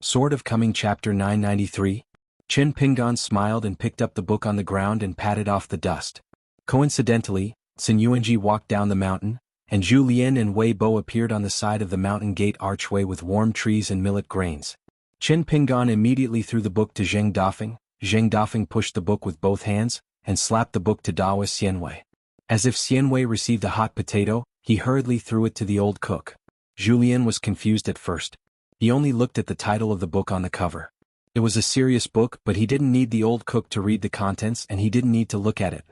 Sword of Coming Chapter 993. Qin Pingan smiled and picked up the book on the ground and patted off the dust. Coincidentally, Sun Yuanji walked down the mountain, and Zhu Lian and Wei Bo appeared on the side of the mountain gate archway with warm trees and millet grains. Qin Pingan immediately threw the book to Zheng Dafeng. Zheng Dafeng pushed the book with both hands, and slapped the book to Daoist Xianwei. As if Xianwei received a hot potato, he hurriedly threw it to the old cook. Zhu Lian was confused at first. He only looked at the title of the book on the cover. It was a serious book, but he didn't need the old cook to read the contents and he didn't need to look at it.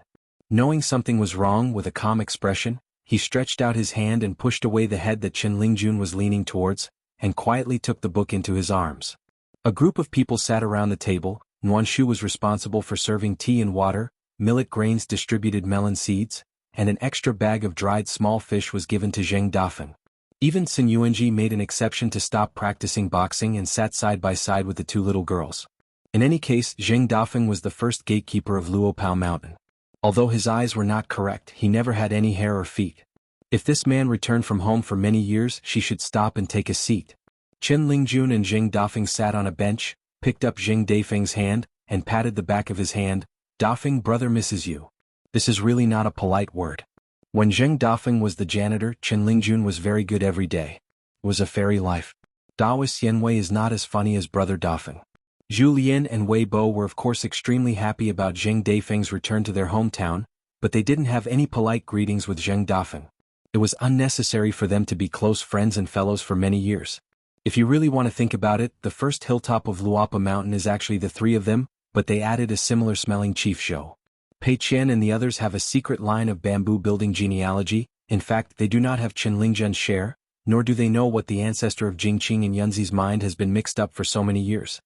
Knowing something was wrong with a calm expression, he stretched out his hand and pushed away the head that Chen Lingjun was leaning towards, and quietly took the book into his arms. A group of people sat around the table. Nuanshu was responsible for serving tea and water, millet grains distributed melon seeds, and an extra bag of dried small fish was given to Zheng Dafeng. Even Sun Yuanji made an exception to stop practicing boxing and sat side by side with the two little girls. In any case, Zheng Dafeng was the first gatekeeper of Luopao Mountain. Although his eyes were not correct, he never had any hair or feet. If this man returned from home for many years, she should stop and take a seat. Chen Lingjun and Zheng Dafeng sat on a bench, picked up Zheng Dafeng's hand, and patted the back of his hand. Dafeng, brother misses you. This is really not a polite word. When Zheng Dafeng was the janitor, Chen Lingjun was very good every day. It was a fairy life. Daoist Xianwei is not as funny as brother Dafeng. Zhu Lian and Wei Bo were of course extremely happy about Zheng Dafeng's return to their hometown, but they didn't have any polite greetings with Zheng Dafeng. It was unnecessary for them to be close friends and fellows for many years. If you really want to think about it, the first hilltop of Luapa Mountain is actually the three of them, but they added a similar-smelling chief show. Pei Qian and the others have a secret line of bamboo building genealogy. In fact, they do not have Chen Lingjun's share, nor do they know what the ancestor of Jingqing and Yunzi's mind has been mixed up for so many years.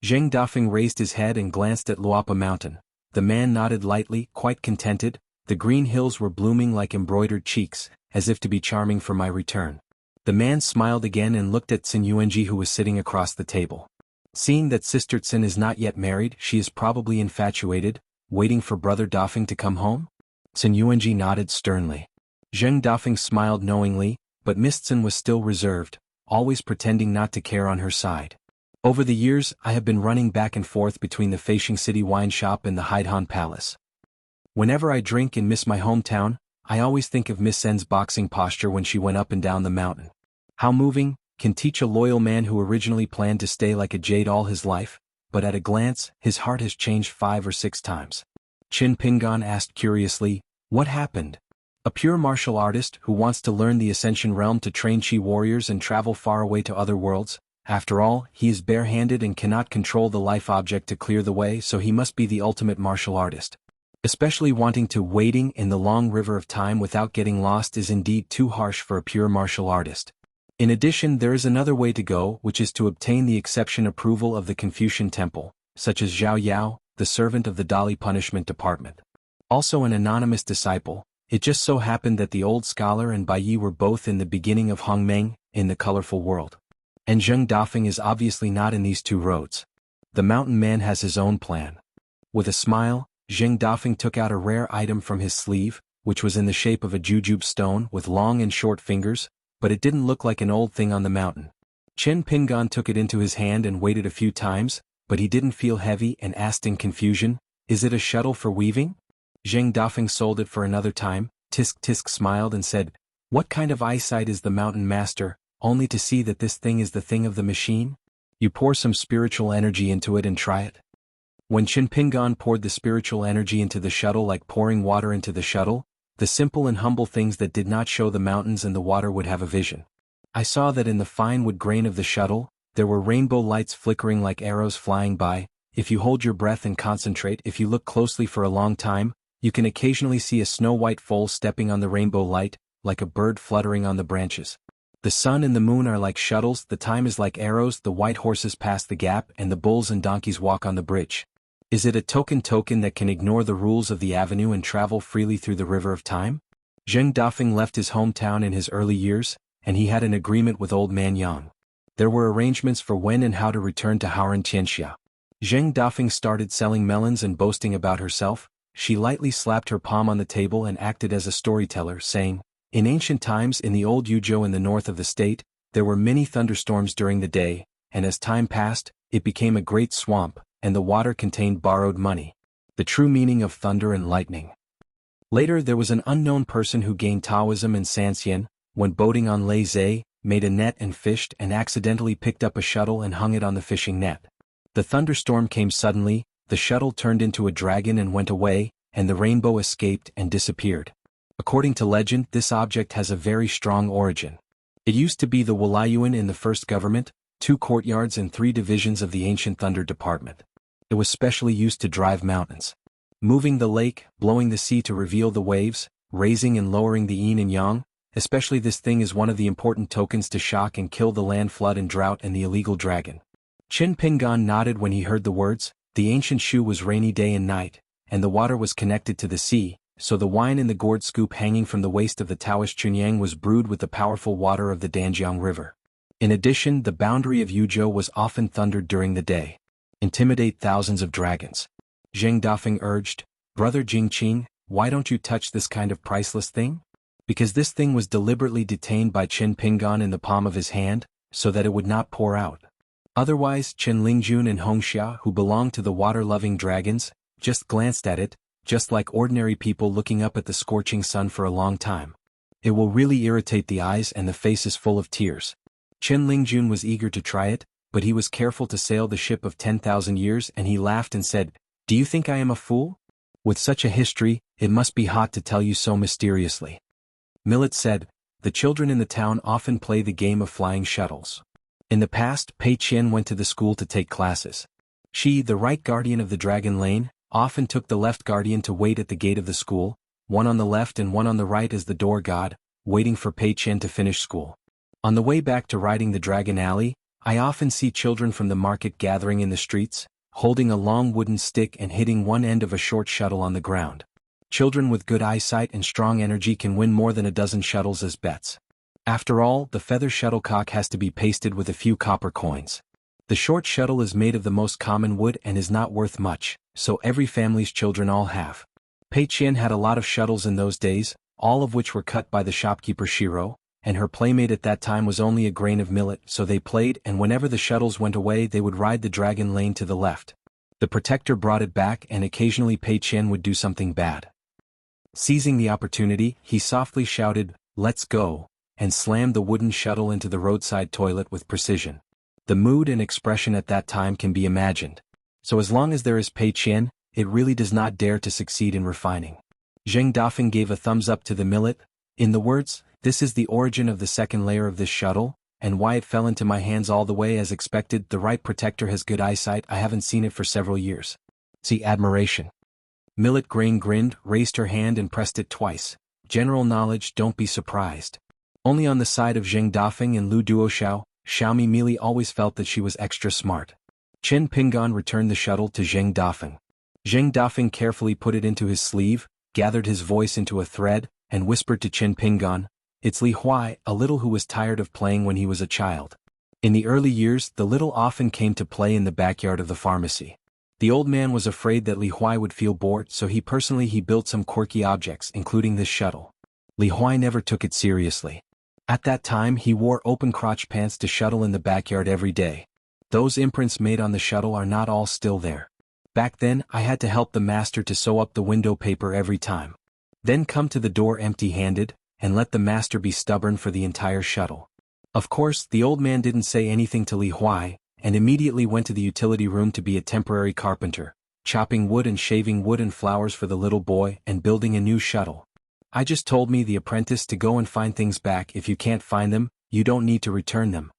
Zheng Dafeng raised his head and glanced at Luapa Mountain. The man nodded lightly, quite contented. The green hills were blooming like embroidered cheeks, as if to be charming for my return. The man smiled again and looked at Sun Yuanji, who was sitting across the table. Seeing that Sister Tsin is not yet married, she is probably infatuated, waiting for brother Dafeng to come home? Sun Yuanji nodded sternly. Zheng Dafeng smiled knowingly, but Miss Tsin was still reserved, always pretending not to care on her side. Over the years, I have been running back and forth between the Feishing City wine shop and the Haidan Palace. Whenever I drink and miss my hometown, I always think of Miss Tsin's boxing posture when she went up and down the mountain. How moving, can teach a loyal man who originally planned to stay like a jade all his life, but at a glance, his heart has changed 5 or 6 times. Qin Pingan asked curiously, what happened? A pure martial artist who wants to learn the Ascension realm to train Qi warriors and travel far away to other worlds? After all, he is barehanded and cannot control the life object to clear the way, so he must be the ultimate martial artist. Especially wanting to wading in the long river of time without getting lost is indeed too harsh for a pure martial artist. In addition, there is another way to go, which is to obtain the exception approval of the Confucian Temple, such as Zhao Yao, the servant of the Dali Punishment Department. Also an anonymous disciple. It just so happened that the old scholar and Bai Yi were both in the beginning of Hongmeng, in the colorful world. And Zheng Dafeng is obviously not in these two roads. The mountain man has his own plan. With a smile, Zheng Dafeng took out a rare item from his sleeve, which was in the shape of a jujube stone with long and short fingers, but it didn't look like an old thing on the mountain. Qin Pingan took it into his hand and waited a few times, but he didn't feel heavy and asked in confusion, is it a shuttle for weaving? Zheng Dafeng sold it for another time. Tisk Tisk smiled and said, what kind of eyesight is the mountain master, only to see that this thing is the thing of the machine? You pour some spiritual energy into it and try it. When Qin Pingan poured the spiritual energy into the shuttle like pouring water into the shuttle, the simple and humble things that did not show the mountains and the water would have a vision. I saw that in the fine wood grain of the shuttle, there were rainbow lights flickering like arrows flying by. If you hold your breath and concentrate, if you look closely for a long time, you can occasionally see a snow-white foal stepping on the rainbow light, like a bird fluttering on the branches. The sun and the moon are like shuttles, the time is like arrows, the white horses pass the gap and the bulls and donkeys walk on the bridge. Is it a token that can ignore the rules of the avenue and travel freely through the river of time? Zheng Dafeng left his hometown in his early years, and he had an agreement with old man Yang. There were arrangements for when and how to return to Hauran Xianxia. Zheng Dafeng started selling melons and boasting about herself. She lightly slapped her palm on the table and acted as a storyteller, saying, in ancient times in the old Yuzhou in the north of the state, there were many thunderstorms during the day, and as time passed, it became a great swamp, and the water contained borrowed money. The true meaning of thunder and lightning. Later there was an unknown person who gained Taoism and Sanxian, when boating on Lei Zhe, made a net and fished and accidentally picked up a shuttle and hung it on the fishing net. The thunderstorm came suddenly, the shuttle turned into a dragon and went away, and the rainbow escaped and disappeared. According to legend, this object has a very strong origin. It used to be the wuxialover in the first government, 2 courtyards and 3 divisions of the ancient thunder department. It was specially used to drive mountains, moving the lake, blowing the sea to reveal the waves, raising and lowering the yin and yang. Especially this thing is one of the important tokens to shock and kill the land flood and drought and the illegal dragon. Qin Pingan nodded when he heard the words. The ancient Shu was rainy day and night, and the water was connected to the sea, so the wine in the gourd scoop hanging from the waist of the Taoist Chunyang was brewed with the powerful water of the Danjiang River. In addition, the boundary of Yuzhou was often thundered during the day. Intimidate thousands of dragons. Zheng Dafeng urged, "Brother Jingqing, why don't you touch this kind of priceless thing?" Because this thing was deliberately detained by Qin Pingan in the palm of his hand, so that it would not pour out. Otherwise, Chen Lingjun and Hongxia, who belonged to the water-loving dragons, just glanced at it, just like ordinary people looking up at the scorching sun for a long time. It will really irritate the eyes and the face is full of tears. Chen Lingjun was eager to try it, but he was careful to sail the ship of 10,000 years and he laughed and said, "Do you think I am a fool? With such a history, it must be hot to tell you so mysteriously." Millet said, "The children in the town often play the game of flying shuttles. In the past, Pei Qian went to the school to take classes. She, the right guardian of the Dragon Lane, often took the left guardian to wait at the gate of the school, one on the left and one on the right as the door god, waiting for Pei Qian to finish school. On the way back to riding the Dragon Alley, I often see children from the market gathering in the streets, holding a long wooden stick and hitting one end of a short shuttle on the ground. Children with good eyesight and strong energy can win more than a dozen shuttles as bets. After all, the feather shuttlecock has to be pasted with a few copper coins. The short shuttle is made of the most common wood and is not worth much, so every family's children all have. Pei Qian had a lot of shuttles in those days, all of which were cut by the shopkeeper Shiro, and her playmate at that time was only a grain of millet, so they played, and whenever the shuttles went away they would ride the Dragon Lane to the left. The protector brought it back and occasionally Pei Qian would do something bad. Seizing the opportunity, he softly shouted, "Let's go," and slammed the wooden shuttle into the roadside toilet with precision. The mood and expression at that time can be imagined. So as long as there is Pei Qian, it really does not dare to succeed in refining. Zheng Dafeng gave a thumbs up to the millet, in the words, "This is the origin of the second layer of this shuttle, and why it fell into my hands all the way as expected. The right protector has good eyesight. I haven't seen it for several years. See admiration." Millet Grain grinned, raised her hand and pressed it twice. "General knowledge, don't be surprised." Only on the side of Zheng Dafeng and Lu Duoxiao, Xiaomi Meili always felt that she was extra smart. Qin Pingan returned the shuttle to Zheng Dafeng. Zheng Dafeng carefully put it into his sleeve, gathered his voice into a thread, and whispered to Qin Pingan, "It's Li Huai, a little who was tired of playing when he was a child." In the early years, the little often came to play in the backyard of the pharmacy. The old man was afraid that Li Huai would feel bored, so he built some quirky objects, including this shuttle. Li Huai never took it seriously. At that time he wore open crotch pants to shuttle in the backyard every day. Those imprints made on the shuttle are not all still there. Back then, I had to help the master to sew up the window paper every time. Then come to the door empty-handed, and let the master be stubborn for the entire shuttle. Of course, the old man didn't say anything to Li Huai, and immediately went to the utility room to be a temporary carpenter, chopping wood and shaving wood and flowers for the little boy and building a new shuttle. "I just told the apprentice to go and find things back. If you can't find them, you don't need to return them."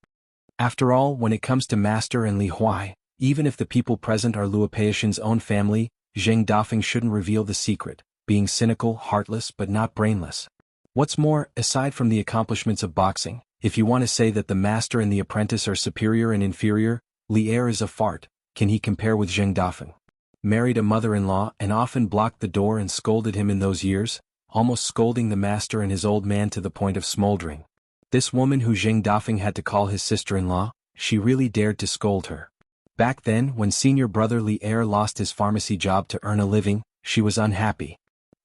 After all, when it comes to Master and Li Huai, even if the people present are Luo Peixian's own family, Zheng Dafeng shouldn't reveal the secret, being cynical, heartless but not brainless. What's more, aside from the accomplishments of boxing, if you want to say that the master and the apprentice are superior and inferior, Li Er is a fart. Can he compare with Zheng Dafeng? Married a mother-in-law and often blocked the door and scolded him in those years, almost scolding the master and his old man to the point of smoldering. This woman who Zheng Dafeng had to call his sister-in-law, she really dared to scold her. Back then, when senior brother Li Er lost his pharmacy job to earn a living, she was unhappy.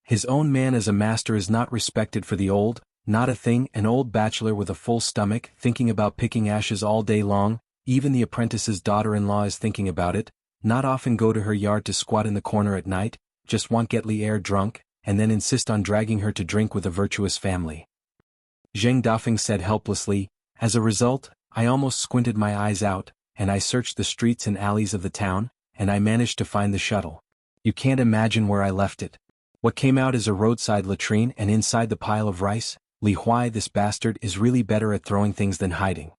His own man as a master is not respected for the old, not a thing. An old bachelor with a full stomach, thinking about picking ashes all day long, even the apprentice's daughter-in-law is thinking about it, not often go to her yard to squat in the corner at night, just want getly air drunk, and then insist on dragging her to drink with a virtuous family. Zheng Dafeng said helplessly, as a result, I almost squinted my eyes out, and I searched the streets and alleys of the town, and I managed to find the shuttle. You can't imagine where I left it. What came out is a roadside latrine, and inside the pile of rice, Li Huai, this bastard, is really better at throwing things than hiding.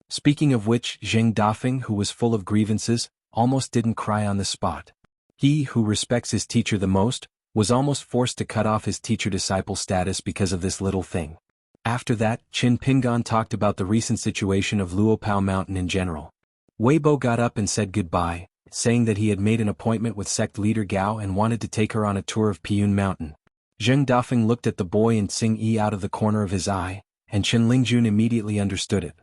Speaking of which, Zheng Dafeng, who was full of grievances, almost didn't cry on the spot. He, who respects his teacher the most, was almost forced to cut off his teacher-disciple status because of this little thing. After that, Qin Pingan talked about the recent situation of Luopao Mountain in general. Weibo got up and said goodbye, saying that he had made an appointment with sect leader Gao and wanted to take her on a tour of Piyun Mountain. Zheng Dafeng looked at the boy and Tsing Yi out of the corner of his eye, and Chen Lingjun immediately understood it.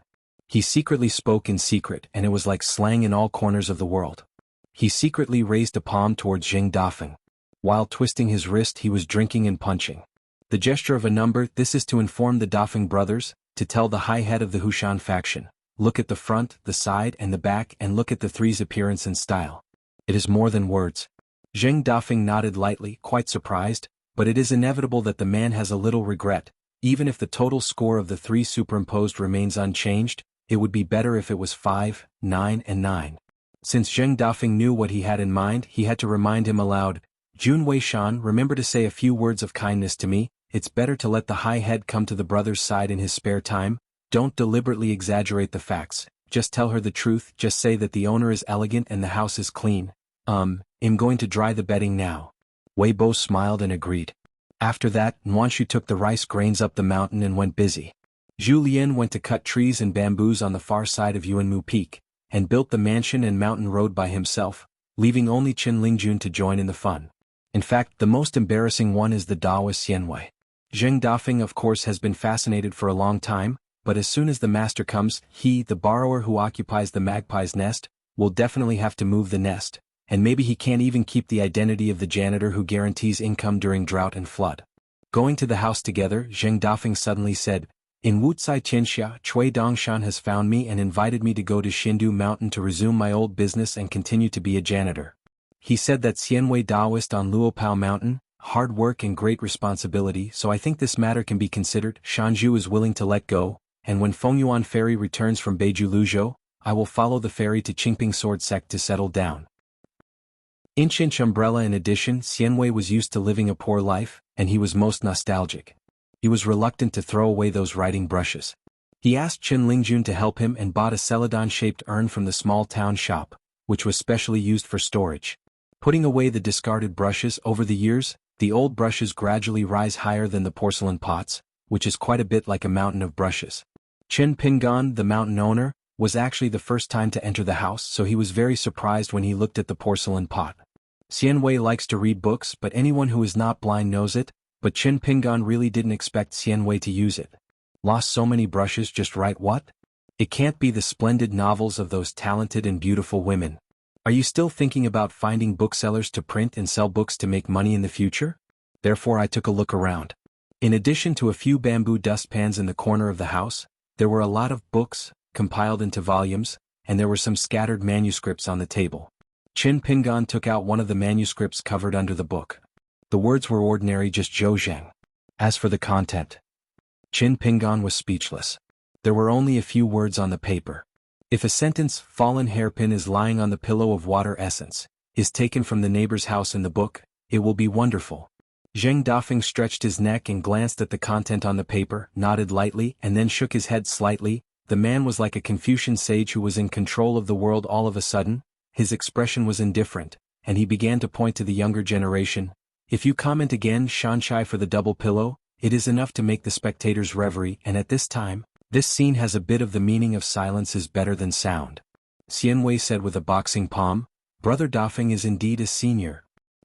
He secretly spoke in secret, and it was like slang in all corners of the world. He secretly raised a palm towards Zheng Dafeng. While twisting his wrist, he was drinking and punching. The gesture of a number, this is to inform the Dafeng brothers, to tell the high head of the Hushan faction, look at the front, the side and the back, and look at the three's appearance and style. It is more than words. Zheng Dafeng nodded lightly, quite surprised, but it is inevitable that the man has a little regret. Even if the total score of the three superimposed remains unchanged, it would be better if it was 5, 9 and 9. Since Zheng Dafeng knew what he had in mind, he had to remind him aloud, Jun Wei Shan, remember to say a few words of kindness to me. It's better to let the high head come to the brother's side in his spare time. Don't deliberately exaggerate the facts, just tell her the truth, just say that the owner is elegant and the house is clean. I'm going to dry the bedding now. Weibo smiled and agreed. After that, Nuanshu took the rice grains up the mountain and went busy. Zhu Lian went to cut trees and bamboos on the far side of Yuanmu Peak, and built the mansion and mountain road by himself, leaving only Qin Lingjun to join in the fun. In fact, the most embarrassing one is the Daoist Xianwei. Zheng Dafeng of course has been fascinated for a long time, but as soon as the master comes, he, the borrower who occupies the magpie's nest, will definitely have to move the nest, and maybe he can't even keep the identity of the janitor who guarantees income during drought and flood. Going to the house together, Zheng Dafeng suddenly said, in Wuxia Xianxia, Cui Dongshan has found me and invited me to go to Xindu Mountain to resume my old business and continue to be a janitor. He said that Xianwei Daoist on Luopao Mountain, hard work and great responsibility, so I think this matter can be considered. Shanzhu is willing to let go, and when Fengyuan ferry returns from Beiju Luzhou, I will follow the ferry to Qingping Sword Sect to settle down. Inch umbrella. In addition, Xianwei was used to living a poor life, and he was most nostalgic. He was reluctant to throw away those writing brushes. He asked Qin Lingjun to help him and bought a celadon-shaped urn from the small town shop, which was specially used for storage. Putting away the discarded brushes over the years, the old brushes gradually rise higher than the porcelain pots, which is quite a bit like a mountain of brushes. Qin Pingan, the mountain owner, was actually the first time to enter the house, so he was very surprised when he looked at the porcelain pot. Xianwei likes to read books, but anyone who is not blind knows it, but Qin Pingan really didn't expect Xianwei to use it. Lost so many brushes, just write what? It can't be the splendid novels of those talented and beautiful women. Are you still thinking about finding booksellers to print and sell books to make money in the future? Therefore I took a look around. In addition to a few bamboo dustpans in the corner of the house, there were a lot of books, compiled into volumes, and there were some scattered manuscripts on the table. Qin Pingan took out one of the manuscripts covered under the book. The words were ordinary, just Zhouzhang. As for the content, Qin Pingan was speechless. There were only a few words on the paper. If a sentence, fallen hairpin is lying on the pillow of water essence, is taken from the neighbor's house in the book, it will be wonderful. Zheng Dafeng stretched his neck and glanced at the content on the paper, nodded lightly, and then shook his head slightly. The man was like a Confucian sage who was in control of the world all of a sudden. His expression was indifferent, and he began to point to the younger generation. If you comment again, Shanshai, for the double pillow, it is enough to make the spectators reverie, and at this time, this scene has a bit of the meaning of silence is better than sound. Xianwei said with a boxing palm, Brother Dafeng is indeed a senior.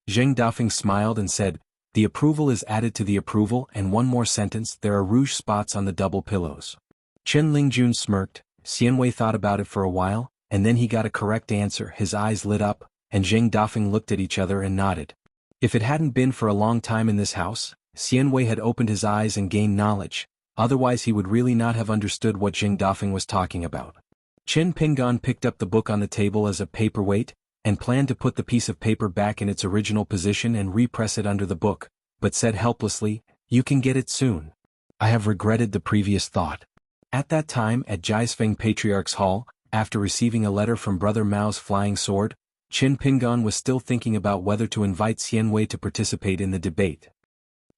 Zheng Dafeng smiled and said, the approval is added to the approval, and one more sentence, there are rouge spots on the double pillows. Qin Lingjun smirked. Xianwei thought about it for a while, and then he got a correct answer. His eyes lit up, and Zheng Dafeng looked at each other and nodded. If it hadn't been for a long time in this house, Xianwei had opened his eyes and gained knowledge, otherwise he would really not have understood what Zheng Dafeng was talking about. Qin Pingan picked up the book on the table as a paperweight, and planned to put the piece of paper back in its original position and repress it under the book, but said helplessly, "You can get it soon. I have regretted the previous thought." At that time at Jiaisfeng Patriarch's Hall, after receiving a letter from Brother Mao's flying sword, Qin Pingan was still thinking about whether to invite Xianwei to participate in the debate.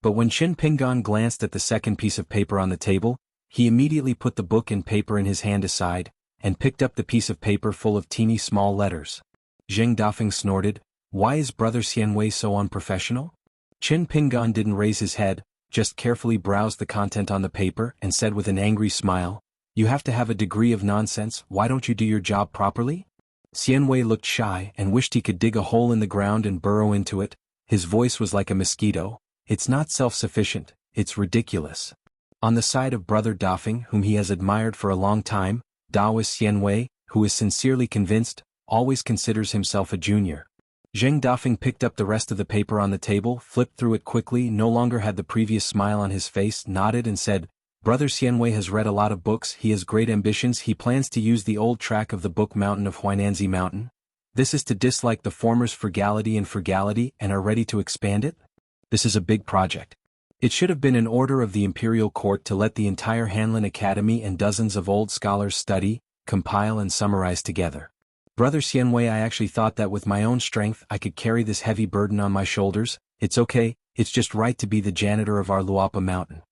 But when Qin Pingan glanced at the second piece of paper on the table, he immediately put the book and paper in his hand aside, and picked up the piece of paper full of teeny small letters. Zheng Dafeng snorted, "Why is Brother Xianwei so unprofessional?" Qin Pingan didn't raise his head, just carefully browsed the content on the paper and said with an angry smile, "You have to have a degree of nonsense, why don't you do your job properly?" Xianwei looked shy and wished he could dig a hole in the ground and burrow into it. His voice was like a mosquito. "It's not self-sufficient, it's ridiculous." On the side of Brother Dafeng, whom he has admired for a long time, Daoist Xianwei, who is sincerely convinced, always considers himself a junior. Zheng Dafeng picked up the rest of the paper on the table, flipped through it quickly, no longer had the previous smile on his face, nodded and said, "Brother Xianwei has read a lot of books, he has great ambitions, he plans to use the old track of the book Mountain of Huainanzi Mountain. This is to dislike the former's frugality and are ready to expand it? This is a big project. It should have been an order of the imperial court to let the entire Hanlin Academy and dozens of old scholars study, compile and summarize together. Brother Xianwei, I actually thought that with my own strength I could carry this heavy burden on my shoulders. It's okay, it's just right to be the janitor of our Luapa Mountain."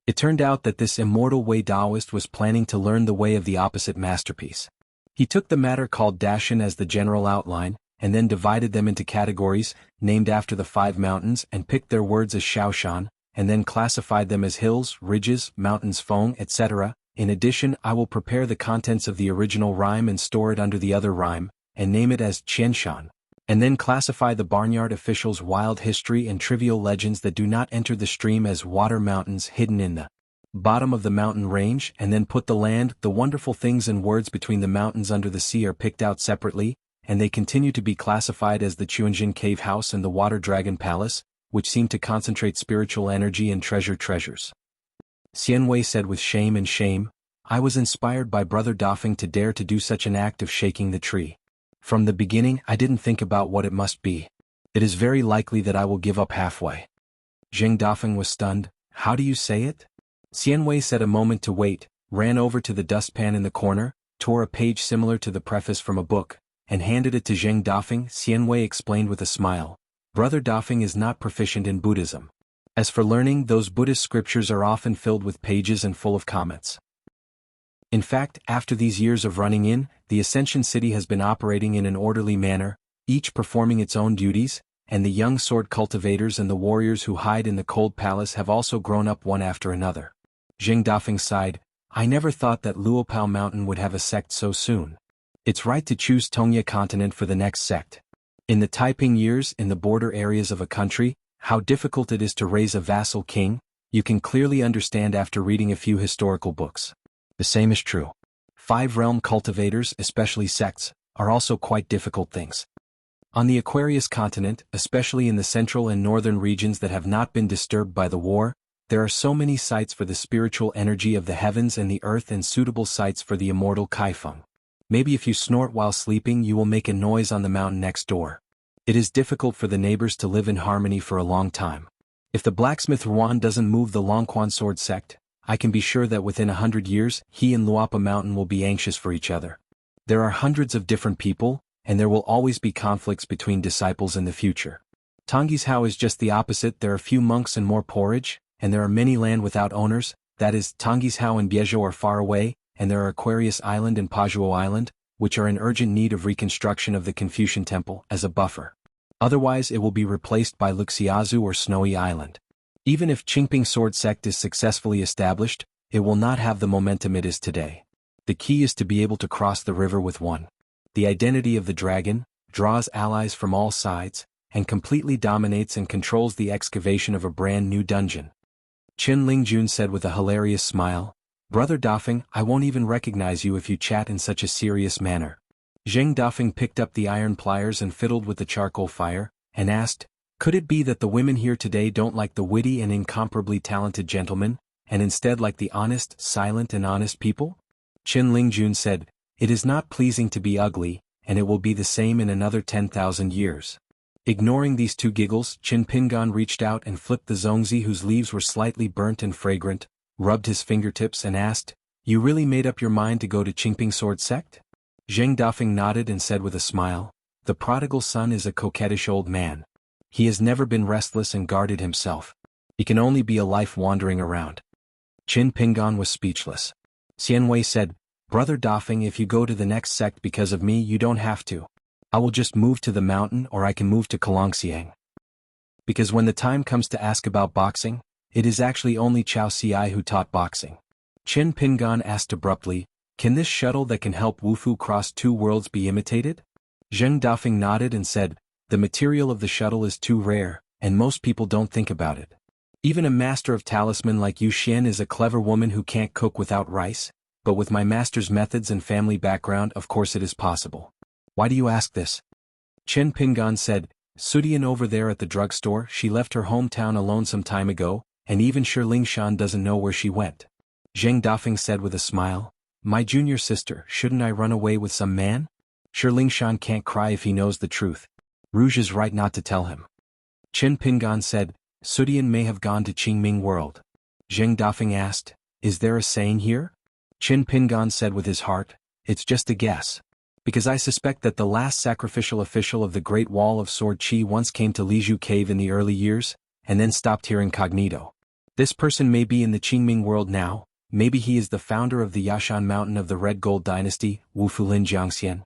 It turned out that this immortal Wei Daoist was planning to learn the way of the opposite masterpiece. He took the matter called Dashan as the general outline, and then divided them into categories, named after the 5 mountains and picked their words as Shaoshan, and then classified them as hills, ridges, mountains, Feng, etc. In addition, I will prepare the contents of the original rhyme and store it under the other rhyme, and name it as Qianshan, and then classify the barnyard officials' wild history and trivial legends that do not enter the stream as water mountains hidden in the bottom of the mountain range, and then put the land, the wonderful things and words between the mountains under the sea are picked out separately, and they continue to be classified as the Chuanjin Cave House and the Water Dragon Palace, which seem to concentrate spiritual energy and treasures. Xianwei said with shame, "I was inspired by Brother Dafeng to dare to do such an act of shaking the tree. From the beginning I didn't think about what it must be. It is very likely that I will give up halfway." Zheng Dafeng was stunned. "How do you say it?" Xianwei said a moment to wait, ran over to the dustpan in the corner, tore a page similar to the preface from a book, and handed it to Zheng Dafeng. Xianwei explained with a smile, "Brother Dafeng is not proficient in Buddhism. As for learning, those Buddhist scriptures are often filled with pages and full of comments. In fact, after these years of running in, the Ascension City has been operating in an orderly manner, each performing its own duties, and the young sword cultivators and the warriors who hide in the cold palace have also grown up one after another." Zheng Dafeng sighed, "I never thought that Luopao Mountain would have a sect so soon. It's right to choose Tongya Continent for the next sect. In the Taiping years, in the border areas of a country, how difficult it is to raise a vassal king, you can clearly understand after reading a few historical books. The same is true. 5-realm cultivators, especially sects, are also quite difficult things. On the Aquarius continent, especially in the central and northern regions that have not been disturbed by the war, there are so many sites for the spiritual energy of the heavens and the earth and suitable sites for the immortal Kaifeng. Maybe if you snort while sleeping you will make a noise on the mountain next door. It is difficult for the neighbors to live in harmony for a long time. If the blacksmith Ruan doesn't move the Longquan sword sect, I can be sure that within 100 years, he and Luapa Mountain will be anxious for each other. There are hundreds of different people, and there will always be conflicts between disciples in the future. Tongisao is just the opposite. There are few monks and more porridge, and there are many land without owners, that is, Tongisao and Biezo are far away, and there are Aquarius Island and Pajuo Island, which are in urgent need of reconstruction of the Confucian Temple, as a buffer. Otherwise it will be replaced by Luxiazu or Snowy Island. Even if Qingping Sword Sect is successfully established, it will not have the momentum it is today. The key is to be able to cross the river with one. The identity of the dragon draws allies from all sides, and completely dominates and controls the excavation of a brand new dungeon. Qin Lingjun said with a hilarious smile, "Brother Dafeng, I won't even recognize you if you chat in such a serious manner." Zheng Dafeng picked up the iron pliers and fiddled with the charcoal fire, and asked, "Could it be that the women here today don't like the witty and incomparably talented gentlemen, and instead like the honest, silent and honest people?" Qin Lingjun said, It is not pleasing to be ugly, and it will be the same in another 10,000 years. Ignoring these two giggles, Qin Pingan reached out and flipped the zongzi whose leaves were slightly burnt and fragrant, rubbed his fingertips and asked, "You really made up your mind to go to Qingping Sword Sect?" Zheng Dafeng nodded and said with a smile, "The prodigal son is a coquettish old man. He has never been restless and guarded himself. He can only be a life wandering around." Qin Pingan was speechless. Xianhui said, "Brother Dafeng, if you go to the next sect because of me, you don't have to. I will just move to the mountain, or I can move to Kalongxiang. Because when the time comes to ask about boxing, it is actually only Chao Xiai who taught boxing." Qin Pingan asked abruptly, "Can this shuttle that can help Wufu cross two worlds be imitated?" Zheng Dafeng nodded and said, "The material of the shuttle is too rare, and most people don't think about it. Even a master of talisman like Yu Xian is a clever woman who can't cook without rice, but with my master's methods and family background, of course it is possible." "Why do you ask this?" Qin Pingan said, "Sudian over there at the drugstore, she left her hometown alone some time ago, and even Lingshan doesn't know where she went." Zheng Dafeng said with a smile, "My junior sister, shouldn't I run away with some man? Lingshan can't cry if he knows the truth. Rouge is right not to tell him." Qin Pingan said, "Sudian may have gone to Qingming World." Zheng Dafeng asked, "Is there a saying here?" Qin Pingan said with his heart, "It's just a guess. Because I suspect that the last sacrificial official of the Great Wall of Sword Qi once came to Liju Cave in the early years, and then stopped here incognito. This person may be in the Qingming World now, maybe he is the founder of the Yashan Mountain of the Red Gold Dynasty, Wufu Lin Jiangxian."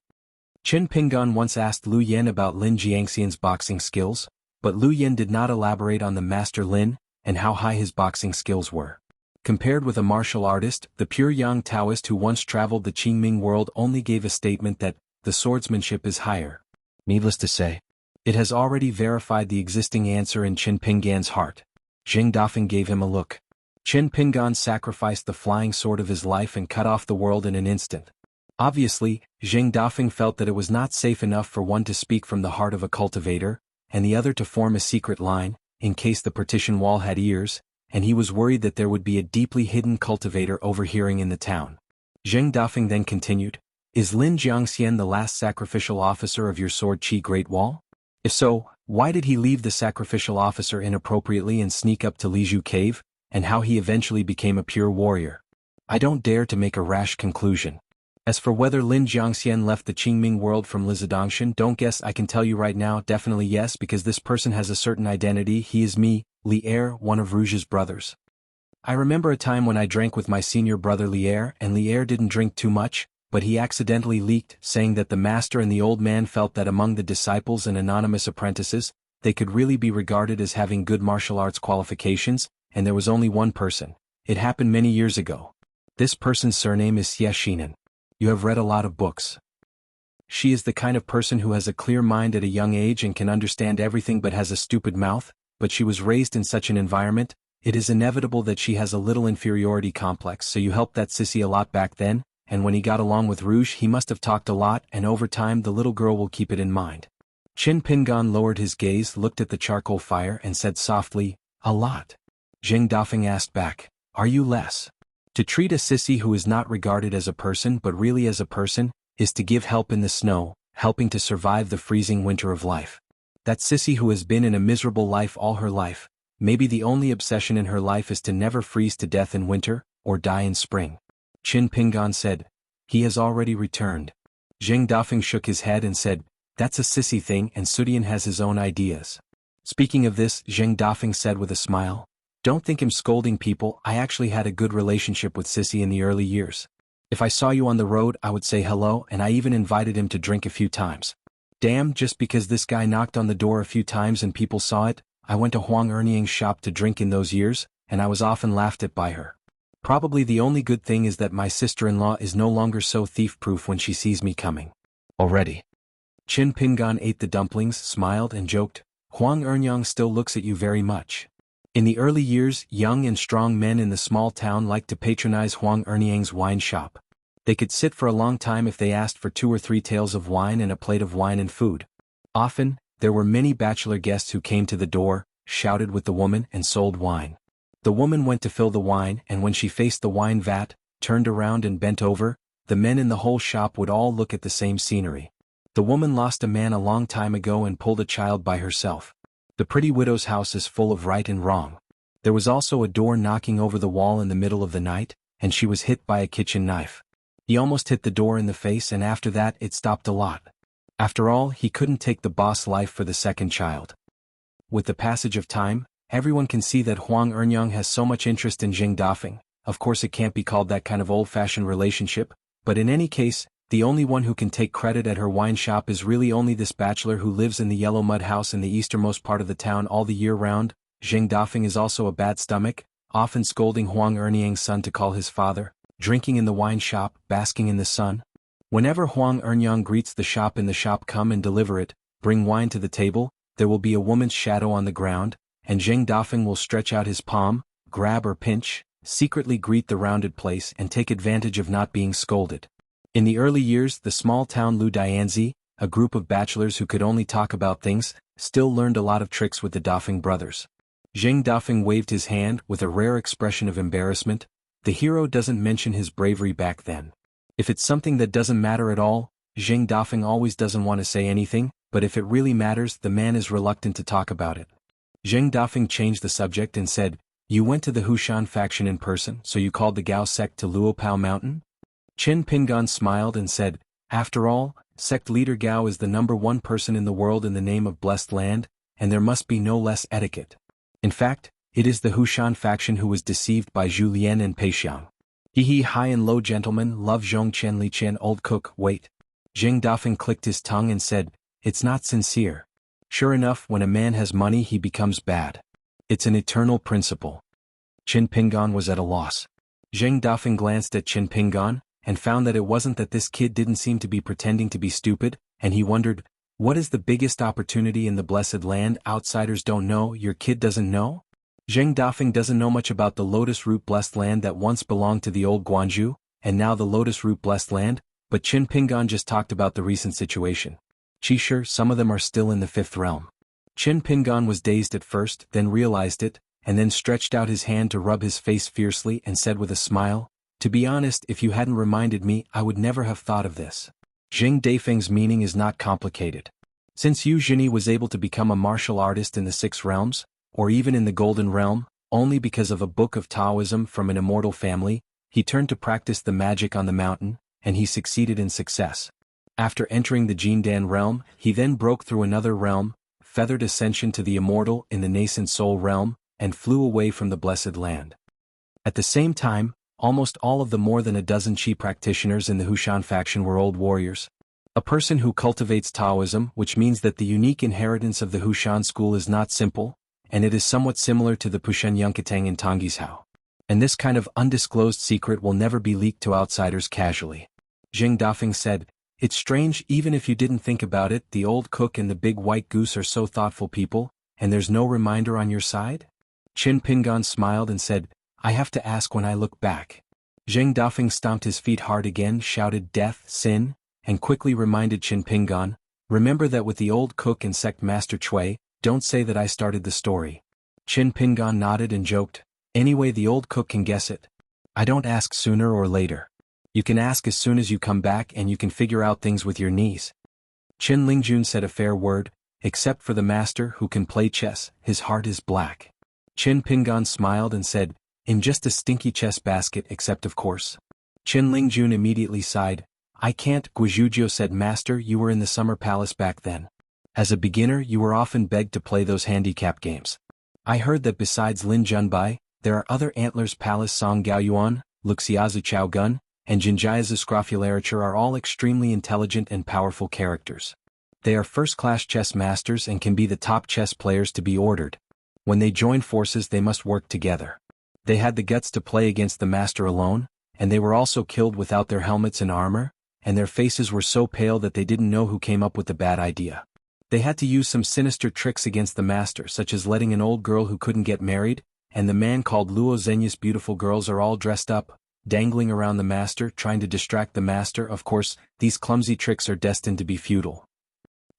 Qin Pingan once asked Lu Yen about Lin Jiangxian's boxing skills, but Lu Yen did not elaborate on the Master Lin, and how high his boxing skills were. Compared with a martial artist, the pure Yang Taoist who once traveled the Qingming World only gave a statement that the swordsmanship is higher. Needless to say, it has already verified the existing answer in Qin Pingan's heart. Zheng Dafeng gave him a look. Qin Pingan sacrificed the flying sword of his life and cut off the world in an instant. Obviously, Zheng Dafeng felt that it was not safe enough for one to speak from the heart of a cultivator, and the other to form a secret line, in case the partition wall had ears, and he was worried that there would be a deeply hidden cultivator overhearing in the town. Zheng Dafeng then continued, "Is Lin Jiangxian the last sacrificial officer of your Sword Qi Great Wall? If so, why did he leave the sacrificial officer inappropriately and sneak up to Liju Cave, and how he eventually became a pure warrior? I don't dare to make a rash conclusion. As for whether Lin Jiangxian left the Qingming World from Lizidongshan, don't guess, I can tell you right now, definitely yes, because this person has a certain identity. He is me, Lier, one of Rouge's brothers. I remember a time when I drank with my senior brother Lier, and Lier didn't drink too much, but he accidentally leaked, saying that the master and the old man felt that among the disciples and anonymous apprentices, they could really be regarded as having good martial arts qualifications, and there was only one person. It happened many years ago. This person's surname is Xie Xinan. You have read a lot of books. She is the kind of person who has a clear mind at a young age and can understand everything but has a stupid mouth, but she was raised in such an environment, it is inevitable that she has a little inferiority complex, so you helped that sissy a lot back then, and when he got along with Rouge he must have talked a lot, and over time the little girl will keep it in mind." Qin Pingan lowered his gaze, looked at the charcoal fire and said softly, "A lot." Zheng Dafeng asked back, "Are you less? To treat a sissy who is not regarded as a person but really as a person, is to give help in the snow, helping to survive the freezing winter of life. That sissy who has been in a miserable life all her life, maybe the only obsession in her life is to never freeze to death in winter, or die in spring." Qin Pingan said, "He has already returned." Zheng Dafeng shook his head and said, "That's a sissy thing, and Sudian has his own ideas." Speaking of this, Zheng Dafeng said with a smile, "Don't think him scolding people, I actually had a good relationship with Sissy in the early years. If I saw you on the road I would say hello, and I even invited him to drink a few times. Damn, just because this guy knocked on the door a few times and people saw it, I went to Huang Erniang's shop to drink in those years, and I was often laughed at by her. Probably the only good thing is that my sister-in-law is no longer so thief-proof when she sees me coming. Already." Qin Pingan ate the dumplings, smiled and joked, "Huang Erniang still looks at you very much." In the early years, young and strong men in the small town liked to patronize Huang Erniang's wine shop. They could sit for a long time if they asked for 2 or 3 taels of wine and a plate of wine and food. Often, there were many bachelor guests who came to the door, shouted with the woman and sold wine. The woman went to fill the wine, and when she faced the wine vat, turned around and bent over, the men in the whole shop would all look at the same scenery. The woman lost a man a long time ago and pulled a child by herself. The pretty widow's house is full of right and wrong. There was also a door knocking over the wall in the middle of the night, and she was hit by a kitchen knife. He almost hit the door in the face, and after that it stopped a lot. After all, he couldn't take the boss life for the second child. With the passage of time, everyone can see that Huang Ernyang has so much interest in Jing Dafeng. Of course it can't be called that kind of old-fashioned relationship, but in any case, the only one who can take credit at her wine shop is really only this bachelor who lives in the yellow mud house in the easternmost part of the town all the year round. Jing Dafeng is also a bad stomach, often scolding Huang Ernyang's son to call his father, drinking in the wine shop, basking in the sun. Whenever Huang Ernyang greets the shop in the shop, come and deliver it, bring wine to the table, there will be a woman's shadow on the ground, and Jing Dafeng will stretch out his palm, grab or pinch, secretly greet the rounded place and take advantage of not being scolded. In the early years, the small town Lu Dianzi, a group of bachelors who could only talk about things, still learned a lot of tricks with the Dafeng brothers. Jing Dafeng waved his hand with a rare expression of embarrassment. The hero doesn't mention his bravery back then. If it's something that doesn't matter at all, Jing Dafeng always doesn't want to say anything, but if it really matters, the man is reluctant to talk about it. Jing Dafeng changed the subject and said, "You went to the Hushan faction in person, so you called the Gao sect to Luopao Mountain?" Qin Pingan smiled and said, "After all, sect leader Gao is the #1 person in the world in the name of blessed land, and there must be no less etiquette. In fact, it is the Hushan faction who was deceived by Zhu Lian and Pei Xiang. He high and low gentlemen love Zhong Chen Li Chen old cook, wait." Jing Dafeng clicked his tongue and said, "It's not sincere. Sure enough, when a man has money he becomes bad. It's an eternal principle." Qin Pingan was at a loss. Jing Dafeng glanced at Qin Pingan, and found that it wasn't that this kid didn't seem to be pretending to be stupid, and he wondered, what is the biggest opportunity in the blessed land outsiders don't know, your kid doesn't know? Jing Dafeng doesn't know much about the lotus root blessed land that once belonged to the old Guanju, and now the lotus root blessed land, but Qin Pingan just talked about the recent situation. Sure, some of them are still in the 5th realm. Qin Pingan was dazed at first, then realized it, and then stretched out his hand to rub his face fiercely and said with a smile, "To be honest, if you hadn't reminded me, I would never have thought of this. Jing Dafeng's meaning is not complicated. Since Yu Zhini was able to become a martial artist in the 6 realms, or even in the Golden Realm, only because of a book of Taoism from an immortal family, he turned to practice the magic on the mountain, and he succeeded in success. After entering the Jindan realm, he then broke through another realm, feathered ascension to the immortal in the nascent soul realm, and flew away from the blessed land. At the same time, almost all of the more than a dozen Qi practitioners in the Hushan faction were old warriors. A person who cultivates Taoism, which means that the unique inheritance of the Hushan school is not simple, and it is somewhat similar to the Pushen Yunkatang in Tonggishao. And this kind of undisclosed secret will never be leaked to outsiders casually. Jing Dafeng said, "It's strange, even if you didn't think about it, the old cook and the big white goose are so thoughtful people, and there's no reminder on your side?" Qin Pingan smiled and said, "I have to ask when I look back." Jing Dafeng stomped his feet hard again, shouted death, sin, and quickly reminded Qin Pingan, "Remember that with the old cook and sect master Cui, don't say that I started the story." Qin Pingan nodded and joked, "Anyway, the old cook can guess it. I don't ask sooner or later. You can ask as soon as you come back and you can figure out things with your knees." Qin Lingjun said a fair word, "Except for the master who can play chess, his heart is black." Qin Pingan smiled and said, "In just a stinky chess basket, except of course." Qin Lingjun immediately sighed, "I can't." Guizhuzhou said, "Master, you were in the summer palace back then. As a beginner you were often begged to play those handicap games. I heard that besides Lin Junbai, there are other Antlers Palace Song Gaoyuan, Luxiazi Chao Gun, and Jinjia's Scrofulariture are all extremely intelligent and powerful characters. They are first-class chess masters and can be the top chess players to be ordered. When they join forces they must work together. They had the guts to play against the master alone, and they were also killed without their helmets and armor, and their faces were so pale that they didn't know who came up with the bad idea. They had to use some sinister tricks against the master, such as letting an old girl who couldn't get married, and the man called Luo Zhenya's beautiful girls are all dressed up, dangling around the master, trying to distract the master. Of course, these clumsy tricks are destined to be futile."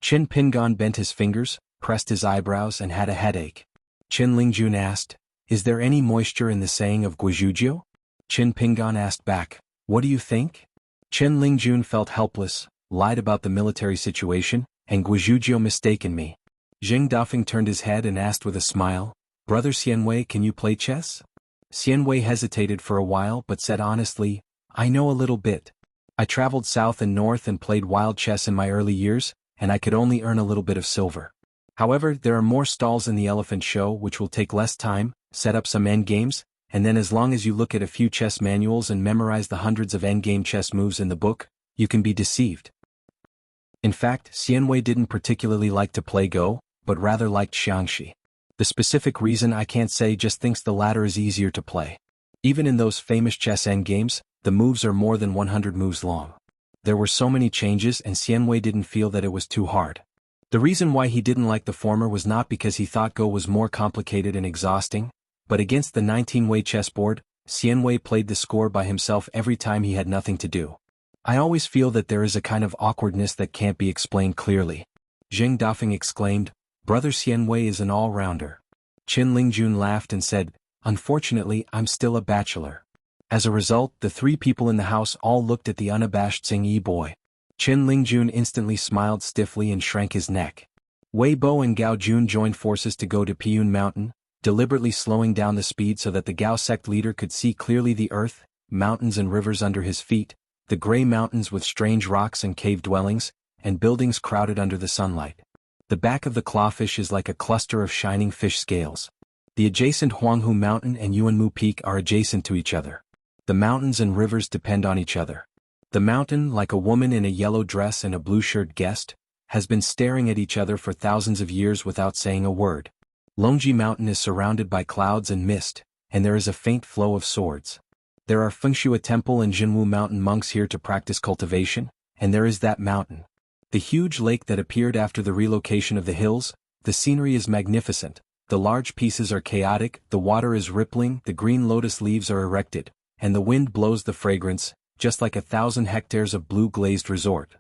Qin Pingan bent his fingers, pressed his eyebrows and had a headache. Qin Lingjun asked, "Is there any moisture in the saying of Guizhuzhou?" Qin Pingan asked back, "What do you think?" Chen Lingjun felt helpless, lied about the military situation, and Guizhuzhou mistaken me. Zheng Dafeng turned his head and asked with a smile, Brother Xianwei, can you play chess? Xianwei hesitated for a while but said honestly, I know a little bit. I traveled south and north and played wild chess in my early years, and I could only earn a little bit of silver. However, there are more stalls in the elephant show which will take less time, set up some endgames, and then as long as you look at a few chess manuals and memorize the hundreds of endgame chess moves in the book, you can be deceived. In fact, Xianwei didn't particularly like to play Go, but rather liked xianxia. The specific reason I can't say, just thinks the latter is easier to play. Even in those famous chess endgames, the moves are more than 100 moves long. There were so many changes and Xianwei didn't feel that it was too hard. The reason why he didn't like the former was not because he thought Go was more complicated and exhausting, but against the 19-way chessboard, Xianwei played the score by himself every time he had nothing to do. I always feel that there is a kind of awkwardness that can't be explained clearly. Zheng Dafeng exclaimed, Brother Xianwei is an all-rounder. Chen Lingjun laughed and said, Unfortunately, I'm still a bachelor. As a result, the three people in the house all looked at the unabashed Xingyi boy. Chen Lingjun instantly smiled stiffly and shrank his neck. Wei Bo and Gao Jun joined forces to go to Piyun Mountain, deliberately slowing down the speed so that the Gao sect leader could see clearly the earth, mountains and rivers under his feet, the gray mountains with strange rocks and cave dwellings, and buildings crowded under the sunlight. The back of the clawfish is like a cluster of shining fish scales. The adjacent Xuanhu Mountain and Yuanmu Peak are adjacent to each other. The mountains and rivers depend on each other. The mountain, like a woman in a yellow dress and a blue-shirt guest, has been staring at each other for thousands of years without saying a word. Longji Mountain is surrounded by clouds and mist, and there is a faint flow of swords. There are Fengshua Temple and Jinwu Mountain monks here to practice cultivation, and there is that mountain. The huge lake that appeared after the relocation of the hills, the scenery is magnificent, the large pieces are chaotic, the water is rippling, the green lotus leaves are erected, and the wind blows the fragrance, just like 1,000 hectares of blue-glazed resort.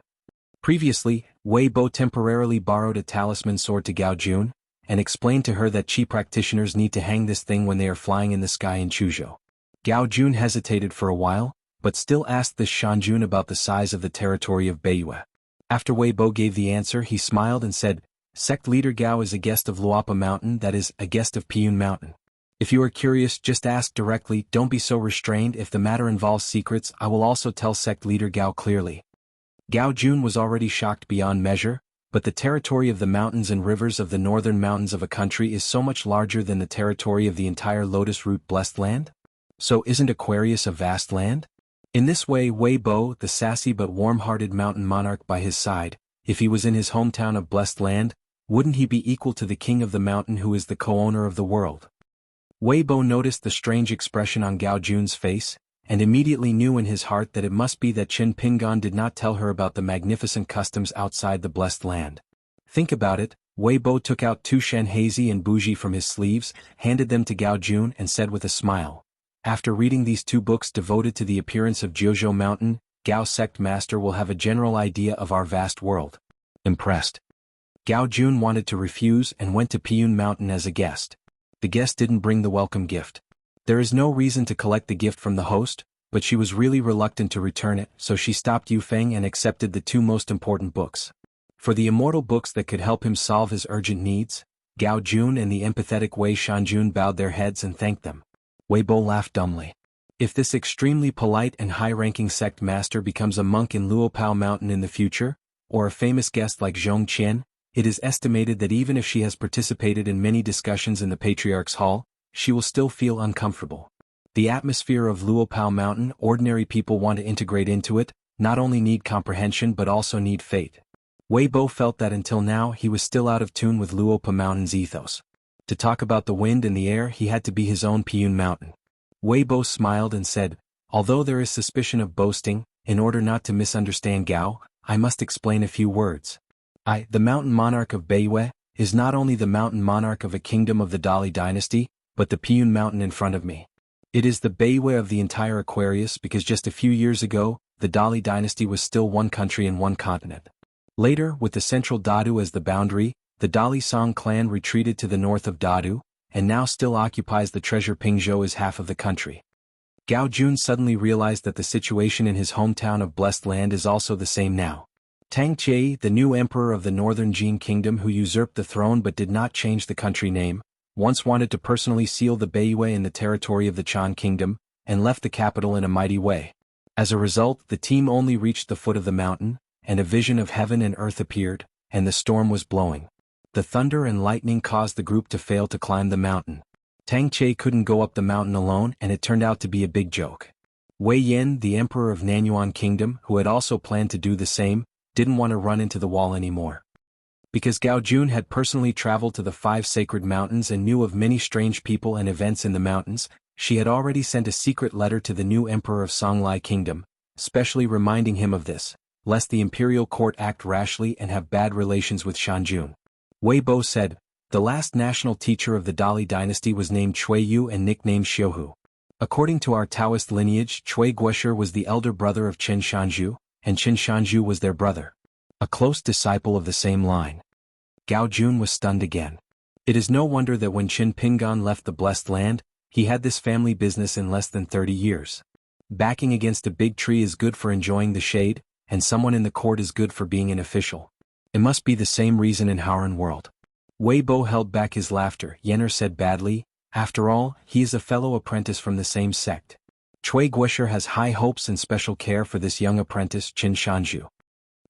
Previously, Wei Bo temporarily borrowed a talisman sword to Gao Jun, and explained to her that chi practitioners need to hang this thing when they are flying in the sky in Chuzhou. Gao Jun hesitated for a while, but still asked this Shanjun about the size of the territory of Beiyue. After Wei Bo gave the answer, he smiled and said, Sect leader Gao is a guest of Luopa Mountain, that is, a guest of Piyun Mountain. If you are curious, just ask directly, don't be so restrained. If the matter involves secrets, I will also tell sect leader Gao clearly. Gao Jun was already shocked beyond measure, but the territory of the mountains and rivers of the northern mountains of a country is so much larger than the territory of the entire Lotus Root blessed land? So isn't Aquarius a vast land? In this way, Wei Bo, the sassy but warm-hearted mountain monarch by his side, if he was in his hometown of blessed land, wouldn't he be equal to the king of the mountain who is the co-owner of the world? Wei Bo noticed the strange expression on Gao Jun's face, and immediately knew in his heart that it must be that Qin Pingan did not tell her about the magnificent customs outside the blessed land. Think about it, Wei Bo took out 2 Shanhazi and Bougie from his sleeves, handed them to Gao Jun and said with a smile, After reading these 2 books devoted to the appearance of Jiuzhou Mountain, Gao Sect Master will have a general idea of our vast world. Impressed. Gao Jun wanted to refuse and went to Piyun Mountain as a guest. The guest didn't bring the welcome gift. There is no reason to collect the gift from the host, but she was really reluctant to return it, so she stopped Yufeng and accepted the 2 most important books. For the immortal books that could help him solve his urgent needs, Gao Jun and the empathetic Wei Shanjun bowed their heads and thanked them. Wei Bo laughed dumbly. If this extremely polite and high-ranking sect master becomes a monk in Luopao Mountain in the future, or a famous guest like Zhong Qian, it is estimated that even if she has participated in many discussions in the Patriarch's Hall, she will still feel uncomfortable. The atmosphere of Luopao Mountain, ordinary people want to integrate into it, not only need comprehension but also need faith. Wei Bo felt that until now he was still out of tune with Luopa Mountain's ethos. To talk about the wind and the air, he had to be his own Piyun Mountain. Wei Bo smiled and said, Although there is suspicion of boasting, in order not to misunderstand Gao, I must explain a few words. I, the mountain monarch of Beiyue, is not only the mountain monarch of a kingdom of the Dali dynasty, but the Piyun Mountain in front of me. It is the Beiyue of the entire Aquarius because just a few years ago, the Dali dynasty was still one country and one continent. Later, with the central Dadu as the boundary, the Dali Song clan retreated to the north of Dadu, and now still occupies the treasure Pingzhou as half of the country. Gao Jun suddenly realized that the situation in his hometown of Blessed Land is also the same now. Tang Jie, the new emperor of the northern Jin kingdom who usurped the throne but did not change the country name, once wanted to personally seal the Beiyue in the territory of the Chan kingdom, and left the capital in a mighty way. As a result, the team only reached the foot of the mountain, and a vision of heaven and earth appeared, and the storm was blowing. The thunder and lightning caused the group to fail to climb the mountain. Tang Jie couldn't go up the mountain alone, and it turned out to be a big joke. Wei Yin, the emperor of Nanyuan kingdom, who had also planned to do the same, didn't want to run into the wall anymore. Because Gao Jun had personally traveled to the 5 sacred mountains and knew of many strange people and events in the mountains, she had already sent a secret letter to the new emperor of Songlai kingdom, specially reminding him of this, lest the imperial court act rashly and have bad relations with Shanjun. Wei Bo said, the last national teacher of the Dali dynasty was named Cui Yu and nicknamed Xiuhu. According to our Taoist lineage, Cui Guosher was the elder brother of Qin Shanju, and Qin Shanju was their brother. A close disciple of the same line. Gao Jun was stunned again. It is no wonder that when Qin Pingan left the Blessed Land, he had this family business in less than 30 years. Backing against a big tree is good for enjoying the shade, and someone in the court is good for being an official. It must be the same reason in World. Wei Bo held back his laughter. Yenner said badly, after all, he is a fellow apprentice from the same sect. Cui Guosher has high hopes and special care for this young apprentice Qin Shanju.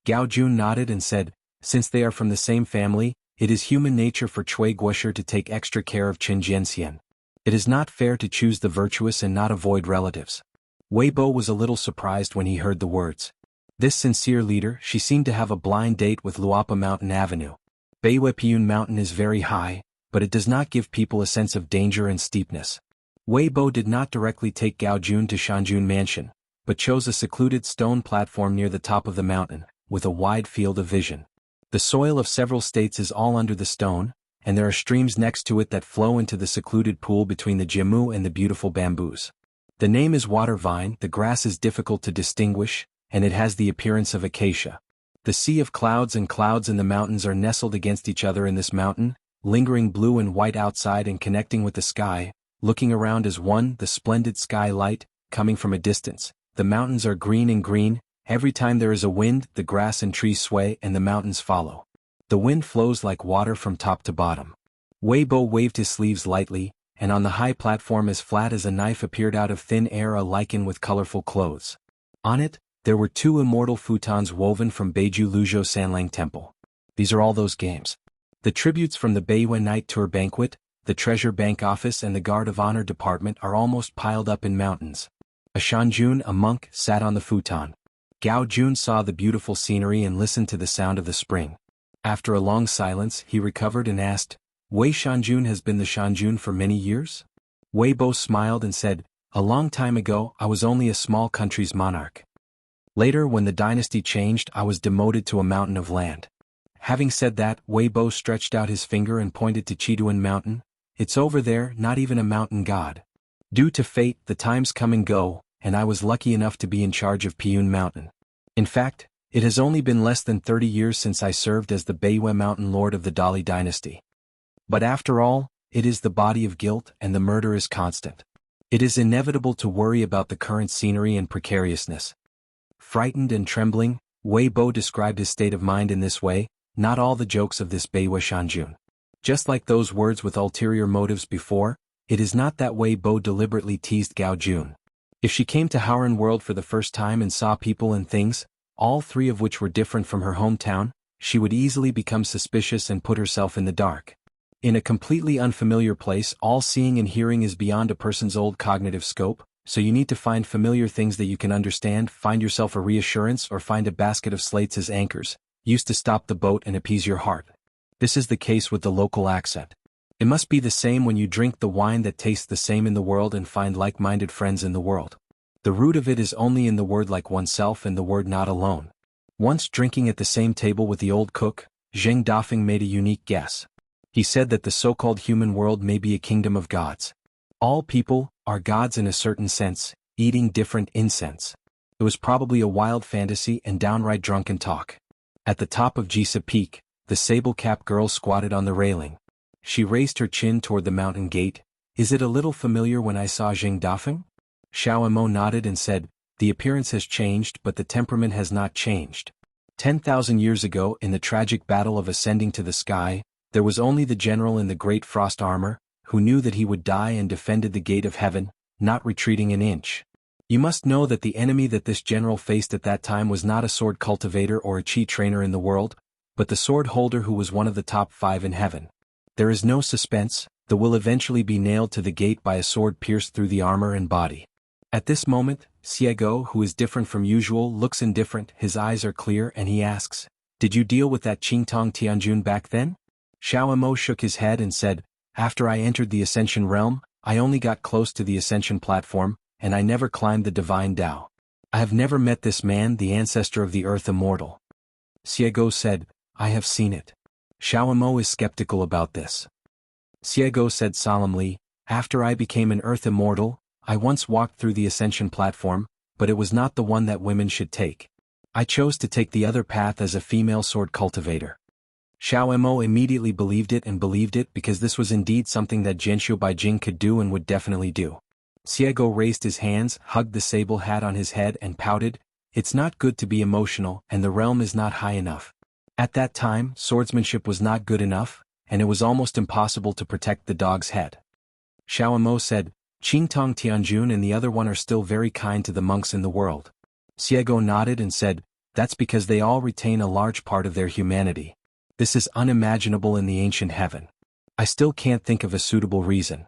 Gao Jun nodded and said, since they are from the same family, it is human nature for Cui Guosher to take extra care of Qin Jianxian. It is not fair to choose the virtuous and not avoid relatives. Wei Bo was a little surprised when he heard the words. This sincere leader, she seemed to have a blind date with Luapa Mountain Avenue. Beiwepiun Mountain is very high, but it does not give people a sense of danger and steepness. Wei Bo did not directly take Gao Jun to Shanjun Mansion, but chose a secluded stone platform near the top of the mountain, with a wide field of vision. The soil of several states is all under the stone, and there are streams next to it that flow into the secluded pool between the jianghu and the beautiful bamboos. The name is water vine, the grass is difficult to distinguish, and it has the appearance of acacia. The sea of clouds and clouds in the mountains are nestled against each other in this mountain, lingering blue and white outside and connecting with the sky, looking around as one, the splendid sky light, coming from a distance. The mountains are green and green, every time there is a wind, the grass and trees sway and the mountains follow. The wind flows like water from top to bottom. Wei Bo waved his sleeves lightly, and on the high platform as flat as a knife appeared out of thin air a lichen with colorful clothes. On it, there were 2 immortal futons woven from Beiju Luzhou Sanlang Temple. These are all those games. The tributes from the Beiyue Night Tour Banquet, the Treasure Bank Office and the Guard of Honor Department are almost piled up in mountains. A Shanjun, a monk, sat on the futon. Gao Jun saw the beautiful scenery and listened to the sound of the spring. After a long silence, he recovered and asked, Wei Shanjun has been the Shanjun for many years? Wei Bo smiled and said, a long time ago, I was only a small country's monarch. Later, when the dynasty changed, I was demoted to a mountain of land. Having said that, Wei Bo stretched out his finger and pointed to Chiduan Mountain. It's over there, not even a mountain god. Due to fate, the times come and go, and I was lucky enough to be in charge of Piyun Mountain. In fact, it has only been less than 30 years since I served as the Beiyue Mountain Lord of the Dali dynasty. But after all, it is the body of guilt and the murder is constant. It is inevitable to worry about the current scenery and precariousness. Frightened and trembling, Wei Bo described his state of mind in this way, not all the jokes of this Beiyue Shanjun. Just like those words with ulterior motives before, it is not that Wei Bo deliberately teased Gao Jun. If she came to World for the first time and saw people and things, all 3 of which were different from her hometown, she would easily become suspicious and put herself in the dark. In a completely unfamiliar place, all seeing and hearing is beyond a person's old cognitive scope, so you need to find familiar things that you can understand, find yourself a reassurance or find a basket of slates as anchors, used to stop the boat and appease your heart. This is the case with the local accent. It must be the same when you drink the wine that tastes the same in the world and find like-minded friends in the world. The root of it is only in the word like oneself and the word not alone. Once drinking at the same table with the old cook, Zheng Dafeng made a unique guess. He said that the so-called human world may be a kingdom of gods. All people are gods in a certain sense, eating different incense. It was probably a wild fantasy and downright drunken talk. At the top of Jisa Peak, the sable-capped girl squatted on the railing. She raised her chin toward the mountain gate. Is it a little familiar when I saw Zheng Dafeng? Xiao Mo nodded and said, "The appearance has changed but the temperament has not changed. 10,000 years ago in the tragic battle of ascending to the sky, there was only the general in the great frost armor, who knew that he would die and defended the gate of heaven, not retreating an inch. You must know that the enemy that this general faced at that time was not a sword cultivator or a chi trainer in the world, but the sword holder who was one of the top 5 in heaven. There is no suspense, the will eventually be nailed to the gate by a sword pierced through the armor and body." At this moment, Xiego, who is different from usual, looks indifferent, his eyes are clear and he asks, "Did you deal with that Qingtong Tianjun back then?" Xiao Mo shook his head and said, "After I entered the Ascension realm, I only got close to the Ascension platform, and I never climbed the divine Tao. I have never met this man, the ancestor of the earth immortal." Xiego said, "I have seen it." Xiao Mo is skeptical about this. Xiego said solemnly, "After I became an earth immortal, I once walked through the Ascension platform, but it was not the one that women should take. I chose to take the other path as a female sword cultivator." Xiao Mo immediately believed it because this was indeed something that Jianxu Baijing could do and would definitely do. Xiego raised his hands, hugged the sable hat on his head and pouted, "It's not good to be emotional and the realm is not high enough. At that time, swordsmanship was not good enough, and it was almost impossible to protect the dog's head." Xiao Mo said, "Qingtong Tianjun and the other one are still very kind to the monks in the world." Xiego nodded and said, "That's because they all retain a large part of their humanity. This is unimaginable in the ancient heaven. I still can't think of a suitable reason."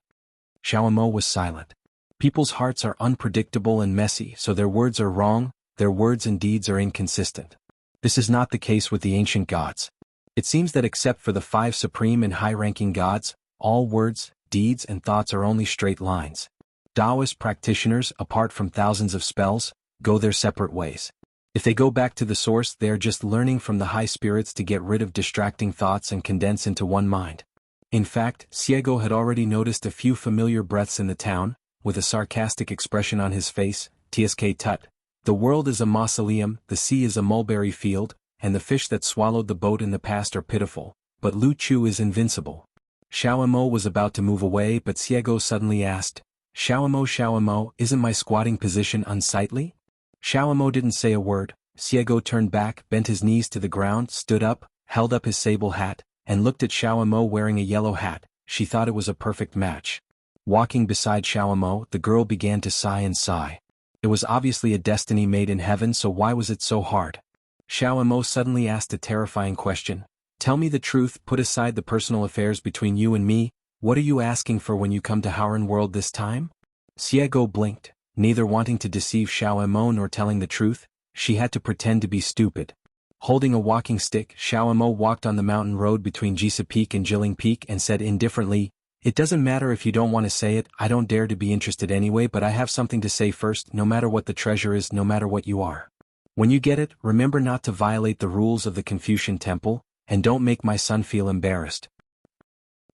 Xiao Mo was silent. People's hearts are unpredictable and messy, so their words are wrong, their words and deeds are inconsistent. This is not the case with the ancient gods. It seems that except for the 5 supreme and high-ranking gods, all words, deeds and thoughts are only straight lines. Taoist practitioners, apart from thousands of spells, go their separate ways. If they go back to the source, they are just learning from the high spirits to get rid of distracting thoughts and condense into one mind. In fact, Xiego had already noticed a few familiar breaths in the town, with a sarcastic expression on his face. "Tsk tut. The world is a mausoleum, the sea is a mulberry field, and the fish that swallowed the boat in the past are pitiful, but Lu Chu is invincible." Xiao Mo was about to move away but Xiego suddenly asked, Xiao Mo, isn't my squatting position unsightly?" Xiao Mo didn't say a word. Xiego turned back, bent his knees to the ground, stood up, held up his sable hat, and looked at Xiao Mo wearing a yellow hat. She thought it was a perfect match. Walking beside Xiao Mo, the girl began to sigh and sigh. It was obviously a destiny made in heaven, so why was it so hard? Xiao Mo suddenly asked a terrifying question. "Tell me the truth, put aside the personal affairs between you and me, what are you asking for when you come to Howren World this time?" Xiego blinked, neither wanting to deceive Xiao Mo nor telling the truth. She had to pretend to be stupid. Holding a walking stick, Xiao Mo walked on the mountain road between Jisa Peak and Jilling Peak and said indifferently, "It doesn't matter if you don't want to say it, I don't dare to be interested anyway, but I have something to say first, no matter what the treasure is, no matter what you are. When you get it, remember not to violate the rules of the Confucian temple, and don't make my son feel embarrassed."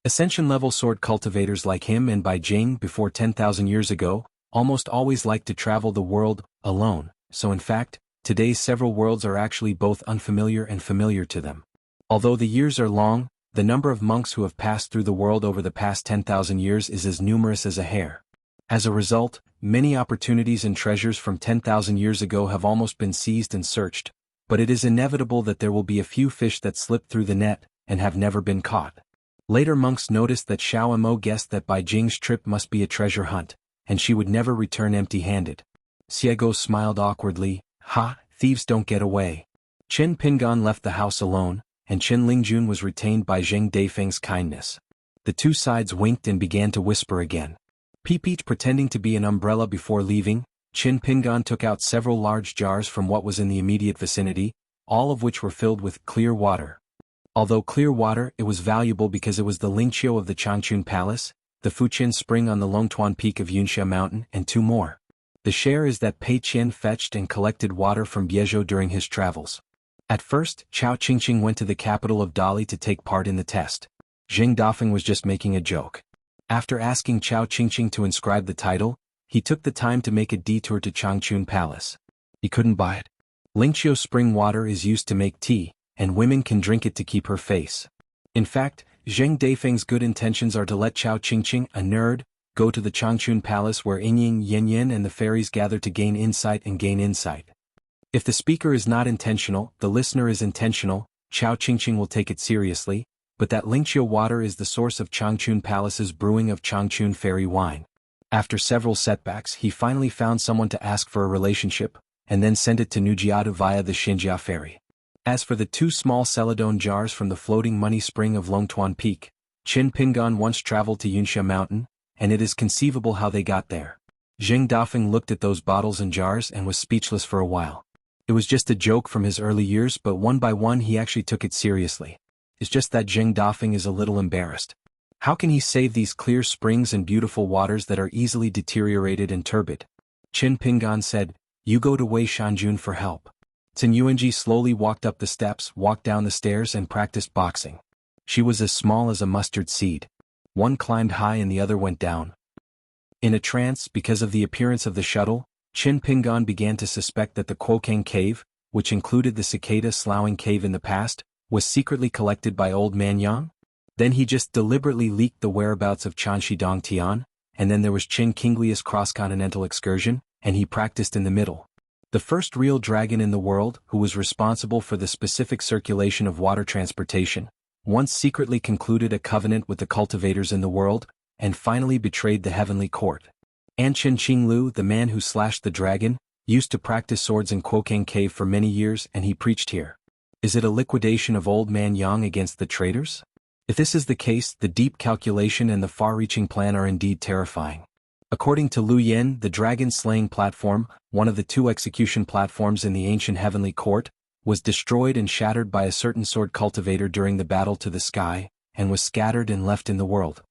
Ascension-level sword cultivators like him and Baijing before 10,000 years ago, almost always liked to travel the world, alone, so in fact, today's several worlds are actually both unfamiliar and familiar to them. Although the years are long, the number of monks who have passed through the world over the past 10,000 years is as numerous as a hair. As a result, many opportunities and treasures from 10,000 years ago have almost been seized and searched, but it is inevitable that there will be a few fish that slip through the net, and have never been caught. Later monks noticed that Xiao Mo guessed that Baijing's trip must be a treasure hunt, and she would never return empty-handed. Xiego smiled awkwardly, "Ha, thieves don't get away." Qin Pingan left the house alone, and Qin Lingjun was retained by Zheng Deifeng's kindness. The two sides winked and began to whisper again. Peach pretending to be an umbrella before leaving, Qin Pingan took out several large jars from what was in the immediate vicinity, all of which were filled with clear water. Although clear water, it was valuable because it was the Lingqiu of the Changchun Palace, the Fuqian Spring on the Longtuan Peak of Yunxia Mountain, and 2 more. The share is that Pei Qian fetched and collected water from Biezhou during his travels. At first, Chao Qingqing went to the capital of Dali to take part in the test. Zheng Dafeng was just making a joke. After asking Chao Qingqing to inscribe the title, he took the time to make a detour to Changchun Palace. He couldn't buy it. Lingqiu spring water is used to make tea, and women can drink it to keep her face. In fact, Zheng Deifeng's good intentions are to let Chao Qingqing, a nerd, go to the Changchun Palace where Yingying, Yin and the fairies gather to gain insight and gain insight. If the speaker is not intentional, the listener is intentional, Chao Qingqing will take it seriously, but that Lingxia water is the source of Changchun Palace's brewing of Changchun fairy wine. After several setbacks, he finally found someone to ask for a relationship, and then sent it to Nujiata via the Xinjia ferry. As for the 2 small celadone jars from the floating money spring of Longtuan Peak, Qin Pingan once traveled to Yunxia Mountain, and it is conceivable how they got there. Zheng Dafeng looked at those bottles and jars and was speechless for a while. It was just a joke from his early years, but one by one he actually took it seriously. It's just that Zheng Dafeng is a little embarrassed. How can he save these clear springs and beautiful waters that are easily deteriorated and turbid? Qin Pingan said, "You go to Wei Shanjun for help." Tsing Yuanji slowly walked up the steps, walked down the stairs and practiced boxing. She was as small as a mustard seed. One climbed high and the other went down. In a trance, because of the appearance of the shuttle, Qin Pingan began to suspect that the Kuokang cave, which included the cicada sloughing cave in the past, was secretly collected by Old Man Yang. Then he just deliberately leaked the whereabouts of Chanshi Dong Tian, and then there was Qin Kinglia's cross-continental excursion, and he practiced in the middle. The first real dragon in the world, who was responsible for the specific circulation of water transportation, once secretly concluded a covenant with the cultivators in the world, and finally betrayed the heavenly court. Anchen Qinglu, the man who slashed the dragon, used to practice swords in Kuokang Cave for many years and he preached here. Is it a liquidation of Old Man Yang against the traitors? If this is the case, the deep calculation and the far-reaching plan are indeed terrifying. According to Lu Yen, the dragon-slaying platform, one of the 2 execution platforms in the ancient heavenly court, was destroyed and shattered by a certain sword cultivator during the battle to the sky, and was scattered and left in the world.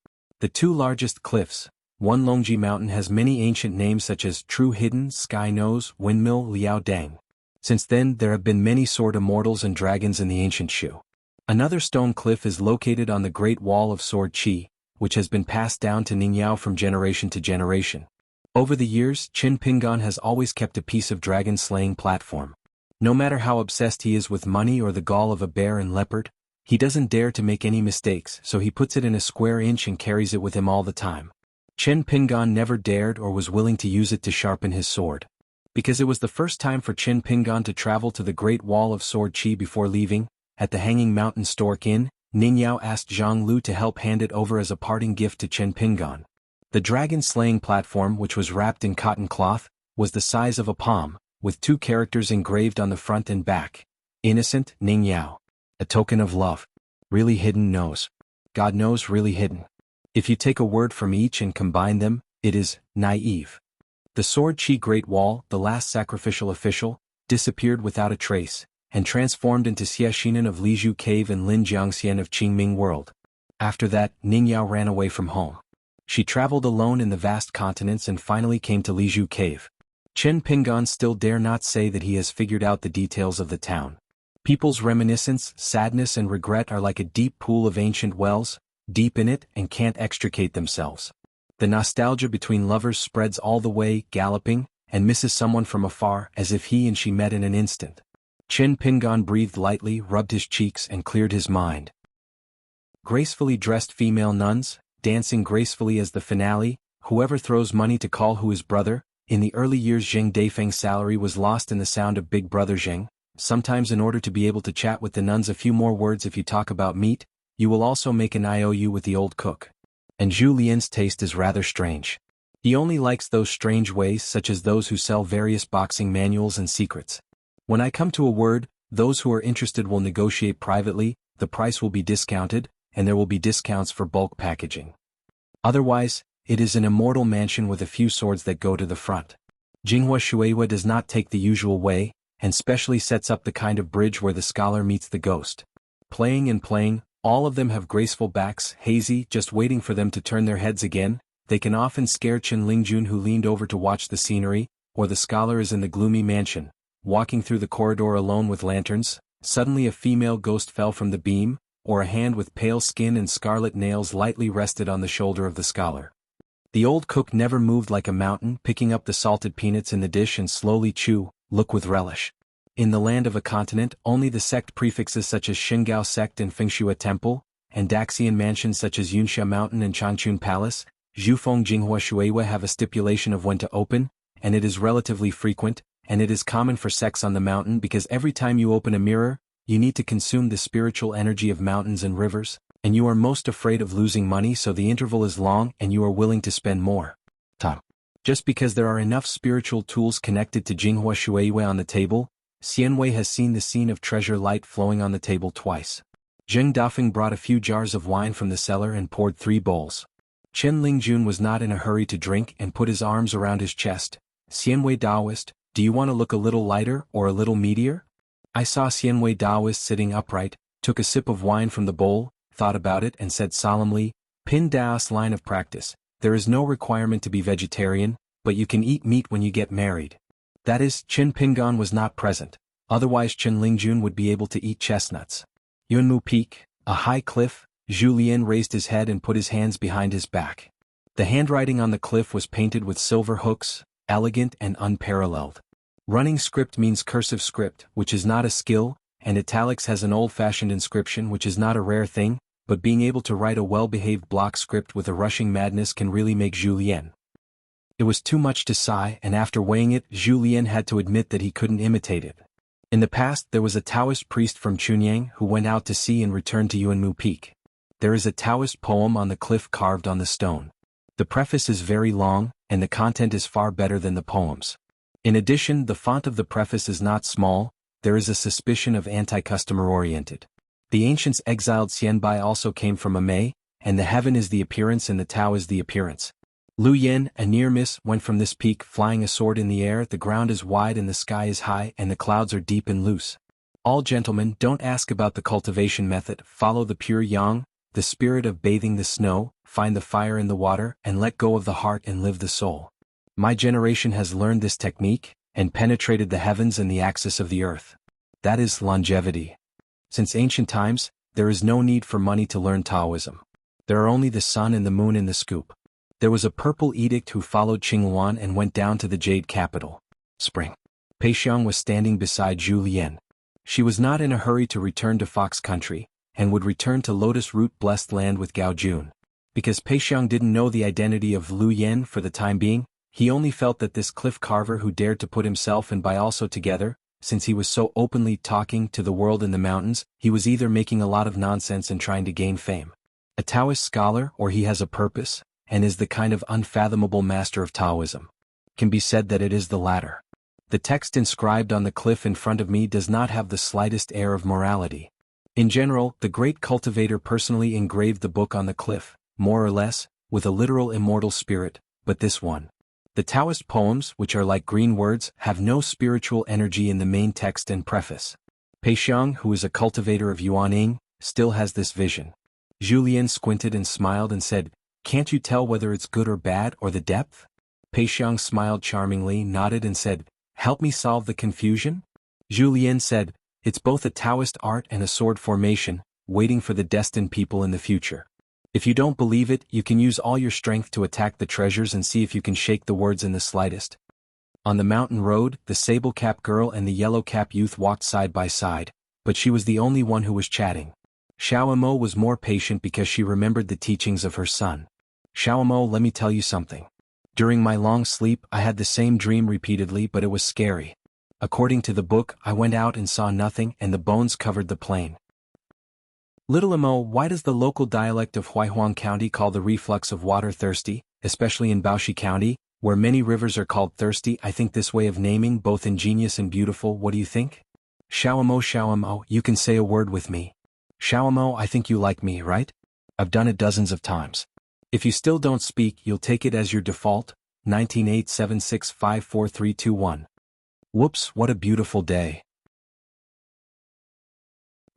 The 2 largest cliffs, one Longji Mountain has many ancient names such as True Hidden, Sky Nose, Windmill, Liao Dang. Since then there have been many sword immortals and dragons in the ancient Shu. Another stone cliff is located on the Great Wall of Sword Qi, which has been passed down to Ningyao from generation to generation. Over the years, Qin Pingan has always kept a piece of dragon-slaying platform. No matter how obsessed he is with money or the gall of a bear and leopard, he doesn't dare to make any mistakes, so he puts it in a square inch and carries it with him all the time. Qin Pingan never dared or was willing to use it to sharpen his sword. Because it was the first time for Qin Pingan to travel to the Great Wall of Sword Qi before leaving, at the Hanging Mountain Stork Inn, Ningyao asked Zhang Lu to help hand it over as a parting gift to Qin Pingan. The dragon-slaying platform, which was wrapped in cotton cloth, was the size of a palm, with 2 characters engraved on the front and back. Innocent, Ningyao. A token of love. Really hidden knows. God knows really hidden. If you take a word from each and combine them, it is naive. The Sword Qi Great Wall, the last sacrificial official, disappeared without a trace, and transformed into Xie Xinan of Lizhu Cave and Lin Jiangxian of Qingming World. After that, Ningyao ran away from home. She traveled alone in the vast continents and finally came to Lizhu Cave. Qin Pingan still dare not say that he has figured out the details of the town. People's reminiscence, sadness and regret are like a deep pool of ancient wells, deep in it and can't extricate themselves. The nostalgia between lovers spreads all the way, galloping, and misses someone from afar as if he and she met in an instant. Qin Pingan breathed lightly, rubbed his cheeks and cleared his mind. Gracefully dressed female nuns, dancing gracefully as the finale, whoever throws money to call who is brother. In the early years Zheng Daifeng's salary was lost in the sound of Big Brother Zheng. Sometimes in order to be able to chat with the nuns a few more words if you talk about meat, you will also make an IOU with the old cook. And Zhu Lian's taste is rather strange. He only likes those strange ways such as those who sell various boxing manuals and secrets. When I come to a word, those who are interested will negotiate privately, the price will be discounted, and there will be discounts for bulk packaging. Otherwise, it is an immortal mansion with a few swords that go to the front. Jinghua Shueihua does not take the usual way, and specially sets up the kind of bridge where the scholar meets the ghost. Playing and playing, all of them have graceful backs, hazy, just waiting for them to turn their heads again. They can often scare Chen Lingjun who leaned over to watch the scenery, or the scholar is in the gloomy mansion, walking through the corridor alone with lanterns, suddenly a female ghost fell from the beam, or a hand with pale skin and scarlet nails lightly rested on the shoulder of the scholar. The old cook never moved like a mountain, picking up the salted peanuts in the dish and slowly look with relish. In the land of a continent, only the sect prefixes such as Xingao Sect and Fengshua Temple, and Daxian mansions such as Yunxia Mountain and Changchun Palace, Zhufeng Jinghua Shuiwa have a stipulation of when to open, and it is relatively frequent, and it is common for sex on the mountain because every time you open a mirror, you need to consume the spiritual energy of mountains and rivers, and you are most afraid of losing money, so the interval is long and you are willing to spend more time. Just because there are enough spiritual tools connected to Jinghua Shuiwa on the table, Xianwei has seen the scene of treasure light flowing on the table twice. Zheng Dafeng brought a few jars of wine from the cellar and poured 3 bowls. Chen Lingjun was not in a hurry to drink and put his arms around his chest. Xianwei Daoist, do you want to look a little lighter or a little meatier? I saw Xianwei Daoist sitting upright, took a sip of wine from the bowl, thought about it and said solemnly, Pin Dao's line of practice, there is no requirement to be vegetarian, but you can eat meat when you get married. That is, Chen Pingan was not present, otherwise Chen Lingjun would be able to eat chestnuts. Yunmu Peak, a high cliff, Zhu Lian raised his head and put his hands behind his back. The handwriting on the cliff was painted with silver hooks, elegant and unparalleled. Running script means cursive script, which is not a skill, and italics has an old-fashioned inscription which is not a rare thing, but being able to write a well-behaved block script with a rushing madness can really make Zhu Lian. It was too much to sigh, and after weighing it, Zhu Lian had to admit that he couldn't imitate it. In the past there was a Taoist priest from Chunyang who went out to sea and returned to Yuanmu Peak. There is a Taoist poem on the cliff carved on the stone. The preface is very long, and the content is far better than the poems. In addition, the font of the preface is not small, there is a suspicion of anti-customer oriented. The ancients exiled Xianbai also came from a Mei, and the heaven is the appearance and the Tao is the appearance. Lu Yen, a near miss, went from this peak flying a sword in the air. The ground is wide and the sky is high and the clouds are deep and loose. All gentlemen, don't ask about the cultivation method, follow the pure yang, the spirit of bathing the snow, find the fire in the water, and let go of the heart and live the soul. My generation has learned this technique, and penetrated the heavens and the axis of the earth. That is longevity. Since ancient times, there is no need for money to learn Taoism. There are only the sun and the moon in the scoop. There was a purple edict who followed Xuanhuan and went down to the jade capital. Spring. Pei Xiang was standing beside Zhu Lian. She was not in a hurry to return to Fox Country, and would return to Lotus Root blessed land with Gao Jun. Because Pei Xiang didn't know the identity of Lu Yen for the time being, he only felt that this cliff carver who dared to put himself and Bai also together, since he was so openly talking to the world in the mountains, he was either making a lot of nonsense and trying to gain fame. A Taoist scholar, or he has a purpose, and is the kind of unfathomable master of Taoism. Can be said that it is the latter. The text inscribed on the cliff in front of me does not have the slightest air of morality. In general, the great cultivator personally engraved the book on the cliff, more or less, with a literal immortal spirit, but this one. The Taoist poems, which are like green words, have no spiritual energy in the main text and preface. Pei Xiang, who is a cultivator of Yuaning, still has this vision. Zhu Lian squinted and smiled and said, "Can't you tell whether it's good or bad or the depth?" Pei Xiang smiled charmingly, nodded and said, "Help me solve the confusion?" Zhu Lian said, "It's both a Taoist art and a sword formation, waiting for the destined people in the future. If you don't believe it, you can use all your strength to attack the treasures and see if you can shake the words in the slightest." On the mountain road, the sable-cap girl and the yellow-cap youth walked side by side, but she was the only one who was chatting. Xiaomo was more patient because she remembered the teachings of her son. "Xiaomo, let me tell you something. During my long sleep, I had the same dream repeatedly, but it was scary. According to the book, I went out and saw nothing and the bones covered the plain." Little Imo, why does the local dialect of Huaihuang County call the reflux of water thirsty, especially in Baoxi County, where many rivers are called thirsty? I think this way of naming both ingenious and beautiful. What do you think? Xiaomo, you can say a word with me. Xiaomo, I think you like me, right? I've done it dozens of times. If you still don't speak, you'll take it as your default. 198765431. Whoops, what a beautiful day.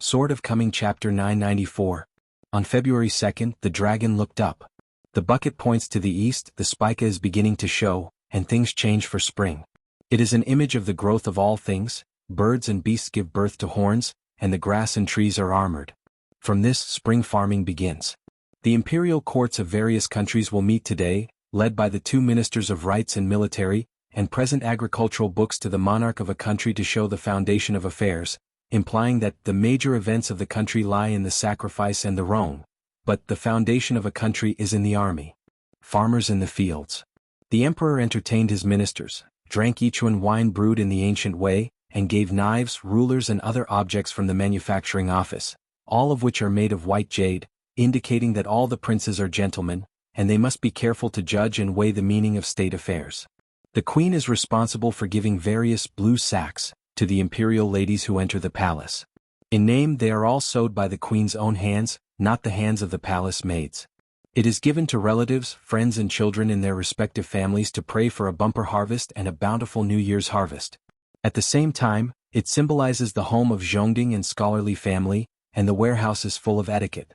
Sword of Coming Chapter 994. On February 2nd, the dragon looked up. The bucket points to the east, the spica is beginning to show, and things change for spring. It is an image of the growth of all things, birds and beasts give birth to horns, and the grass and trees are armored. From this, spring farming begins. The imperial courts of various countries will meet today, led by the 2 ministers of rights and military, and present agricultural books to the monarch of a country to show the foundation of affairs, implying that the major events of the country lie in the sacrifice and the wrong, but the foundation of a country is in the army. farmers in the fields. The emperor entertained his ministers, drank Yichuan wine brewed in the ancient way, and gave knives, rulers and other objects from the manufacturing office, all of which are made of white jade, indicating that all the princes are gentlemen, and they must be careful to judge and weigh the meaning of state affairs. The queen is responsible for giving various blue sacks to the imperial ladies who enter the palace. In name they are all sewed by the queen's own hands, not the hands of the palace maids. It is given to relatives, friends and children in their respective families to pray for a bumper harvest and a bountiful New Year's harvest. At the same time, it symbolizes the home of Zhongding and scholarly family, and the warehouse is full of etiquette.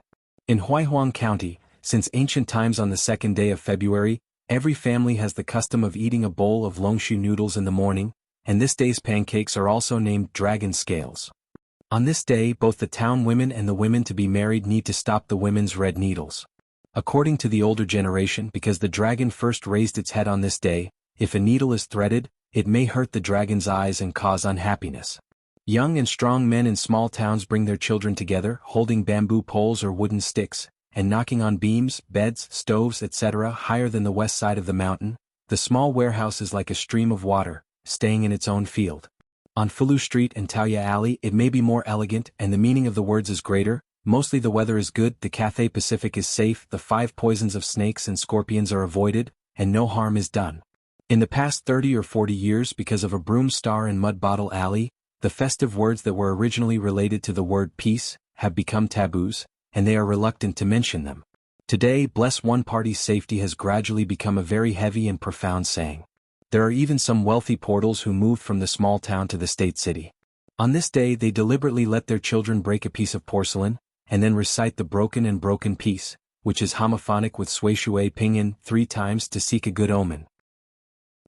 In Xuanhuan County, since ancient times on the second day of February, every family has the custom of eating a bowl of longshu noodles in the morning, and this day's pancakes are also named dragon scales. On this day both the town women and the women to be married need to stop the women's red needles. According to the older generation, because the dragon first raised its head on this day, if a needle is threaded, it may hurt the dragon's eyes and cause unhappiness. Young and strong men in small towns bring their children together, holding bamboo poles or wooden sticks, and knocking on beams, beds, stoves, etc. higher than the west side of the mountain. The small warehouse is like a stream of water, staying in its own field. On Fulu Street and Taoya Alley it may be more elegant and the meaning of the words is greater. Mostly the weather is good, the Cathay Pacific is safe, the 5 poisons of snakes and scorpions are avoided, and no harm is done. In the past 30 or 40 years, because of a broom star and mud bottle alley, the festive words that were originally related to the word peace have become taboos, and they are reluctant to mention them. Today, bless one party's safety has gradually become a very heavy and profound saying. There are even some wealthy portals who moved from the small town to the state city. On this day they deliberately let their children break a piece of porcelain, and then recite the broken piece, which is homophonic with sui shui pinyin 3 times to seek a good omen.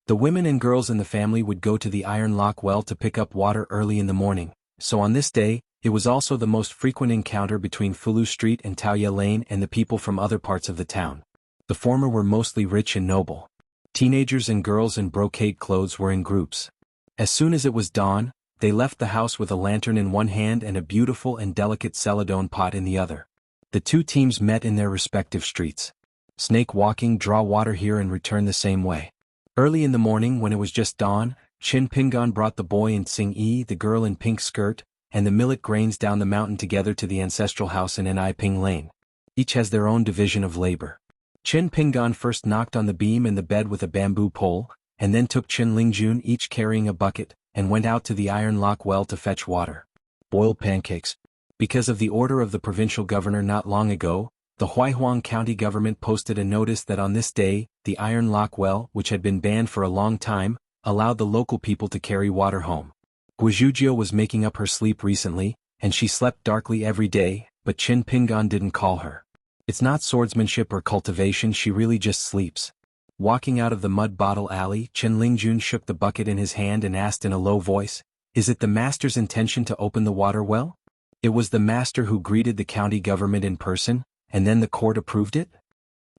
The women and girls in the family would go to the iron lock well to pick up water early in the morning, so on this day, it was also the most frequent encounter between Fulu Street and Taoya Lane and the people from other parts of the town. The former were mostly rich and noble. Teenagers and girls in brocade clothes were in groups. As soon as it was dawn, they left the house with a lantern in one hand and a beautiful and delicate celadone pot in the other. The 2 teams met in their respective streets. Snake walking, draw water here and return the same way. Early in the morning when it was just dawn, Qin Pingan brought the boy in Tsing-yi, the girl in pink skirt, and the millet grains down the mountain together to the ancestral house in Ni Ping Lane. Each has their own division of labor. Qin Pingan first knocked on the beam and the bed with a bamboo pole, and then took Qin Lingjun each carrying a bucket, and went out to the iron lock well to fetch water. Boiled pancakes. Because of the order of the provincial governor not long ago, the Huaihuang County government posted a notice that on this day, the iron lock well, which had been banned for a long time, allowed the local people to carry water home. Guizhuzhou was making up her sleep recently, and she slept darkly every day, but Qin Pingan didn't call her. It's not swordsmanship or cultivation, she really just sleeps. Walking out of the mud bottle alley, Qin Lingjun shook the bucket in his hand and asked in a low voice, "Is it the master's intention to open the water well?" It was the master who greeted the county government in person, and then the court approved it?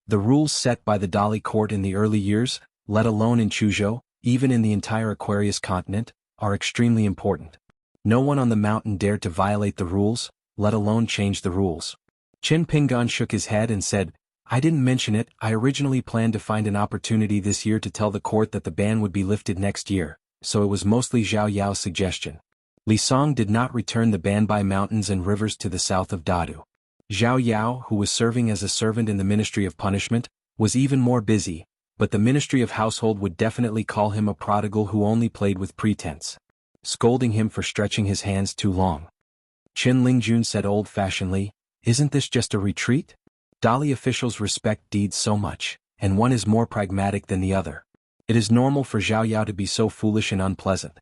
The rules set by the Dali court in the early years, let alone in Chuzhou, even in the entire Aquarius continent, are extremely important. No one on the mountain dared to violate the rules, let alone change the rules. Qin Pingan shook his head and said, "I didn't mention it, I originally planned to find an opportunity this year to tell the court that the ban would be lifted next year, so it was mostly Zhao Yao's suggestion." Li Song did not return the ban by mountains and rivers to the south of Dadu. Zhao Yao, who was serving as a servant in the Ministry of Punishment, was even more busy, but the Ministry of Household would definitely call him a prodigal who only played with pretense, scolding him for stretching his hands too long. Qin Lingjun said old-fashionedly, "Isn't this just a retreat?" Dali officials respect deeds so much, and one is more pragmatic than the other. It is normal for Zhao Yao to be so foolish and unpleasant.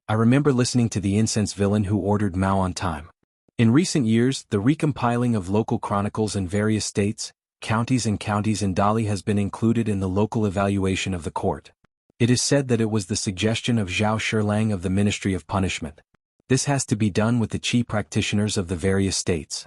I remember listening to the incense villain who ordered Mao on time. In recent years, the recompiling of local chronicles in various states, counties in Dali has been included in the local evaluation of the court. It is said that it was the suggestion of Zhao Shirlang of the Ministry of Punishment. This has to be done with the chi practitioners of the various states.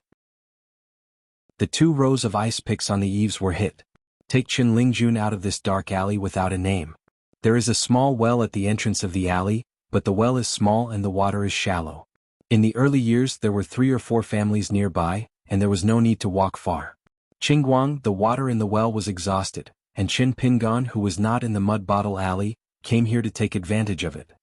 The 2 rows of ice picks on the eaves were hit. Take Qin Lingjun out of this dark alley without a name. There is a small well at the entrance of the alley, but the well is small and the water is shallow. In the early years there were 3 or 4 families nearby, and there was no need to walk far. Qingguang, the water in the well was exhausted, and Qin Pingan, who was not in the mud bottle alley, came here to take advantage of it.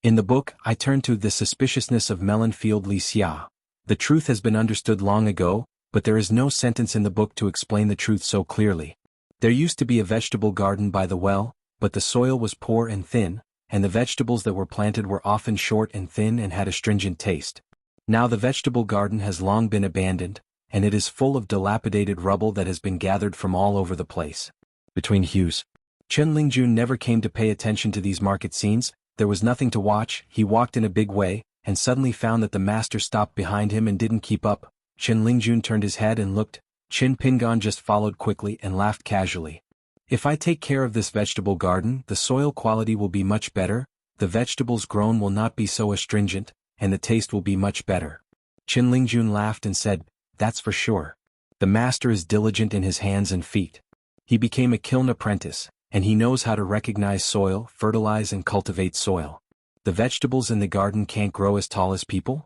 In the book, I turn to the suspiciousness of Melonfield Li Xia. The truth has been understood long ago, but there is no sentence in the book to explain the truth so clearly. There used to be a vegetable garden by the well, but the soil was poor and thin, and the vegetables that were planted were often short and thin and had a stringent taste. Now the vegetable garden has long been abandoned, and it is full of dilapidated rubble that has been gathered from all over the place. Between hues, Chen Lingjun never came to pay attention to these market scenes. There was nothing to watch. He walked in a big way, and suddenly found that the master stopped behind him and didn't keep up. Chen Lingjun turned his head and looked. Qin Pingan just followed quickly and laughed casually. If I take care of this vegetable garden, the soil quality will be much better, the vegetables grown will not be so astringent, and the taste will be much better. Qin Lingjun laughed and said, "That's for sure. The master is diligent in his hands and feet. He became a kiln apprentice, and he knows how to recognize soil, fertilize and cultivate soil. The vegetables in the garden can't grow as tall as people?"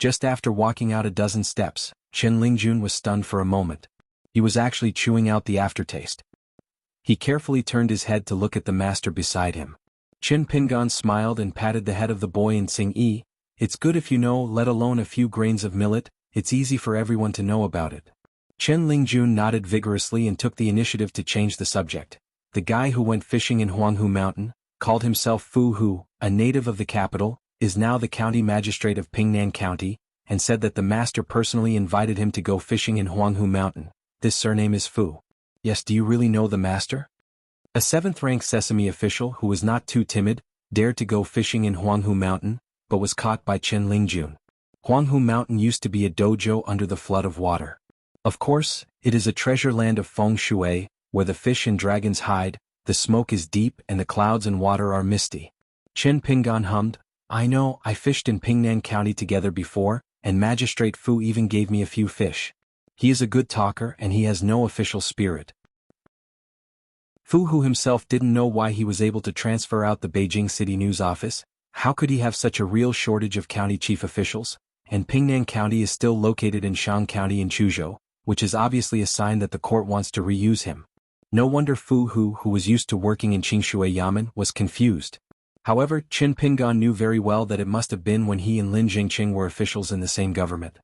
Just after walking out a dozen steps, Qin Lingjun was stunned for a moment. He was actually chewing out the aftertaste. He carefully turned his head to look at the master beside him. Qin Pingan smiled and patted the head of the boy and sang, "It's good if you know, let alone a few grains of millet, it's easy for everyone to know about it." Chen Lingjun nodded vigorously and took the initiative to change the subject. The guy who went fishing in Xuanhu Mountain, called himself Fu Hu, a native of the capital, is now the county magistrate of Pingnan County, and said that the master personally invited him to go fishing in Xuanhu Mountain. This surname is Fu. Yes, do you really know the master? A 7th-rank Sesame official who was not too timid, dared to go fishing in Xuanhu Mountain, but was caught by Chen Lingjun. Xuanhu Mountain used to be a dojo under the flood of water. Of course, it is a treasure land of feng shui, where the fish and dragons hide, the smoke is deep and the clouds and water are misty. Chen Pingan hummed, "I know, I fished in Pingnan County together before, and Magistrate Fu even gave me a few fish. He is a good talker and he has no official spirit." Fu Hu himself didn't know why he was able to transfer out the Beijing City News office. How could he have such a real shortage of county chief officials? And Pingnan County is still located in Shang County in Chuzhou, which is obviously a sign that the court wants to reuse him. No wonder Fu Hu, who was used to working in Qingshui Yamen, was confused. However, Qin Pingan knew very well that it must have been when he and Lin Jingqing were officials in the same government.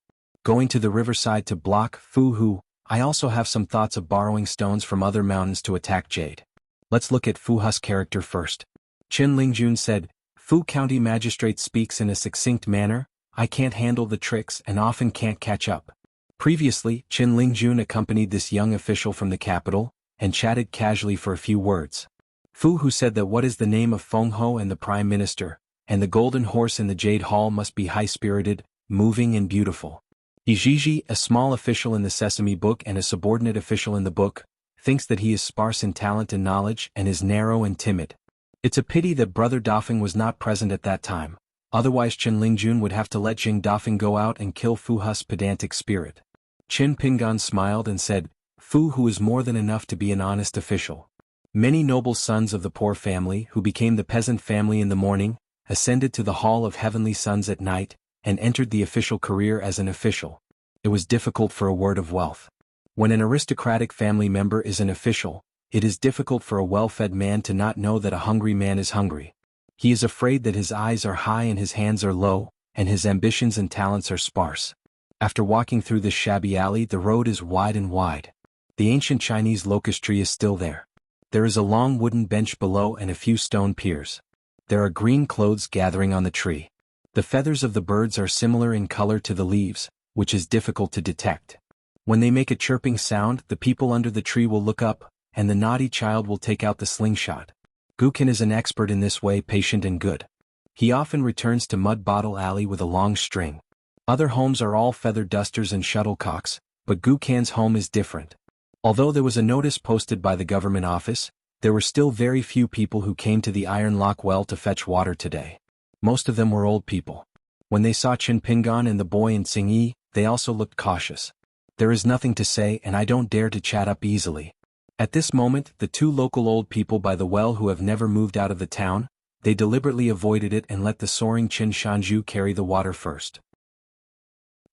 Going to the riverside to block Fu Hu, I also have some thoughts of borrowing stones from other mountains to attack Jade. Let's look at Fu Hu's character first. Qin Lingjun said, "Fu County Magistrate speaks in a succinct manner. I can't handle the tricks and often can't catch up." Previously, Qin Lingjun accompanied this young official from the capital, and chatted casually for a few words. Fu Hu said that what is the name of Feng Ho and the Prime Minister, and the golden horse in the Jade Hall must be high-spirited, moving and beautiful. Yijiji, a small official in the Sesame Book and a subordinate official in the book, thinks that he is sparse in talent and knowledge and is narrow and timid. It's a pity that Brother Dafeng was not present at that time, otherwise Chen Lingjun would have to let Jing Dafeng go out and kill Fu Hu's pedantic spirit. Qin Pingan smiled and said, "Fu Hu is more than enough to be an honest official." Many noble sons of the poor family who became the peasant family in the morning, ascended to the Hall of Heavenly Sons at night, and entered the official career as an official. It was difficult for a word of wealth. When an aristocratic family member is an official, it is difficult for a well-fed man to not know that a hungry man is hungry. He is afraid that his eyes are high and his hands are low, and his ambitions and talents are sparse. After walking through this shabby alley, the road is wide and wide. The ancient Chinese locust tree is still there. There is a long wooden bench below and a few stone piers. There are green clothes gathering on the tree. The feathers of the birds are similar in color to the leaves, which is difficult to detect. When they make a chirping sound, the people under the tree will look up, and the naughty child will take out the slingshot. Gukin is an expert in this way, patient and good. He often returns to Mud Bottle Alley with a long string. Other homes are all feather dusters and shuttlecocks, but Gukan's home is different. Although there was a notice posted by the government office, there were still very few people who came to the Iron Lock well to fetch water today. Most of them were old people. When they saw Qin Pingan and the boy and Xingyi, they also looked cautious. There is nothing to say and I don't dare to chat up easily. At this moment, the two local old people by the well who have never moved out of the town, they deliberately avoided it and let the soaring Qin Shanju carry the water first.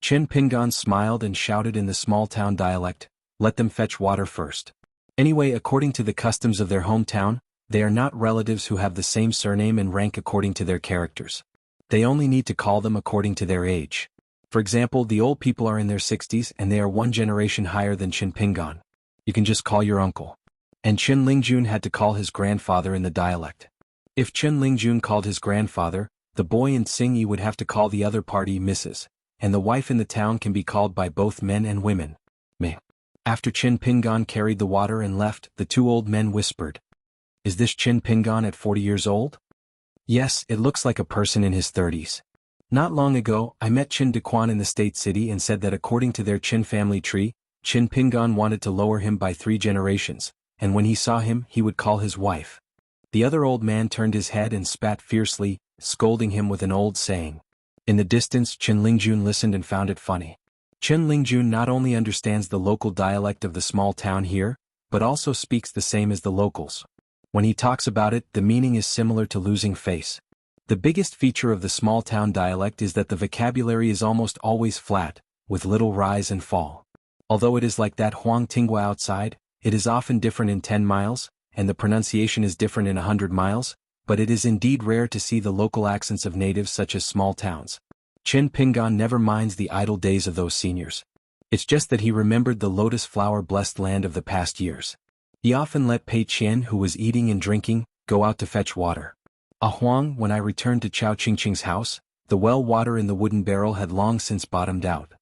Qin Pingan smiled and shouted in the small town dialect, "Let them fetch water first." Anyway, according to the customs of their hometown, they are not relatives who have the same surname and rank according to their characters. They only need to call them according to their age. For example, the old people are in their 60s and they are one generation higher than Qin Pingan. You can just call your uncle. And Qin Lingjun had to call his grandfather in the dialect. If Qin Lingjun called his grandfather, the boy in Xingyi would have to call the other party Mrs., and the wife in the town can be called by both men and women. Meh. After Qin Pingan carried the water and left, the two old men whispered, "Is this Qin Pingan at 40 years old?" "Yes, it looks like a person in his 30s. Not long ago, I met Qin Dequan in the state city and said that according to their Qin family tree, Qin Pingan wanted to lower him by 3 generations, and when he saw him, he would call his wife." The other old man turned his head and spat fiercely, scolding him with an old saying. In the distance, Qin Lingjun listened and found it funny. Qin Lingjun not only understands the local dialect of the small town here, but also speaks the same as the locals. When he talks about it, the meaning is similar to losing face. The biggest feature of the small town dialect is that the vocabulary is almost always flat, with little rise and fall. Although it is like that Huang Tingwa outside, it is often different in 10 miles, and the pronunciation is different in 100 miles, but it is indeed rare to see the local accents of natives such as small towns. Qin Pingan never minds the idle days of those seniors. It's just that he remembered the lotus flower-blessed land of the past years. He often let Pei Qian, who was eating and drinking, go out to fetch water. Huang, when I returned to Chao Qingqing's house, the well water in the wooden barrel had long since bottomed out.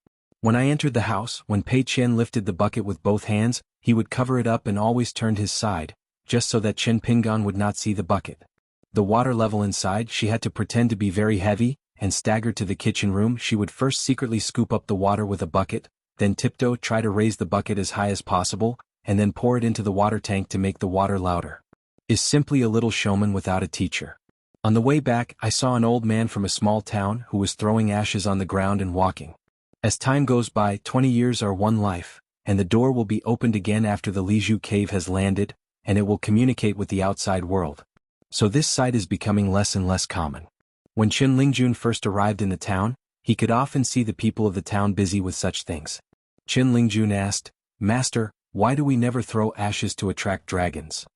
When I entered the house, when Pei Qian lifted the bucket with both hands, he would cover it up and always turned his side, just so that Qin Pingan would not see the bucket. The water level inside, she had to pretend to be very heavy, and staggered to the kitchen room. She would first secretly scoop up the water with a bucket, then tiptoe try to raise the bucket as high as possible, and then pour it into the water tank to make the water louder. Is simply a little showman without a teacher. On the way back, I saw an old man from a small town who was throwing ashes on the ground and walking. As time goes by, 20 years are one life, and the door will be opened again after the Lizhu cave has landed, and it will communicate with the outside world. So this sight is becoming less and less common. When Qin Lingjun first arrived in the town, he could often see the people of the town busy with such things. Qin Lingjun asked, "Master, why do we never throw ashes to attract dragons?"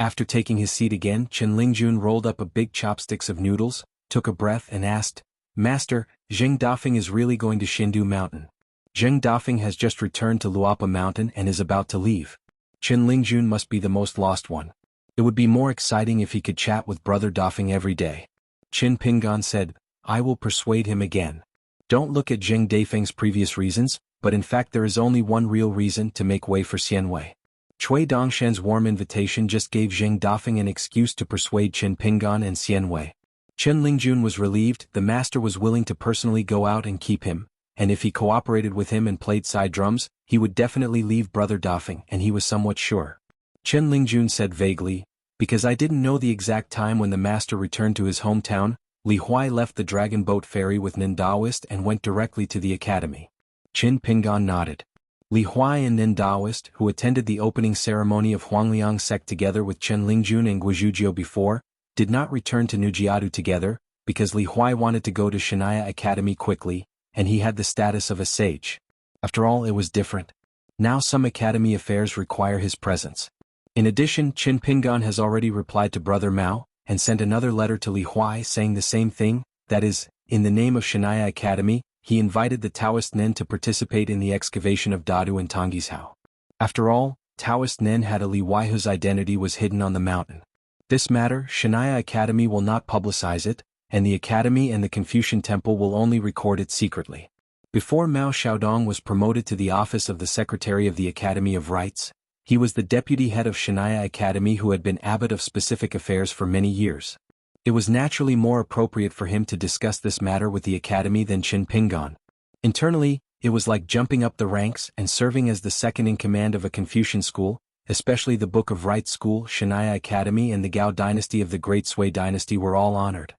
After taking his seat again, Qin Lingjun rolled up a big chopsticks of noodles, took a breath and asked, "Master, Zheng Dafeng is really going to Shindu Mountain. Zheng Dafeng has just returned to Luapa Mountain and is about to leave. Qin Lingjun must be the most lost one. It would be more exciting if he could chat with Brother Dafeng every day." Qin Pingan said, "I will persuade him again. Don't look at Zheng Dafeng's previous reasons, but in fact there is only one real reason to make way for Xianhui." Cui Dongshan's warm invitation just gave Zheng Dafeng an excuse to persuade Qin Pingan and Xianhui. Qin Lingjun was relieved. The master was willing to personally go out and keep him, and if he cooperated with him and played side drums, he would definitely leave Brother Dafeng, and he was somewhat sure. Qin Lingjun said vaguely, "Because I didn't know the exact time when the master returned to his hometown, Li Huai left the dragon boat ferry with Nindaoist and went directly to the academy." Qin Pingan nodded. Li Huai and Nindaoist, who attended the opening ceremony of Huangliang sect together with Qin Lingjun and Guizhuzhou before, did not return to Nujiadu together, because Li Huai wanted to go to Xianxia Academy quickly, and he had the status of a sage. After all, it was different. Now some academy affairs require his presence. In addition, Qin Pingan has already replied to Brother Mao, and sent another letter to Li Huai saying the same thing, that is, in the name of Xianxia Academy, he invited the Taoist Nen to participate in the excavation of Dadu and Tonggishao. After all, Taoist Nen had a Li Huai whose identity was hidden on the mountain. This matter, Xianxia Academy will not publicize it, and the Academy and the Confucian Temple will only record it secretly. Before Mao Xiaodong was promoted to the office of the Secretary of the Academy of Rites, he was the deputy head of Xianxia Academy who had been abbot of specific affairs for many years. It was naturally more appropriate for him to discuss this matter with the Academy than Qin Pingan. Internally, it was like jumping up the ranks and serving as the second in command of a Confucian school, especially the Book of Rites School. Xianxia Academy and the Gao dynasty of the Great Sui dynasty were all honored.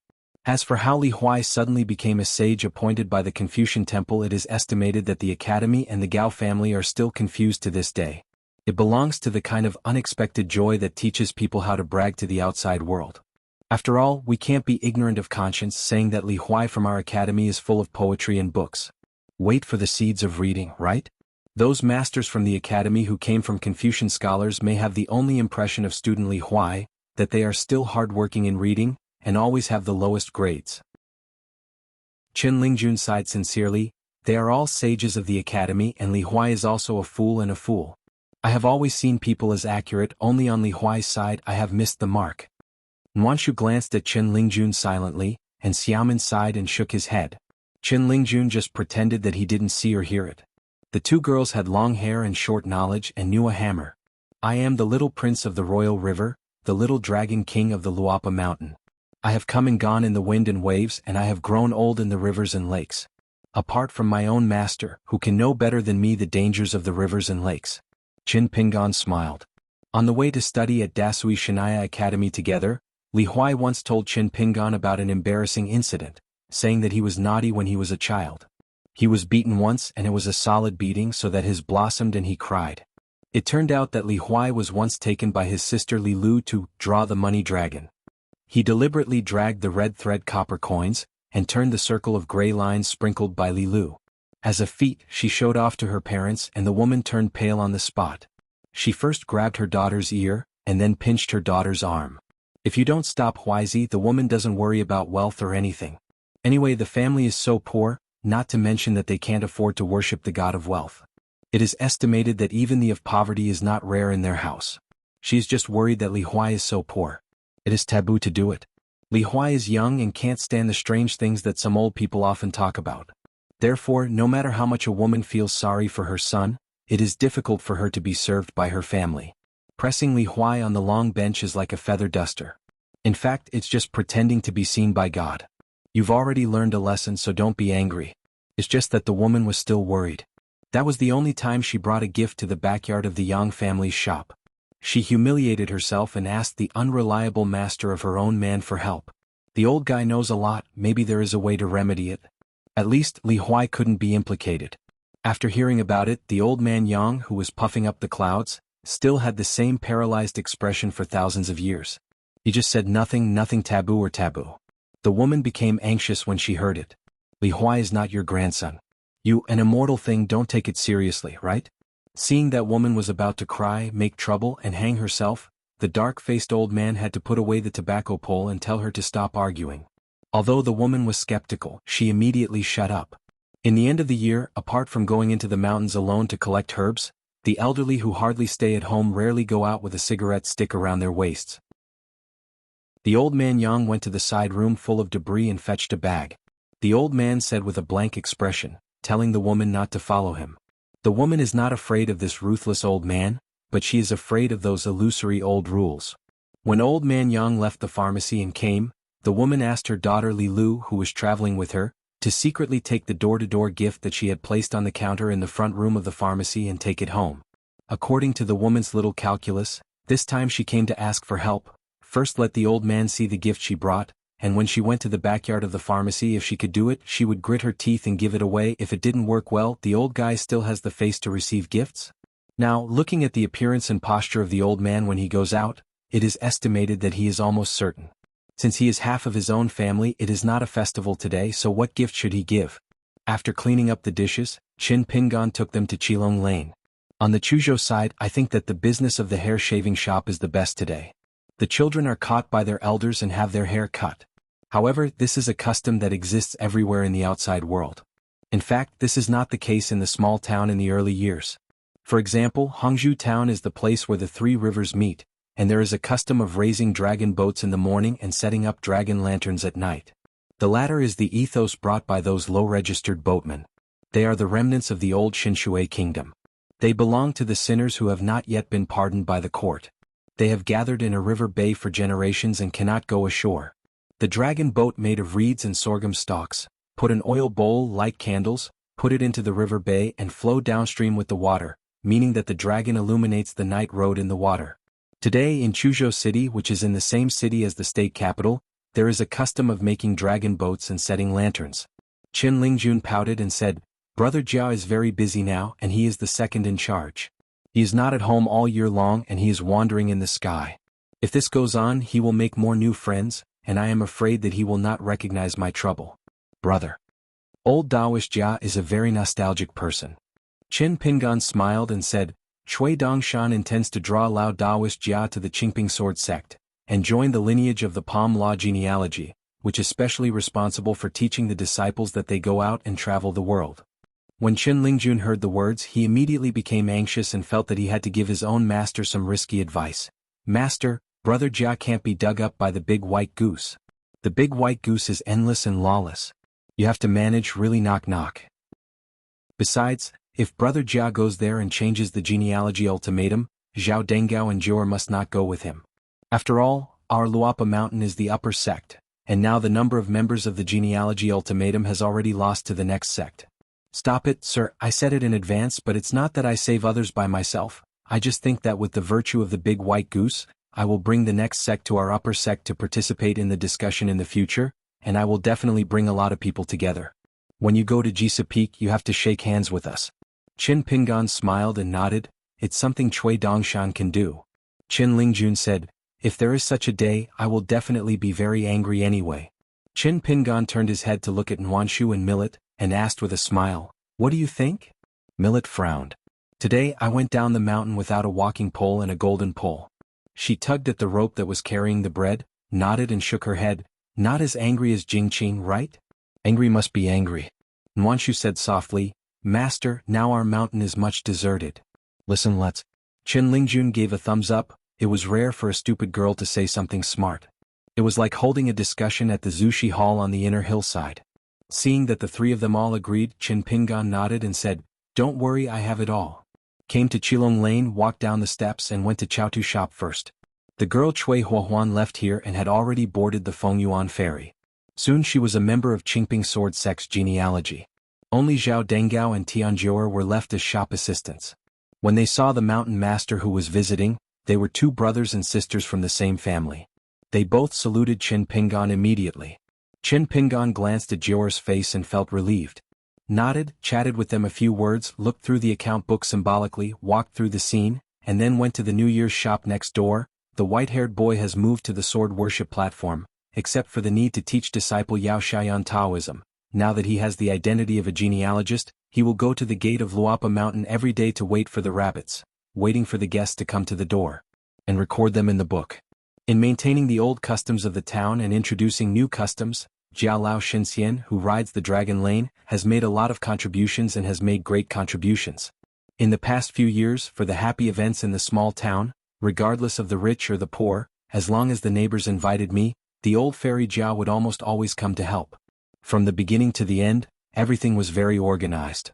As for how Li Huai suddenly became a sage appointed by the Confucian Temple, it is estimated that the Academy and the Gao family are still confused to this day. It belongs to the kind of unexpected joy that teaches people how to brag to the outside world. After all, we can't be ignorant of conscience saying that Li Huai from our academy is full of poetry and books. Wait for the seeds of reading, right? Those masters from the academy who came from Confucian scholars may have the only impression of student Li Huai, that they are still hardworking in reading, and always have the lowest grades. Qin Lingjun sighed sincerely, they are all sages of the academy and Li Huai is also a fool and a fool. I have always seen people as accurate, only on Li Huai's side I have missed the mark. Nuanshu glanced at Qin Lingjun silently, and Xiaomin sighed and shook his head. Qin Lingjun just pretended that he didn't see or hear it. The two girls had long hair and short knowledge and knew a hammer. I am the little prince of the royal river, the little dragon king of the Luapa mountain. I have come and gone in the wind and waves and I have grown old in the rivers and lakes. Apart from my own master, who can know better than me the dangers of the rivers and lakes. Qin Pingan smiled. On the way to study at Dasui Shinaya Academy together, Li Huai once told Qin Pingan about an embarrassing incident, saying that he was naughty when he was a child. He was beaten once and it was a solid beating so that his blossomed and he cried. It turned out that Li Huai was once taken by his sister Li Lu to draw the money dragon. He deliberately dragged the red thread copper coins, and turned the circle of gray lines sprinkled by Li Lu. As a feat, she showed off to her parents and the woman turned pale on the spot. She first grabbed her daughter's ear, and then pinched her daughter's arm. If you don't stop Huizi, the woman doesn't worry about wealth or anything. Anyway, the family is so poor, not to mention that they can't afford to worship the god of wealth. It is estimated that even the of poverty is not rare in their house. She is just worried that Li Huai is so poor. It is taboo to do it. Li Huai is young and can't stand the strange things that some old people often talk about. Therefore, no matter how much a woman feels sorry for her son, it is difficult for her to be served by her family. Pressing Li Huai on the long bench is like a feather duster. In fact, it's just pretending to be seen by God. You've already learned a lesson, so don't be angry. It's just that the woman was still worried. That was the only time she brought a gift to the backyard of the Yang family's shop. She humiliated herself and asked the unreliable master of her own man for help. The old guy knows a lot, maybe there is a way to remedy it. At least, Li Huai couldn't be implicated. After hearing about it, the old man Yang, who was puffing up the clouds, still had the same paralyzed expression for thousands of years. He just said nothing taboo or taboo. The woman became anxious when she heard it. Li Huai is not your grandson. You, an immortal thing, don't take it seriously, right? Seeing that woman was about to cry, make trouble, and hang herself, the dark-faced old man had to put away the tobacco pole and tell her to stop arguing. Although the woman was skeptical, she immediately shut up. In the end of the year, apart from going into the mountains alone to collect herbs, the elderly who hardly stay at home rarely go out with a cigarette stick around their waists. The old man Yang went to the side room full of debris and fetched a bag. The old man said with a blank expression, telling the woman not to follow him. The woman is not afraid of this ruthless old man, but she is afraid of those illusory old rules. When old man Yang left the pharmacy and came, the woman asked her daughter Li Lu, who was traveling with her, to secretly take the door-to-door gift that she had placed on the counter in the front room of the pharmacy and take it home. According to the woman's little calculus, this time she came to ask for help. First let the old man see the gift she brought, and when she went to the backyard of the pharmacy, if she could do it, she would grit her teeth and give it away. If it didn't work well, the old guy still has the face to receive gifts. Now, looking at the appearance and posture of the old man when he goes out, it is estimated that he is almost certain. Since he is half of his own family, it is not a festival today, so what gift should he give? After cleaning up the dishes, Qin Pingan took them to Qilong Lane. On the Chuzhou side, I think that the business of the hair shaving shop is the best today. The children are caught by their elders and have their hair cut. However, this is a custom that exists everywhere in the outside world. In fact, this is not the case in the small town in the early years. For example, Hangzhou town is the place where the three rivers meet, and there is a custom of raising dragon boats in the morning and setting up dragon lanterns at night. The latter is the ethos brought by those low-registered boatmen. They are the remnants of the old Xinshui kingdom. They belong to the sinners who have not yet been pardoned by the court. They have gathered in a river bay for generations and cannot go ashore. The dragon boat made of reeds and sorghum stalks, put an oil bowl, light candles, put it into the river bay and flow downstream with the water, meaning that the dragon illuminates the night road in the water. Today in Chuzhou City, which is in the same city as the state capital, there is a custom of making dragon boats and setting lanterns. Qin Lingjun pouted and said, Brother Jiao is very busy now and he is the second in charge. He is not at home all year long and he is wandering in the sky. If this goes on, he will make more new friends, and I am afraid that he will not recognize my trouble. Brother. Old Daoist Jia is a very nostalgic person. Qin Pingan smiled and said, Chui Dongshan intends to draw Lao Daoist Jia to the Qingping sword sect, and join the lineage of the Palm Law genealogy, which is specially responsible for teaching the disciples that they go out and travel the world. When Qin Lingjun heard the words, he immediately became anxious and felt that he had to give his own master some risky advice. Master, Brother Jia can't be dug up by the big white goose. The big white goose is endless and lawless. You have to manage really knock. Besides, if Brother Jia goes there and changes the genealogy ultimatum, Zhao Dengao and Jior must not go with him. After all, our Luapa Mountain is the upper sect, and now the number of members of the genealogy ultimatum has already lost to the next sect. Stop it, sir, I said it in advance, but it's not that I save others by myself. I just think that with the virtue of the big white goose, I will bring the next sect to our upper sect to participate in the discussion in the future, and I will definitely bring a lot of people together. When you go to Jisa Peak, you have to shake hands with us. Qin Pingan smiled and nodded. It's something Chui Dongshan can do. Qin Lingjun said, if there is such a day, I will definitely be very angry anyway. Qin Pingan turned his head to look at Nuanshu and Millet, and asked with a smile, what do you think? Millet frowned. Today I went down the mountain without a walking pole and a golden pole. She tugged at the rope that was carrying the bread, nodded and shook her head. Not as angry as Jingqing, right? Angry must be angry. Nuanshu said softly, Master, now our mountain is much deserted. Listen, let's. Qin Lingjun gave a thumbs up. It was rare for a stupid girl to say something smart. It was like holding a discussion at the Zushi Hall on the inner hillside. Seeing that the three of them all agreed, Qin Pingan nodded and said, don't worry, I have it all. Came to Qilong Lane, walked down the steps and went to Chaotu shop first. The girl Chui Huahuan left here and had already boarded the Fengyuan ferry. Soon she was a member of Qingping sword sect's genealogy. Only Zhao Dengao and Tianjior were left as shop assistants. When they saw the mountain master who was visiting, they were two brothers and sisters from the same family. They both saluted Qin Pingan immediately. Qin Pingan glanced at Jior's face and felt relieved. Nodded, chatted with them a few words, looked through the account book symbolically, walked through the scene, and then went to the New Year's shop next door. The white-haired boy has moved to the sword worship platform, except for the need to teach disciple Yao Xiaoyan Taoism. Now that he has the identity of a genealogist, he will go to the gate of Luapa Mountain every day to wait for the rabbits, waiting for the guests to come to the door, and record them in the book. In maintaining the old customs of the town and introducing new customs, Jiao Lao Shenxian, who rides the Dragon Lane, has made a lot of contributions and has made great contributions. In the past few years, for the happy events in the small town, regardless of the rich or the poor, as long as the neighbors invited me, the old fairy Jiao would almost always come to help. From the beginning to the end, everything was very organized.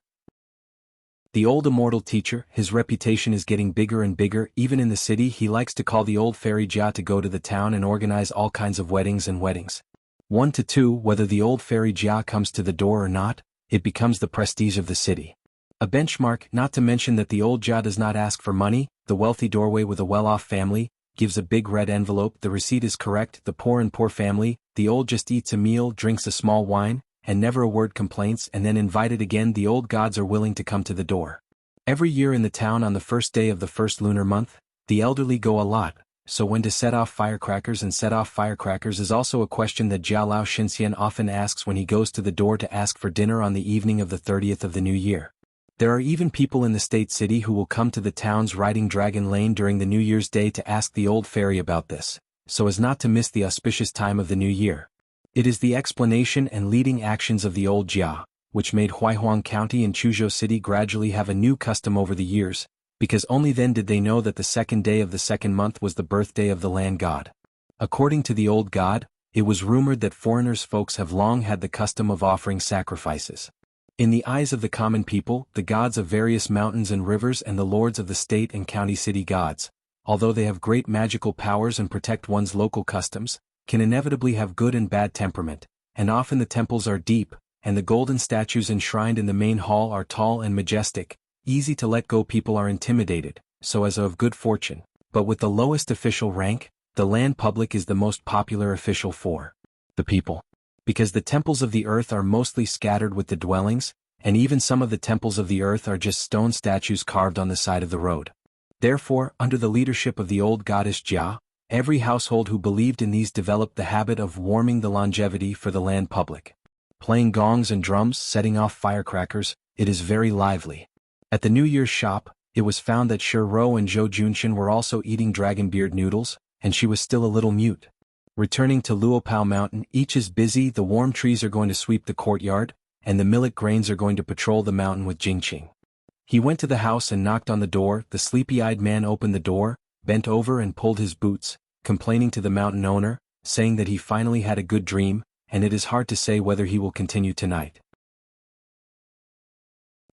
The old immortal teacher, his reputation is getting bigger and bigger. Even in the city, he likes to call the old fairy Jia to go to the town and organize all kinds of weddings and weddings. 1 to 2, whether the old fairy Jia comes to the door or not, it becomes the prestige of the city. A benchmark, not to mention that the old Jia does not ask for money. The wealthy doorway with a well-off family gives a big red envelope. The receipt is correct. The poor and poor family, the old just eats a meal, drinks a small wine, and never a word complaints, and then invited again. The old gods are willing to come to the door. Every year in the town on the first day of the first lunar month, the elderly go a lot, so when to set off firecrackers and set off firecrackers is also a question that Jiao Lao Shenxian often asks when he goes to the door to ask for dinner on the evening of the 30th of the new year. There are even people in the state city who will come to the towns riding Dragon Lane during the New Year's Day to ask the old fairy about this, so as not to miss the auspicious time of the new year. It is the explanation and leading actions of the old Jia, which made Huaihuang County and Chuzhou City gradually have a new custom over the years, because only then did they know that the second day of the second month was the birthday of the land god. According to the old god, it was rumored that foreigners' folks have long had the custom of offering sacrifices. In the eyes of the common people, the gods of various mountains and rivers and the lords of the state and county city gods, although they have great magical powers and protect one's local customs, can inevitably have good and bad temperament, and often the temples are deep, and the golden statues enshrined in the main hall are tall and majestic. Easy to let go people are intimidated, so as of good fortune, but with the lowest official rank, the land public is the most popular official for the people. Because the temples of the earth are mostly scattered with the dwellings, and even some of the temples of the earth are just stone statues carved on the side of the road. Therefore, under the leadership of the old goddess Jia, every household who believed in these developed the habit of warming the longevity for the land public. Playing gongs and drums, setting off firecrackers, it is very lively. At the New Year's shop, it was found that Shi Ro and Zhou Junshin were also eating dragonbeard noodles, and she was still a little mute. Returning to Luopao Mountain, each is busy. The warm trees are going to sweep the courtyard, and the millet grains are going to patrol the mountain with Jingqing. He went to the house and knocked on the door. The sleepy-eyed man opened the door, bent over and pulled his boots, complaining to the mountain owner, saying that he finally had a good dream, and it is hard to say whether he will continue tonight.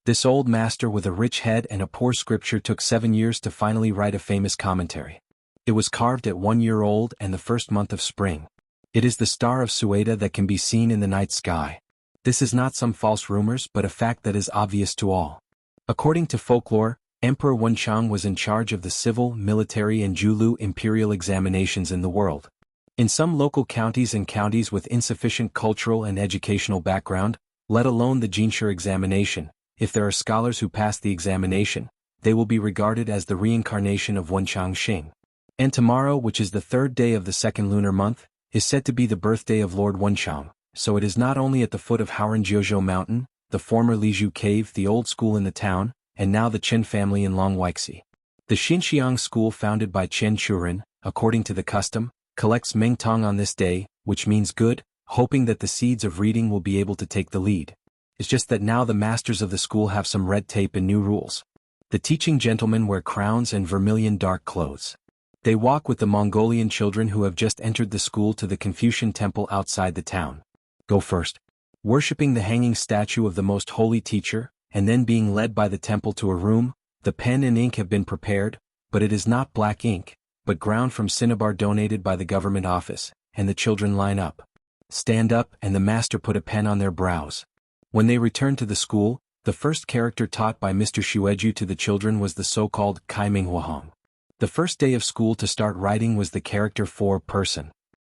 This old master with a rich head and a poor scripture took 7 years to finally write a famous commentary. It was carved at 1 year old and the first month of spring. It is the star of Sueda that can be seen in the night sky. This is not some false rumors but a fact that is obvious to all. According to folklore, Emperor Wenchang was in charge of the civil, military and Julu imperial examinations in the world. In some local counties and counties with insufficient cultural and educational background, let alone the Jinshi examination, if there are scholars who pass the examination, they will be regarded as the reincarnation of Wenchang Xing. And tomorrow, which is the 3rd day of the 2nd lunar month, is said to be the birthday of Lord Wenchang, so it is not only at the foot of Haoranjiuzhou Mountain, the former Lizhu Cave, the old school in the town, and now the Chen family in Longweixi. The Xinxiang school founded by Chen Churin, according to the custom, collects Mengtong on this day, which means good, hoping that the seeds of reading will be able to take the lead. It's just that now the masters of the school have some red tape and new rules. The teaching gentlemen wear crowns and vermilion dark clothes. They walk with the Mongolian children who have just entered the school to the Confucian temple outside the town. Go first. Worshipping the hanging statue of the most holy teacher, and then being led by the temple to a room, the pen and ink have been prepared, but it is not black ink, but ground from cinnabar donated by the government office, and the children line up. Stand up and the master put a pen on their brows. When they returned to the school, the first character taught by Mr. Shueju to the children was the so-called Kai Minghuahong. The first day of school to start writing was the character for person.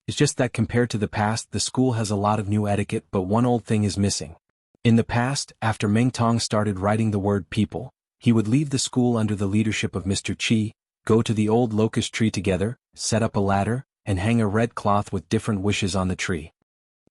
It's just that compared to the past, the school has a lot of new etiquette, but one old thing is missing. In the past, after Mengtong started writing the word people, he would leave the school under the leadership of Mr. Qi, go to the old locust tree together, set up a ladder, and hang a red cloth with different wishes on the tree.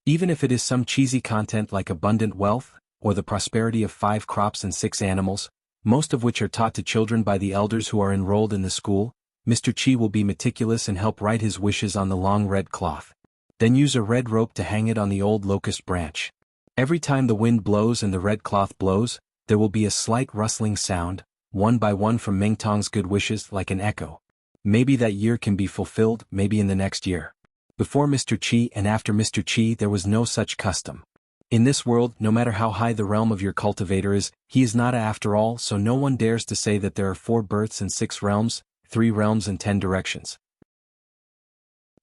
Even if it is some cheesy content like abundant wealth, or the prosperity of 5 crops and 6 animals, most of which are taught to children by the elders who are enrolled in the school, Mr. Qi will be meticulous and help write his wishes on the long red cloth. Then use a red rope to hang it on the old locust branch. Every time the wind blows and the red cloth blows, there will be a slight rustling sound, one by one from Mengtong's good wishes like an echo. Maybe that year can be fulfilled, maybe in the next year. Before Mr. Qi and after Mr. Qi there was no such custom. In this world, no matter how high the realm of your cultivator is, he is not after all, so no one dares to say that there are 4 births and 6 realms, 3 realms and 10 directions.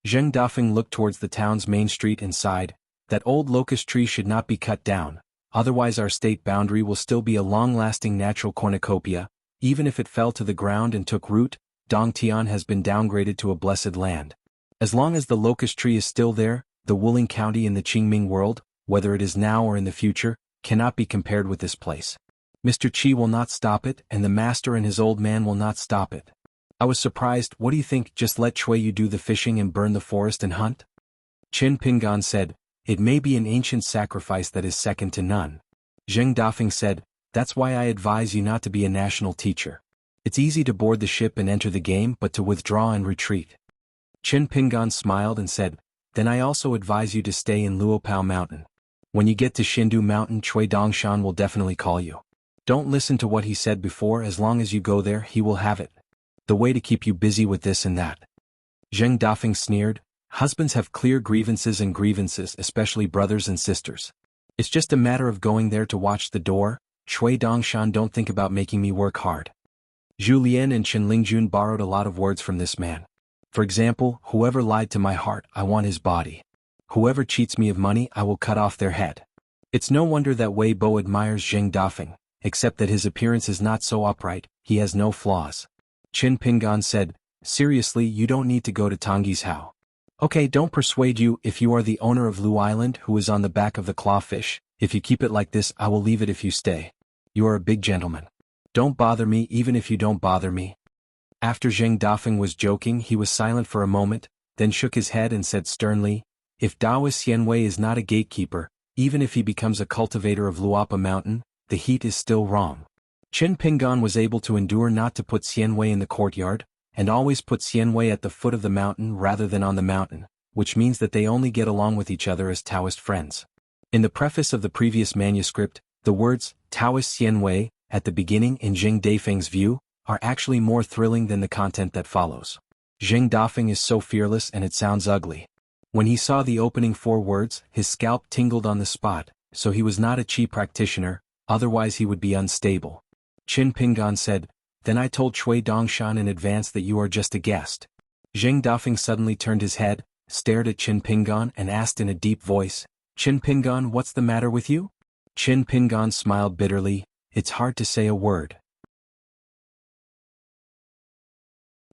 Zheng Dafeng looked towards the town's main street and sighed, that old locust tree should not be cut down, otherwise our state boundary will still be a long-lasting natural cornucopia. Even if it fell to the ground and took root, Dongtian has been downgraded to a blessed land. As long as the locust tree is still there, the Wuling County in the Qingming world, whether it is now or in the future, cannot be compared with this place. Mr. Qi will not stop it, and the master and his old man will not stop it. I was surprised. What do you think? Just let Chueyu do the fishing and burn the forest and hunt? Qin Pingan said, it may be an ancient sacrifice that is second to none. Zheng Dafeng said, that's why I advise you not to be a national teacher. It's easy to board the ship and enter the game, but to withdraw and retreat. Qin Pingan smiled and said, then I also advise you to stay in Luopao Mountain. When you get to Xindu Mountain, Cui Dongshan will definitely call you. Don't listen to what he said before. As long as you go there, he will have it. The way to keep you busy with this and that. Zheng Dafeng sneered, husbands have clear grievances and grievances, especially brothers and sisters. It's just a matter of going there to watch the door. Cui Dongshan, don't think about making me work hard. Zhu Lian and Chen Lingjun borrowed a lot of words from this man. For example, whoever lied to my heart, I want his body. Whoever cheats me of money, I will cut off their head. It's no wonder that Wei Bo admires Zheng Dafeng, except that his appearance is not so upright, he has no flaws. Qin Pingan said, seriously, you don't need to go to Tongyi's house. Okay, don't persuade you. If you are the owner of Lu Island who is on the back of the clawfish, if you keep it like this, I will leave it if you stay. You are a big gentleman. Don't bother me even if you don't bother me. After Zheng Dafeng was joking, he was silent for a moment, then shook his head and said sternly, if Daoist Xianwei is not a gatekeeper, even if he becomes a cultivator of Luapa Mountain, the heat is still wrong. Qin Pingan was able to endure not to put Xianwei in the courtyard, and always put Xianwei at the foot of the mountain rather than on the mountain, which means that they only get along with each other as Taoist friends. In the preface of the previous manuscript, the words, Taoist Xianwei, at the beginning in Jing Dafeng's view, are actually more thrilling than the content that follows. Jing Dafeng is so fearless and it sounds ugly. When he saw the opening 4 words, his scalp tingled on the spot, so he was not a chi practitioner, otherwise he would be unstable. Qin Pingan said, "Then I told Shui Dongshan in advance that you are just a guest." Jing Dafeng suddenly turned his head, stared at Qin Pingan and asked in a deep voice, "Qin Pingan, what's the matter with you?" Qin Pingan smiled bitterly, "It's hard to say a word."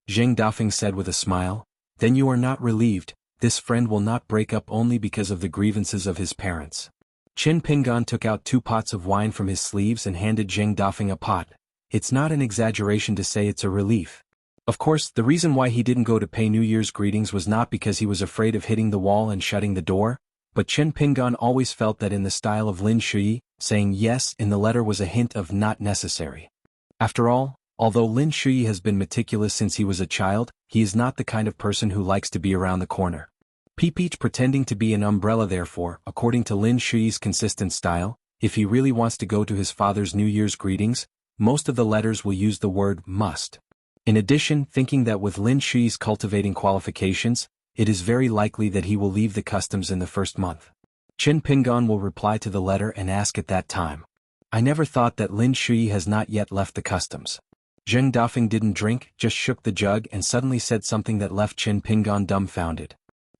Jing Dafeng said with a smile, "Then you are not relieved, this friend will not break up only because of the grievances of his parents." Qin Pingan took out 2 pots of wine from his sleeves and handed Jing Dafeng a pot. It's not an exaggeration to say it's a relief. Of course, the reason why he didn't go to pay New Year's greetings was not because he was afraid of hitting the wall and shutting the door, but Qin Pingan always felt that in the style of Lin Shui, saying yes in the letter was a hint of not necessary. After all, although Lin Shui has been meticulous since he was a child, he is not the kind of person who likes to be around the corner. Peach pretending to be an umbrella therefore, according to Lin Shui's consistent style, if he really wants to go to his father's New Year's greetings, most of the letters will use the word must. In addition, thinking that with Lin Shui's cultivating qualifications, it is very likely that he will leave the customs in the first month. Qin Pingan will reply to the letter and ask at that time, "I never thought that Lin Shui has not yet left the customs." Jing Dafeng didn't drink, just shook the jug and suddenly said something that left Qin Pingan dumbfounded.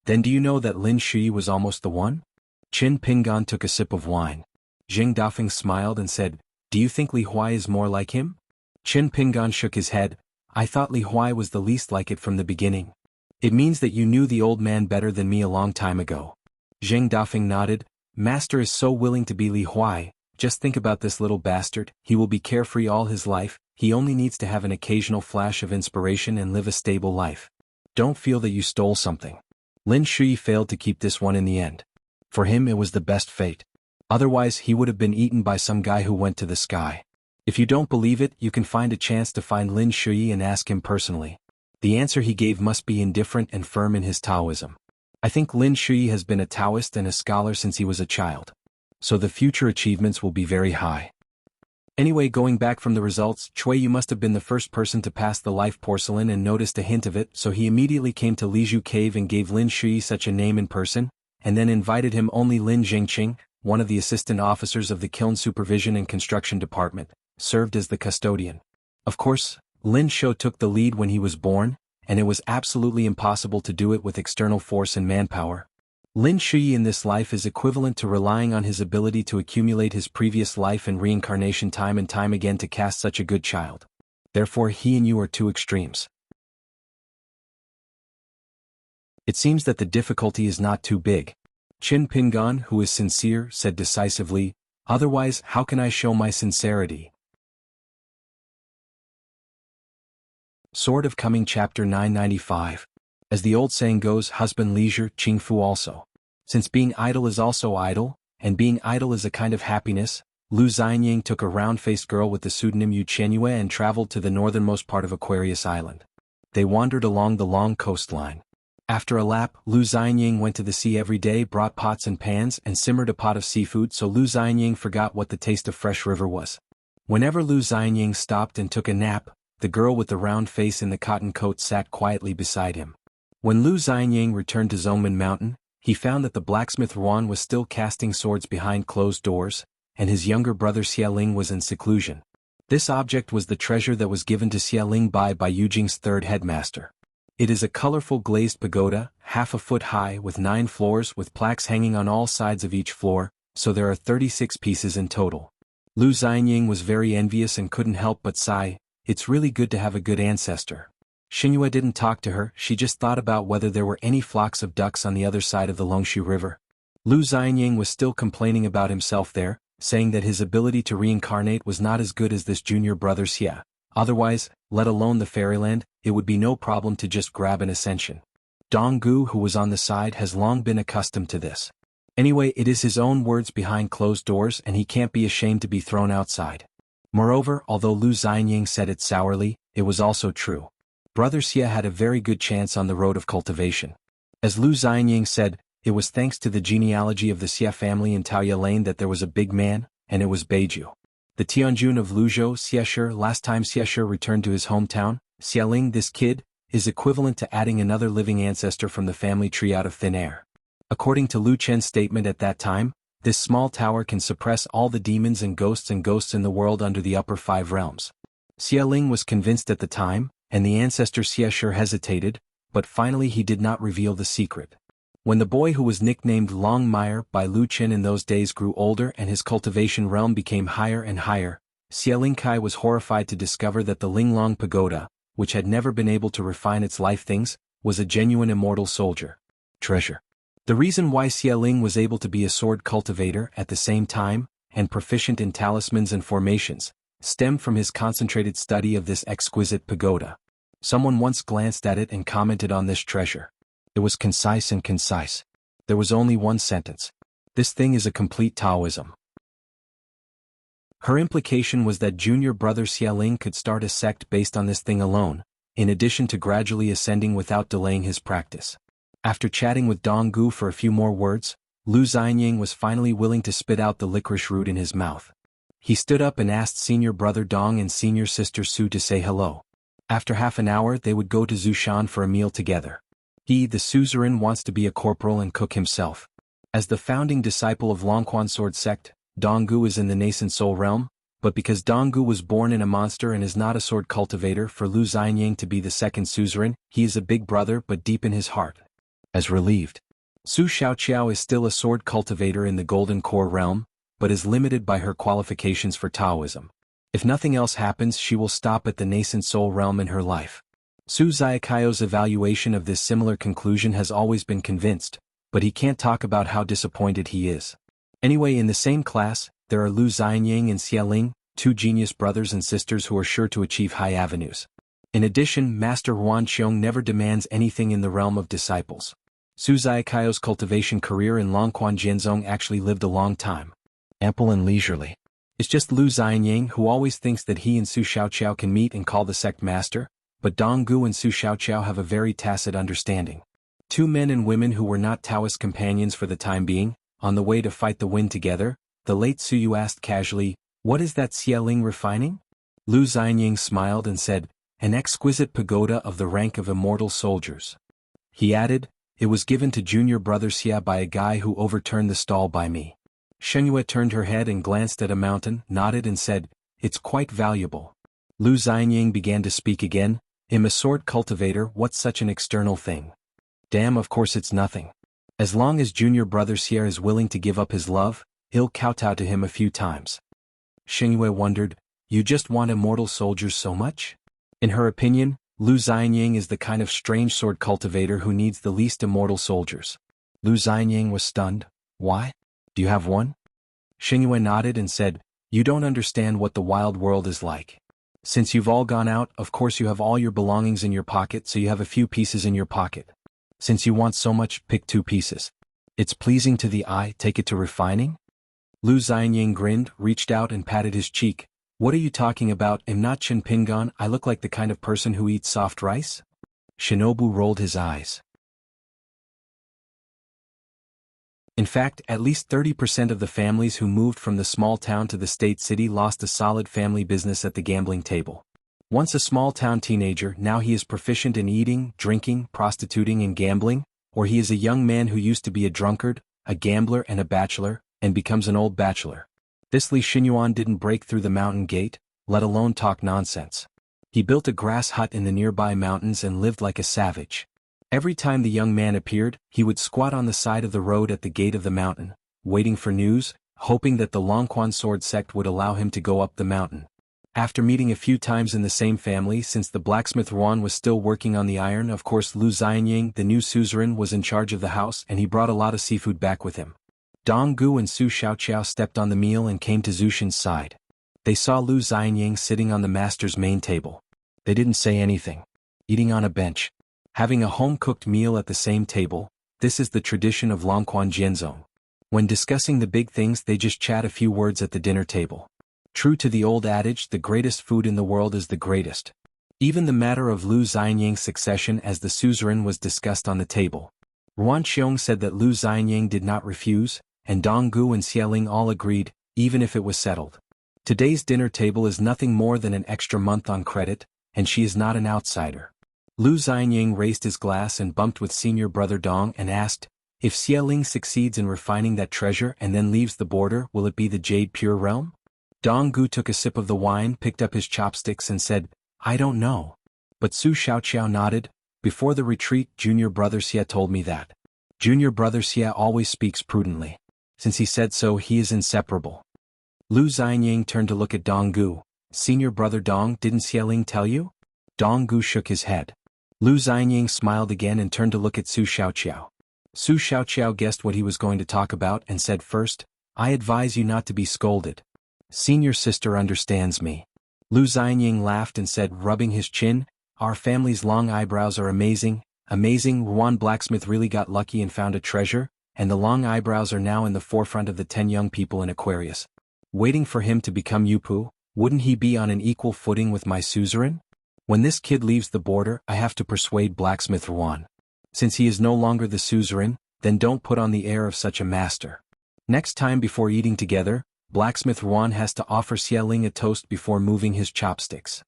"Then do you know that Lin Shui was almost the one?" Qin Pingan took a sip of wine. Jing Dafeng smiled and said, "Do you think Li Huai is more like him?" Qin Pingan shook his head, "I thought Li Huai was the least like it from the beginning." "It means that you knew the old man better than me a long time ago." Jing Dafeng nodded, "Master is so willing to be Li Huai, just think about this little bastard, he will be carefree all his life, he only needs to have an occasional flash of inspiration and live a stable life. Don't feel that you stole something." Lin Shui failed to keep this one in the end. For him it was the best fate. Otherwise he would have been eaten by some guy who went to the sky. If you don't believe it, you can find a chance to find Lin Shui and ask him personally. The answer he gave must be indifferent and firm in his Taoism. I think Lin Shui has been a Taoist and a scholar since he was a child. So the future achievements will be very high. Anyway, going back from the results, Chui, you must have been the first person to pass the life porcelain and noticed a hint of it, so he immediately came to Lizhu Cave and gave Lin Shui such a name in person, and then invited him. Only Lin Jingqing, one of the assistant officers of the kiln supervision and construction department, served as the custodian. Of course, Lin Shou took the lead when he was born, and it was absolutely impossible to do it with external force and manpower. Lin Shui in this life is equivalent to relying on his ability to accumulate his previous life and reincarnation time and time again to cast such a good child. Therefore he and you are 2 extremes. It seems that the difficulty is not too big. Qin Pingan, who is sincere, said decisively, "Otherwise, how can I show my sincerity?" Sword of Coming Chapter 995. As the old saying goes, husband leisure, Qing Fu also. Since being idle is also idle, and being idle is a kind of happiness, Lu Xianying took a round-faced girl with the pseudonym Yu Qianyue and traveled to the northernmost part of Aquarius Island. They wandered along the long coastline. After a lap, Lu Xianying went to the sea every day, brought pots and pans, and simmered a pot of seafood, so Lu Xianying forgot what the taste of fresh river was. Whenever Lu Xianying stopped and took a nap, the girl with the round face in the cotton coat sat quietly beside him. When Lu Xianying returned to Zhongmen Mountain, he found that the blacksmith Ruan was still casting swords behind closed doors, and his younger brother Xialing was in seclusion. This object was the treasure that was given to Xialing by Yujing's third headmaster. It is a colorful glazed pagoda, half a foot high with 9 floors with plaques hanging on all sides of each floor, so there are 36 pieces in total. Lu Xianying was very envious and couldn't help but sigh, "It's really good to have a good ancestor." Xinyue didn't talk to her, she just thought about whether there were any flocks of ducks on the other side of the Longshu River. Lu Xianying was still complaining about himself there, saying that his ability to reincarnate was not as good as this junior brother Xia. Otherwise, let alone the fairyland, it would be no problem to just grab an ascension. Donggu, who was on the side, has long been accustomed to this. Anyway, it is his own words behind closed doors and he can't be ashamed to be thrown outside. Moreover, although Lu Xianying said it sourly, it was also true. Brother Xia had a very good chance on the road of cultivation. As Lu Xianying said, it was thanks to the genealogy of the Xia family in Taoya Lane that there was a big man, and it was Beiju. The Tianjun of Luzhou Xiashi. Last time Xiashi returned to his hometown, Xialing, this kid, is equivalent to adding another living ancestor from the family tree out of thin air. According to Lu Chen's statement at that time, this small tower can suppress all the demons and ghosts in the world under the upper 5 realms. Xialing was convinced at the time, and the ancestor Xiashi hesitated, but finally he did not reveal the secret. When the boy who was nicknamed Longmire by Lu Chen in those days grew older and his cultivation realm became higher and higher, Xialing Kai was horrified to discover that the Linglong Pagoda, which had never been able to refine its life things, was a genuine immortal soldier. Treasure. The reason why Xialing was able to be a sword cultivator at the same time, and proficient in talismans and formations, stemmed from his concentrated study of this exquisite pagoda. Someone once glanced at it and commented on this treasure. It was concise and concise. There was only one sentence. This thing is a complete Taoism. Her implication was that junior brother Xialing could start a sect based on this thing alone, in addition to gradually ascending without delaying his practice. After chatting with Donggu for a few more words, Lu Xianying was finally willing to spit out the licorice root in his mouth. He stood up and asked senior brother Dong and senior sister Su to say hello. After half an hour they would go to Zushan for a meal together. He, the suzerain, wants to be a corporal and cook himself. As the founding disciple of Longquan Sword Sect, Donggu is in the nascent soul realm, but because Donggu was born in a monster and is not a sword cultivator, for Lu Xianying to be the second suzerain, he is a big brother but deep in his heart. As relieved. Su Xiaoqiao is still a sword cultivator in the Golden Core realm, but is limited by her qualifications for Taoism. If nothing else happens, she will stop at the nascent soul realm in her life. Su Xiaoqiao's evaluation of this similar conclusion has always been convinced, but he can't talk about how disappointed he is. Anyway, in the same class, there are Lu Xianying and Xialing, 2 genius brothers and sisters who are sure to achieve high avenues. In addition, Master Huan Xiong never demands anything in the realm of disciples. Su Xiaoqiao's cultivation career in Longquan Jianzong actually lived a long time. Ample and leisurely. It's just Lu Xianying who always thinks that he and Su Xiaoqiao can meet and call the sect master, but Donggu and Su Xiaoqiao have a very tacit understanding. 2 men and women who were not Taoist companions for the time being, on the way to fight the wind together, the late Su Yu asked casually, "What is that Xialing refining?" Lu Xianying smiled and said, "An exquisite pagoda of the rank of immortal soldiers." He added, "It was given to junior brother Xia by a guy who overturned the stall by me." Xuanhuan turned her head and glanced at a mountain, nodded and said, "It's quite valuable." Lu Xianying began to speak again, "I'm a sword cultivator, what's such an external thing? Damn, of course it's nothing. As long as junior brother Xia is willing to give up his love, he'll kowtow to him a few times." Xuanhuan wondered, "You just want immortal soldiers so much?" In her opinion, Lu Xianying is the kind of strange sword cultivator who needs the least immortal soldiers. Lu Xianying was stunned. "Why? Do you have one?" Xuanhuan nodded and said, "You don't understand what the wild world is like. Since you've all gone out, of course you have all your belongings in your pocket, so you have a few pieces in your pocket. Since you want so much, pick 2 pieces. It's pleasing to the eye, take it to refining?" Lu Xianying grinned, reached out and patted his cheek. "What are you talking about? I'm not Chen Pingan, I look like the kind of person who eats soft rice?" Shinobu rolled his eyes. In fact, at least 30% of the families who moved from the small town to the state city lost a solid family business at the gambling table. Once a small town teenager, now he is proficient in eating, drinking, prostituting and gambling, or he is a young man who used to be a drunkard, a gambler and a bachelor, and becomes an old bachelor. This Li Xuanhuan didn't break through the mountain gate, let alone talk nonsense. He built a grass hut in the nearby mountains and lived like a savage. Every time the young man appeared, he would squat on the side of the road at the gate of the mountain, waiting for news, hoping that the Longquan Sword Sect would allow him to go up the mountain. After meeting a few times in the same family, since the blacksmith Huan was still working on the iron, of course Lu Xianying, the new suzerain, was in charge of the house and he brought a lot of seafood back with him. Donggu and Su Xiaoqiao stepped on the meal and came to Zushin's side. They saw Lu Xianying sitting on the master's main table. They didn't say anything. Eating on a bench. Having a home-cooked meal at the same table, this is the tradition of Longquan Jianzong. When discussing the big things they just chat a few words at the dinner table. True to the old adage, the greatest food in the world is the greatest. Even the matter of Lu Xianyang's succession as the suzerain was discussed on the table. Ruan Xiong said that Lu Xianyang did not refuse, and Dong Gu and Xieling all agreed, even if it was settled. Today's dinner table is nothing more than an extra month on credit, and she is not an outsider. Lu Xianyang raised his glass and bumped with senior brother Dong and asked, if Xieling succeeds in refining that treasure and then leaves the border, will it be the Jade Pure Realm? Dong Gu took a sip of the wine, picked up his chopsticks and said, I don't know. But Su Xiaoqiao nodded. Before the retreat, junior brother Xie told me that. Junior brother Xie always speaks prudently. Since he said so, he is inseparable. Lu Xianyang turned to look at Dong Gu. Senior brother Dong, didn't Xieling tell you? Dong Gu shook his head. Lu Xianyang smiled again and turned to look at Su Xiaoqiao. Su Xiaoqiao guessed what he was going to talk about and said first, I advise you not to be scolded. Senior sister understands me. Lu Xianyang laughed and said, rubbing his chin, our family's long eyebrows are amazing, amazing. Ruan blacksmith really got lucky and found a treasure, and the long eyebrows are now in the forefront of the 10 young people in Aquarius. Waiting for him to become Yupu, wouldn't he be on an equal footing with my suzerain? When this kid leaves the border, I have to persuade blacksmith Ruan. Since he is no longer the suzerain, then don't put on the air of such a master. Next time before eating together, blacksmith Ruan has to offer Xieling a toast before moving his chopsticks.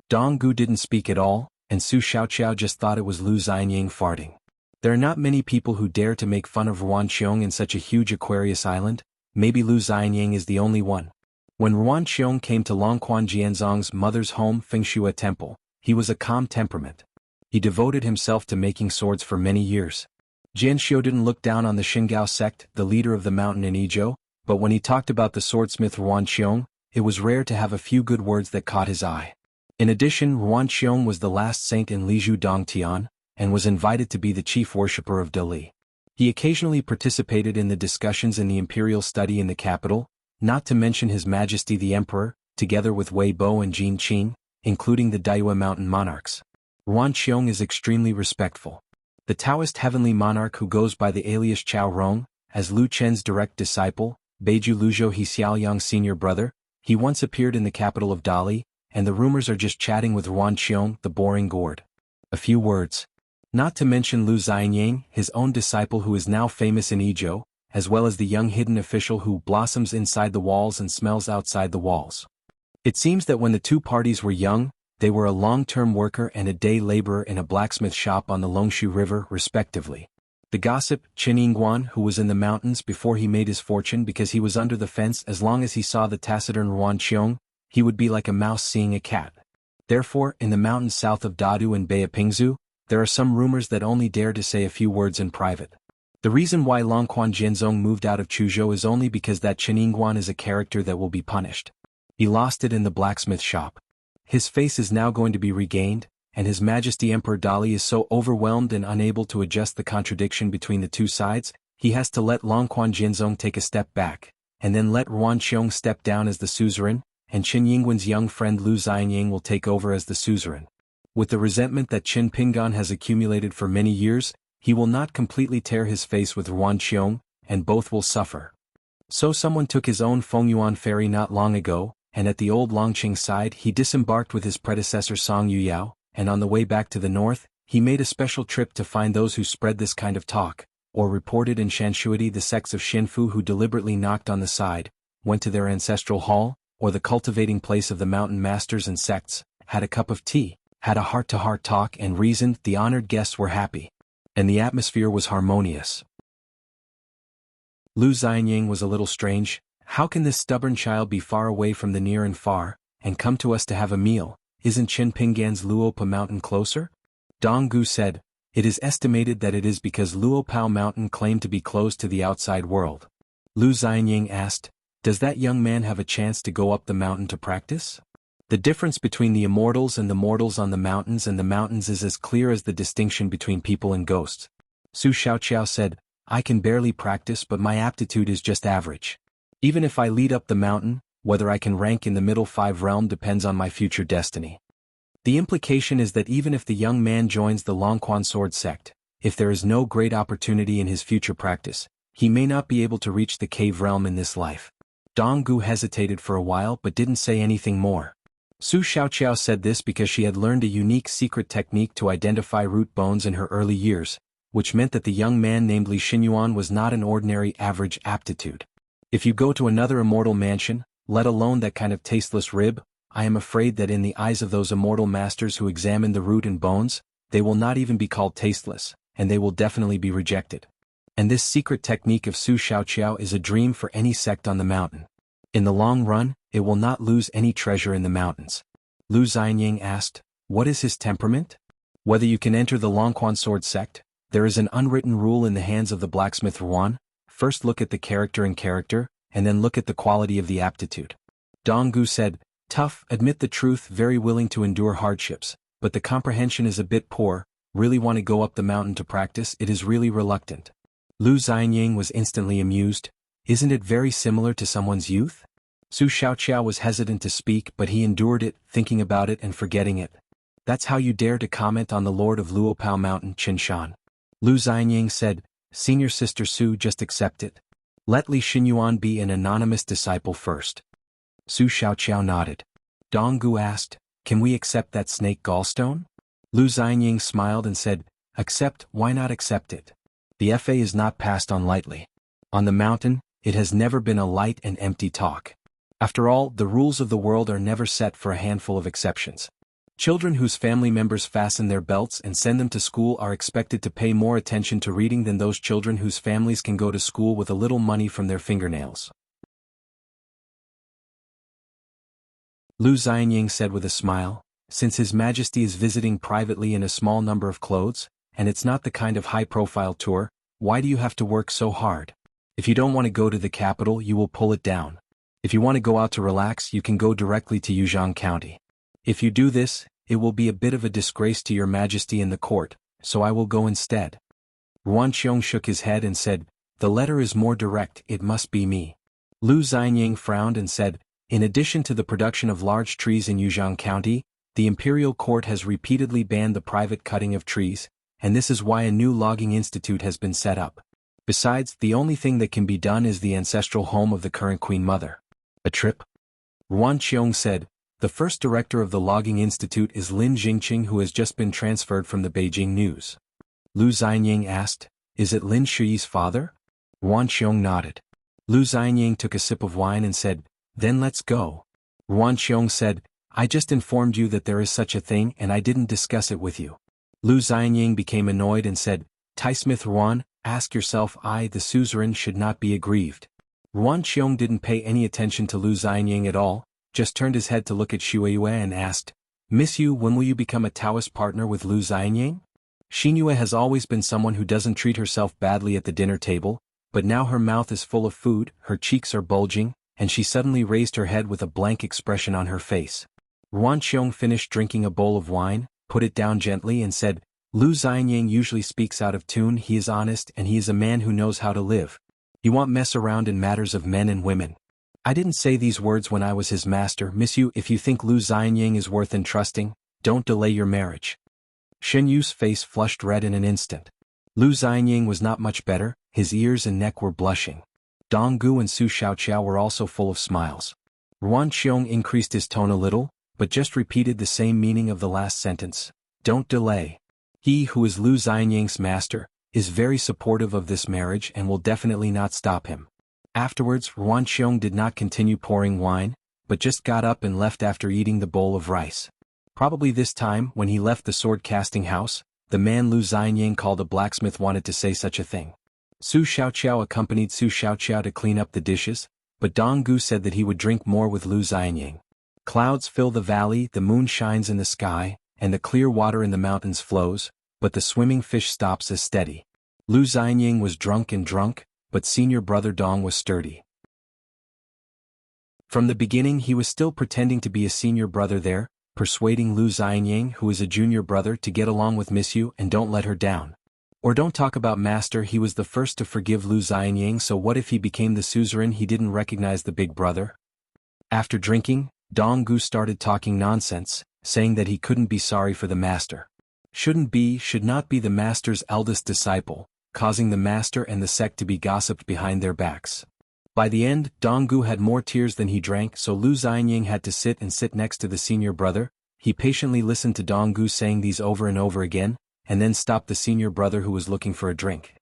Dong Gu didn't speak at all, and Su Xiaoqiao just thought it was Lu Xianyang farting. There are not many people who dare to make fun of Ruan Xiong in such a huge Aquarius island. Maybe Lu Xianyang is the only one. When Ruan Xiong came to Longquan Jianzong's mother's home Fengshua Temple, he was a calm temperament. He devoted himself to making swords for many years. Jianxiu didn't look down on the Xingao sect, the leader of the mountain in Yizhou, but when he talked about the swordsmith Ruan Xiong, it was rare to have a few good words that caught his eye. In addition, Ruan Xiong was the last saint in Lizhu Dongtian, and was invited to be the chief worshipper of Dali. He occasionally participated in the discussions in the imperial study in the capital, not to mention His Majesty the Emperor, together with Wei Bo and Jin Qing, including the Daiwa mountain monarchs. Ruan Xiong is extremely respectful. The Taoist heavenly monarch who goes by the alias Chao Rong, as Lu Chen's direct disciple, Beiju Luzhou He Xiaoyang's senior brother, he once appeared in the capital of Dali, and the rumors are just chatting with Ruan Xiong, the boring gourd. A few words. Not to mention Lu Xianyang, his own disciple who is now famous in Yizhou, as well as the young hidden official who blossoms inside the walls and smells outside the walls. It seems that when the two parties were young, they were a long-term worker and a day laborer in a blacksmith shop on the Longshu River, respectively. The gossip, Xuanhuan, who was in the mountains before he made his fortune because he was under the fence as long as he saw the taciturn Ruan Xiong, he would be like a mouse seeing a cat. Therefore, in the mountains south of Dadu and Beipingzu, there are some rumors that only dare to say a few words in private. The reason why Longquan Jianzong moved out of Chuzhou is only because that Xuanhuan is a character that will be punished. He lost it in the blacksmith shop. His face is now going to be regained, and His Majesty Emperor Dali is so overwhelmed and unable to adjust the contradiction between the two sides, he has to let Longquan Jianzong take a step back, and then let Ruan Xiong step down as the suzerain, and Qin Yingwen's young friend Lu Xianyang will take over as the suzerain. With the resentment that Qin Pingan has accumulated for many years, he will not completely tear his face with Ruan Xiong, and both will suffer. So someone took his own Fengyuan ferry not long ago, and at the old Longqing side he disembarked with his predecessor Song Yuyao, and on the way back to the north, he made a special trip to find those who spread this kind of talk, or reported in Shanshuidi the sects of Xinfu who deliberately knocked on the side, went to their ancestral hall, or the cultivating place of the mountain masters and sects, had a cup of tea, had a heart-to-heart talk and reasoned. The honored guests were happy. And the atmosphere was harmonious. Lu Xianyang was a little strange. How can this stubborn child be far away from the near and far, and come to us to have a meal? Isn't Qin Pingan's Luopa mountain closer? Dong Gu said, it is estimated that it is because Luopao mountain claimed to be closed to the outside world. Lu Xianyang asked, does that young man have a chance to go up the mountain to practice? The difference between the immortals and the mortals on the mountains and the mountains is as clear as the distinction between people and ghosts. Su Xiaoqiao said, I can barely practice but my aptitude is just average. Even if I lead up the mountain, whether I can rank in the middle 5 realm depends on my future destiny. The implication is that even if the young man joins the Longquan sword sect, if there is no great opportunity in his future practice, he may not be able to reach the cave realm in this life. Donggu hesitated for a while but didn't say anything more. Su Xiaoqiao said this because she had learned a unique secret technique to identify root bones in her early years, which meant that the young man named Li Xuanhuan was not an ordinary average aptitude. If you go to another immortal mansion, let alone that kind of tasteless rib, I am afraid that in the eyes of those immortal masters who examine the root and bones, they will not even be called tasteless, and they will definitely be rejected. And this secret technique of Su Xiaoqiao is a dream for any sect on the mountain. In the long run, it will not lose any treasure in the mountains. Lu Xianying asked, what is his temperament? Whether you can enter the Longquan sword sect, there is an unwritten rule in the hands of the blacksmith Ruan: first look at the character and then look at the quality of the aptitude. Donggu said, tough, admit the truth, very willing to endure hardships, but the comprehension is a bit poor, really want to go up the mountain to practice, it is really reluctant. Lu Xianying was instantly amused. Isn't it very similar to someone's youth? Su Xiaoqiao was hesitant to speak, but he endured it, thinking about it and forgetting it. That's how you dare to comment on the Lord of Luopao Mountain, Qinshan. Lu Xianying said, Senior Sister Su, just accept it. Let Li Xuanhuan be an anonymous disciple first. Su Xiaoqiao nodded. Donggu asked, can we accept that snake gallstone? Lu Xianying smiled and said, accept, why not accept it? The FA is not passed on lightly. On the mountain, it has never been a light and empty talk. After all, the rules of the world are never set for a handful of exceptions. Children whose family members fasten their belts and send them to school are expected to pay more attention to reading than those children whose families can go to school with a little money from their fingernails. Lu Xianying said with a smile, since His Majesty is visiting privately in a small number of clothes, and it's not the kind of high-profile tour, why do you have to work so hard? If you don't want to go to the capital, you will pull it down. If you want to go out to relax, you can go directly to Yuzhang County. If you do this, it will be a bit of a disgrace to your Majesty in the court, so I will go instead. Ruan Qiong shook his head and said, the letter is more direct, it must be me. Lu Xianying frowned and said, in addition to the production of large trees in Yuzhang County, the imperial court has repeatedly banned the private cutting of trees, and this is why a new logging institute has been set up. Besides, the only thing that can be done is the ancestral home of the current Queen Mother. A trip? Ruan Qiong said, the first director of the logging institute is Lin Jingqing, who has just been transferred from the Beijing News. Lu Xianying asked, is it Lin Shuyi's father? Ruan Qiong nodded. Lu Xianying took a sip of wine and said, then let's go. Ruan Qiong said, I just informed you that there is such a thing and I didn't discuss it with you. Lu Xianying became annoyed and said, Taismith Ruan, ask yourself, I, the suzerain, should not be aggrieved. Ruan Qiong didn't pay any attention to Lu Xianying at all, just turned his head to look at Xue and asked, Miss Yu, when will you become a Taoist partner with Lu Xianying? Xingyue has always been someone who doesn't treat herself badly at the dinner table, but now her mouth is full of food, her cheeks are bulging, and she suddenly raised her head with a blank expression on her face. Ruan Qiong finished drinking a bowl of wine, put it down gently and said, Lu Xianying usually speaks out of tune, he is honest and he is a man who knows how to live. You won't mess around in matters of men and women. I didn't say these words when I was his master, Miss Yu, if you think Lu Xianying is worth entrusting, don't delay your marriage. Shen Yu's face flushed red in an instant. Lu Xianying was not much better, his ears and neck were blushing. Donggu and Su Xiaoqiao were also full of smiles. Ruan Qiong increased his tone a little, but just repeated the same meaning of the last sentence. Don't delay. He who is Lu Xianying's master, is very supportive of this marriage and will definitely not stop him. Afterwards, Ruan Qiong did not continue pouring wine, but just got up and left after eating the bowl of rice. Probably this time, when he left the sword-casting house, the man Lu Xianying called a blacksmith wanted to say such a thing. Su Xiaoqiao accompanied Su Xiaoqiao to clean up the dishes, but Donggu said that he would drink more with Lu Xianying. Clouds fill the valley, the moon shines in the sky, and the clear water in the mountains flows, but the swimming fish stops as steady. Lu Xianying was drunk, but senior brother Dong was sturdy. From the beginning he was still pretending to be a senior brother there, persuading Lu Xianying, who is a junior brother, to get along with Miss Yu and don't let her down. Or don't talk about master, he was the first to forgive Lu Xianying, so what if he became the suzerain he didn't recognize the big brother? After drinking, Donggu started talking nonsense, saying that he couldn't be sorry for the master. Should not be the master's eldest disciple, causing the master and the sect to be gossiped behind their backs. By the end, Donggu had more tears than he drank, so Lu Xianying had to sit next to the senior brother. He patiently listened to Donggu saying these over and over again, and then stopped the senior brother who was looking for a drink.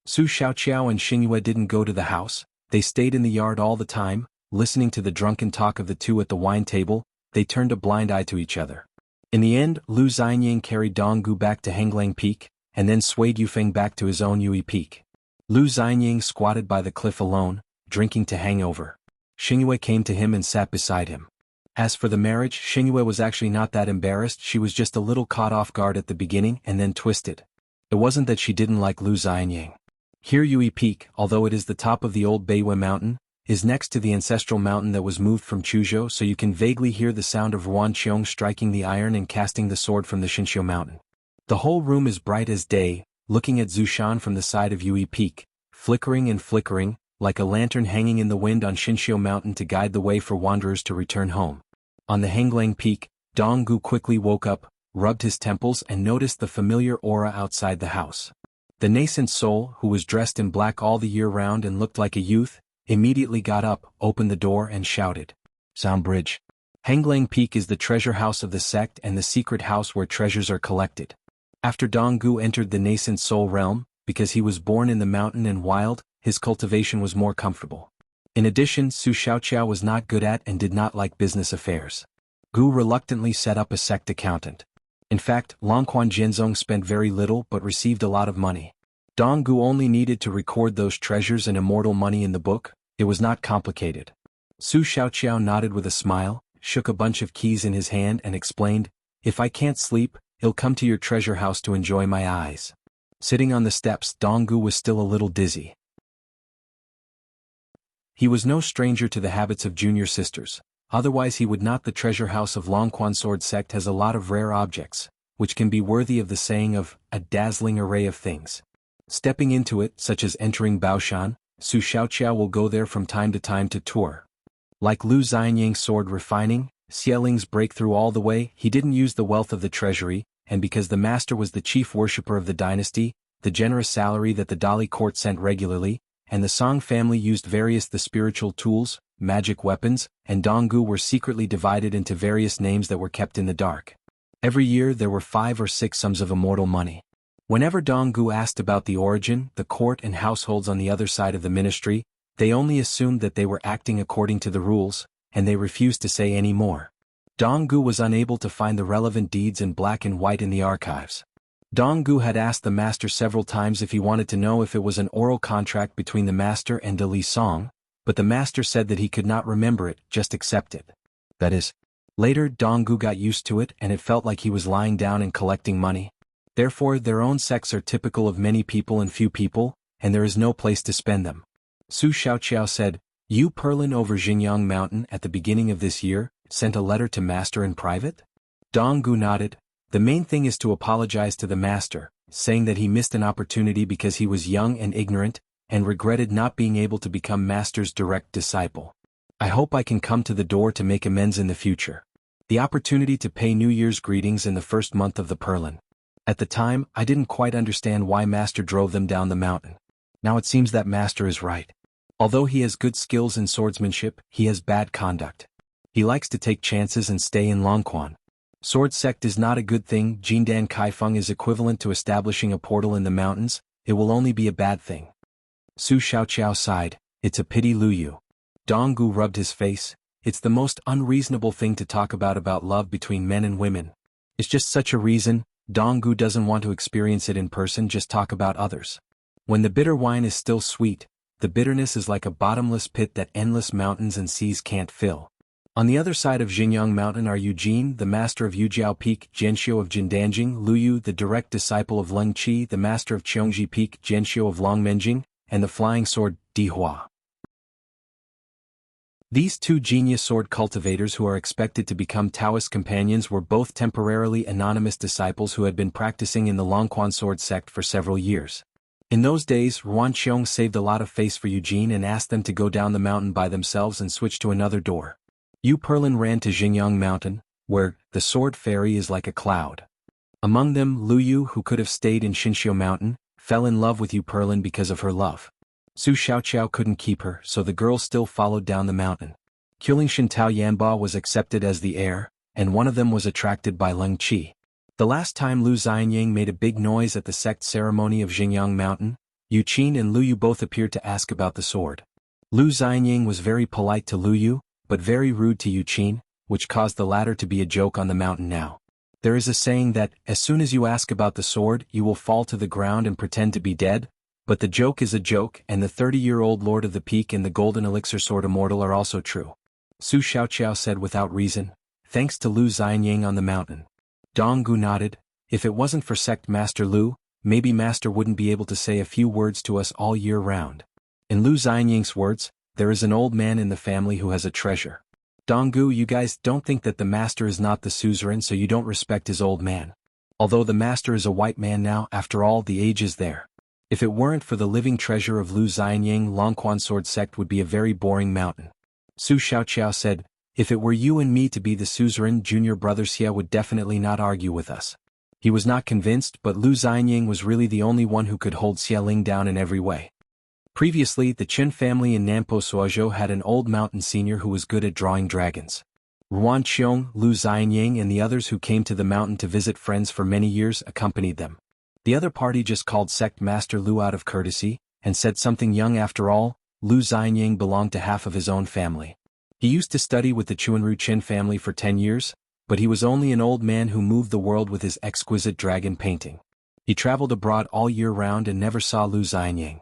Su Xiaoqiao and Xingyue didn't go to the house. They stayed in the yard all the time, listening to the drunken talk of the two at the wine table. They turned a blind eye to each other. In the end, Lu Xianying carried Donggu back to Henglang Peak, and then swayed Yufeng back to his own Yui Peak. Lu Xianying squatted by the cliff alone, drinking to hangover. Xingyue came to him and sat beside him. As for the marriage, Xingyue was actually not that embarrassed. She was just a little caught off guard at the beginning and then twisted. It wasn't that she didn't like Lu Xianying. Here Yui Peak, although it is the top of the old Beihui mountain, is next to the ancestral mountain that was moved from Chuzhou, so you can vaguely hear the sound of Ruan Qiong striking the iron and casting the sword from the Xinxiu mountain. The whole room is bright as day, looking at Zushan from the side of Yui Peak, flickering and flickering, like a lantern hanging in the wind on Xinxiu mountain to guide the way for wanderers to return home. On the Henglang Peak, Donggu quickly woke up, rubbed his temples and noticed the familiar aura outside the house. The nascent soul, who was dressed in black all the year round and looked like a youth, immediately got up, opened the door and shouted, "Soundbridge." Henglang Peak is the treasure house of the sect and the secret house where treasures are collected. After Donggu entered the nascent soul realm, because he was born in the mountain and wild, his cultivation was more comfortable. In addition, Su Xiaoqiao was not good at and did not like business affairs. Gu reluctantly set up a sect accountant. In fact, Longquan Jianzong spent very little but received a lot of money. Donggu only needed to record those treasures and immortal money in the book. It was not complicated. Su Xiaoqiao nodded with a smile, shook a bunch of keys in his hand and explained, "If I can't sleep, I'll come to your treasure house to enjoy my eyes." Sitting on the steps, Donggu was still a little dizzy. He was no stranger to the habits of junior sisters, otherwise he would not. The treasure house of Longquan Sword Sect has a lot of rare objects, which can be worthy of the saying of, a dazzling array of things. Stepping into it, such as entering Baoshan, Su Xiaoqiao will go there from time to tour. Like Lu Xianying's sword refining, Xieling's breakthrough all the way, he didn't use the wealth of the treasury, and because the master was the chief worshipper of the dynasty, the generous salary that the Dali court sent regularly, and the Song family used various the spiritual tools, magic weapons, and Donggu were secretly divided into various names that were kept in the dark. Every year there were 5 or 6 sums of immortal money. Whenever Donggu asked about the origin, the court and households on the other side of the ministry, they only assumed that they were acting according to the rules, and they refused to say any more. Donggu was unable to find the relevant deeds in black and white in the archives. Donggu had asked the master several times if he wanted to know if it was an oral contract between the master and De Li Song, but the master said that he could not remember it, just accept it. That is. Later Donggu got used to it and it felt like he was lying down and collecting money. Therefore their own sects are typical of many people and few people, and there is no place to spend them. Su Xiaoqiao said, "You Perlin over Xingyang Mountain at the beginning of this year, sent a letter to master in private?" Donggu nodded. "The main thing is to apologize to the master, saying that he missed an opportunity because he was young and ignorant, and regretted not being able to become master's direct disciple. I hope I can come to the door to make amends in the future. The opportunity to pay New Year's greetings in the first month of the Perlin. At the time, I didn't quite understand why master drove them down the mountain. Now it seems that master is right. Although he has good skills in swordsmanship, he has bad conduct. He likes to take chances and stay in Longquan. Sword sect is not a good thing. Jindan Kaifeng is equivalent to establishing a portal in the mountains. It will only be a bad thing." Su Xiaoqiao sighed, "It's a pity Lu Yu." Donggu rubbed his face. "It's the most unreasonable thing to talk about love between men and women. It's just such a reason. Donggu doesn't want to experience it in person, just talk about others. When the bitter wine is still sweet, the bitterness is like a bottomless pit that endless mountains and seas can't fill." On the other side of Xingyang Mountain are Eugene, the master of Yujiao Peak, Zhenxiu of Jindanjing, Lu Yu, the direct disciple of Leng Qi, the master of Cheongji Peak, Zhenxiu of Longmenjing, and the flying sword, Dihua. These 2 genius sword cultivators who are expected to become Taoist companions were both temporarily anonymous disciples who had been practicing in the Longquan sword sect for several years. In those days, Ruan Qiong saved a lot of face for Eugene and asked them to go down the mountain by themselves and switch to another door. Yu Perlin ran to Xingyang Mountain, where the sword fairy is like a cloud. Among them, Lu Yu, who could have stayed in Xinxiu Mountain, fell in love with Yu Perlin because of her love. Su Xiaoqiao couldn't keep her, so the girl still followed down the mountain. Qilingshan Tao Yanba was accepted as the heir, and one of them was attracted by Leng Qi. The last time Lu Xianying made a big noise at the sect ceremony of Xingyang Mountain, Yu Qin and Lu Yu both appeared to ask about the sword. Lu Xianying was very polite to Lu Yu, but very rude to Yu Qin, which caused the latter to be a joke on the mountain now. There is a saying that, as soon as you ask about the sword, you will fall to the ground and pretend to be dead, but the joke is a joke, and the 30-year-old Lord of the Peak and the Golden Elixir Sword Immortal are also true. Su Xiaoqiao said without reason, thanks to Lu Xianying on the mountain. Donggu nodded. If it wasn't for Sect Master Lu, maybe Master wouldn't be able to say a few words to us all year round. In Lu Xianying's words, there is an old man in the family who has a treasure. Donggu, you guys don't think that the Master is not the suzerain, so you don't respect his old man. Although the Master is a white man now, after all, the age is there. If it weren't for the living treasure of Lu Xianying, Longquan Sword Sect would be a very boring mountain. Su Xiaoqiao said, if it were you and me to be the suzerain, junior brother Xia would definitely not argue with us. He was not convinced, but Lu Xianying was really the only one who could hold Xia Ling down in every way. Previously, the Qin family in Nampo Suozhou had an old mountain senior who was good at drawing dragons. Ruan Qiong, Lu Xianying and the others who came to the mountain to visit friends for many years accompanied them. The other party just called Sect Master Lu out of courtesy, and said something young. After all, Lu Xianying belonged to half of his own family. He used to study with the Xuanhu Qin family for 10 years, but he was only an old man who moved the world with his exquisite dragon painting. He traveled abroad all year round and never saw Lu Xianying.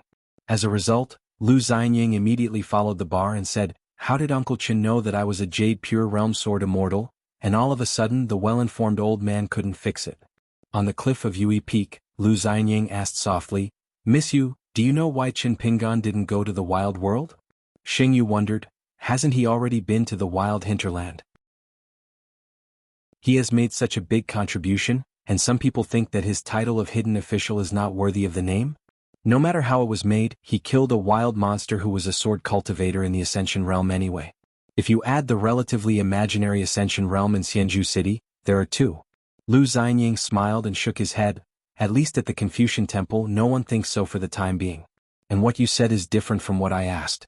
As a result, Lu Xianying immediately followed the bar and said, how did Uncle Qin know that I was a Jade Pure Realm Sword Immortal? And all of a sudden the well-informed old man couldn't fix it. On the cliff of Yui Peak, Lu Xianying asked softly, Miss Yu, do you know why Qin Pingan didn't go to the wild world? Xing Yu wondered, hasn't he already been to the wild hinterland? He has made such a big contribution, and some people think that his title of hidden official is not worthy of the name? No matter how it was made, he killed a wild monster who was a sword cultivator in the Ascension Realm anyway. If you add the relatively imaginary Ascension Realm in Xianzhou City, there are two. Lu Xianying smiled and shook his head. At least at the Confucian Temple no one thinks so for the time being. And what you said is different from what I asked.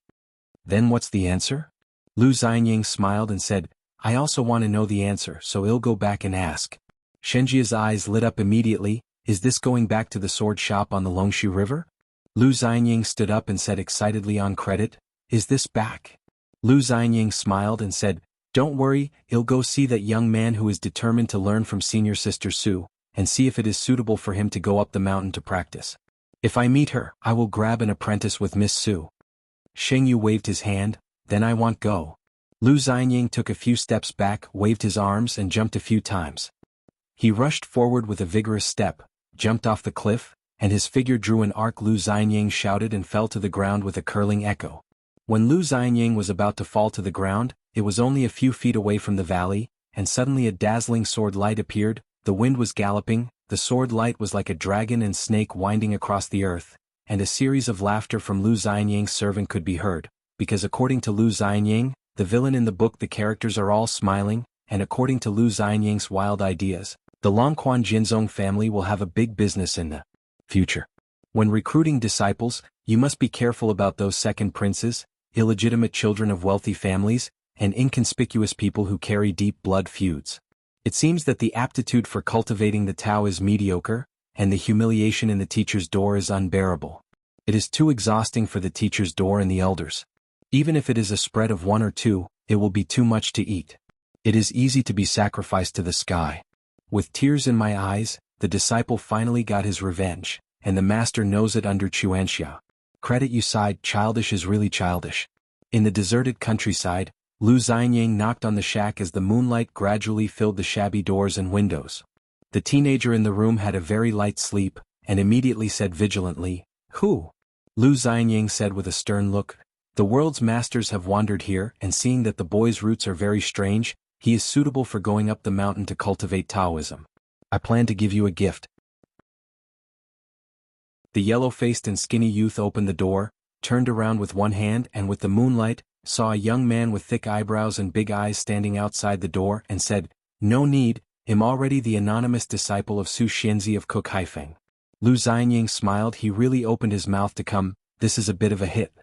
Then what's the answer? Lu Xianying smiled and said, I also want to know the answer, so I'll go back and ask. Shenjia's eyes lit up immediately. Is this going back to the sword shop on the Longshu River? Lu Xianying stood up and said excitedly on credit, is this back? Lu Xianying smiled and said, don't worry, I'll go see that young man who is determined to learn from senior sister Su, and see if it is suitable for him to go up the mountain to practice. If I meet her, I will grab an apprentice with Miss Su. Sheng Yu waved his hand, then I want go. Lu Xianying took a few steps back, waved his arms and jumped a few times. He rushed forward with a vigorous step, jumped off the cliff, and his figure drew an arc. Lu Xianying shouted and fell to the ground with a curling echo. When Lu Xianying was about to fall to the ground, it was only a few feet away from the valley, and suddenly a dazzling sword light appeared. The wind was galloping, the sword light was like a dragon and snake winding across the earth, and a series of laughter from Lu Xianying's servant could be heard, because according to Lu Xianying, the villain in the book, the characters are all smiling, and according to Lu Xianying's wild ideas, the Longquan Jinzong family will have a big business in the future. When recruiting disciples, you must be careful about those second princes, illegitimate children of wealthy families, and inconspicuous people who carry deep blood feuds. It seems that the aptitude for cultivating the Tao is mediocre, and the humiliation in the teacher's door is unbearable. It is too exhausting for the teacher's door and the elders. Even if it is a spread of 1 or 2, it will be too much to eat. It is easy to be sacrificed to the sky. With tears in my eyes, the disciple finally got his revenge, and the master knows it under xianxia. Credit you side, childish is really childish. In the deserted countryside, Lu Xianying knocked on the shack as the moonlight gradually filled the shabby doors and windows. The teenager in the room had a very light sleep, and immediately said vigilantly, Who? Lu Xianying said with a stern look, The world's masters have wandered here, and seeing that the boy's roots are very strange, he is suitable for going up the mountain to cultivate Taoism. I plan to give you a gift. The yellow-faced and skinny youth opened the door, turned around with one hand and with the moonlight, saw a young man with thick eyebrows and big eyes standing outside the door and said, No need, I'm already the anonymous disciple of Su Xianzi of Cook Haifeng. Lu Xianying smiled. He really opened his mouth to come, this is a bit of a hit.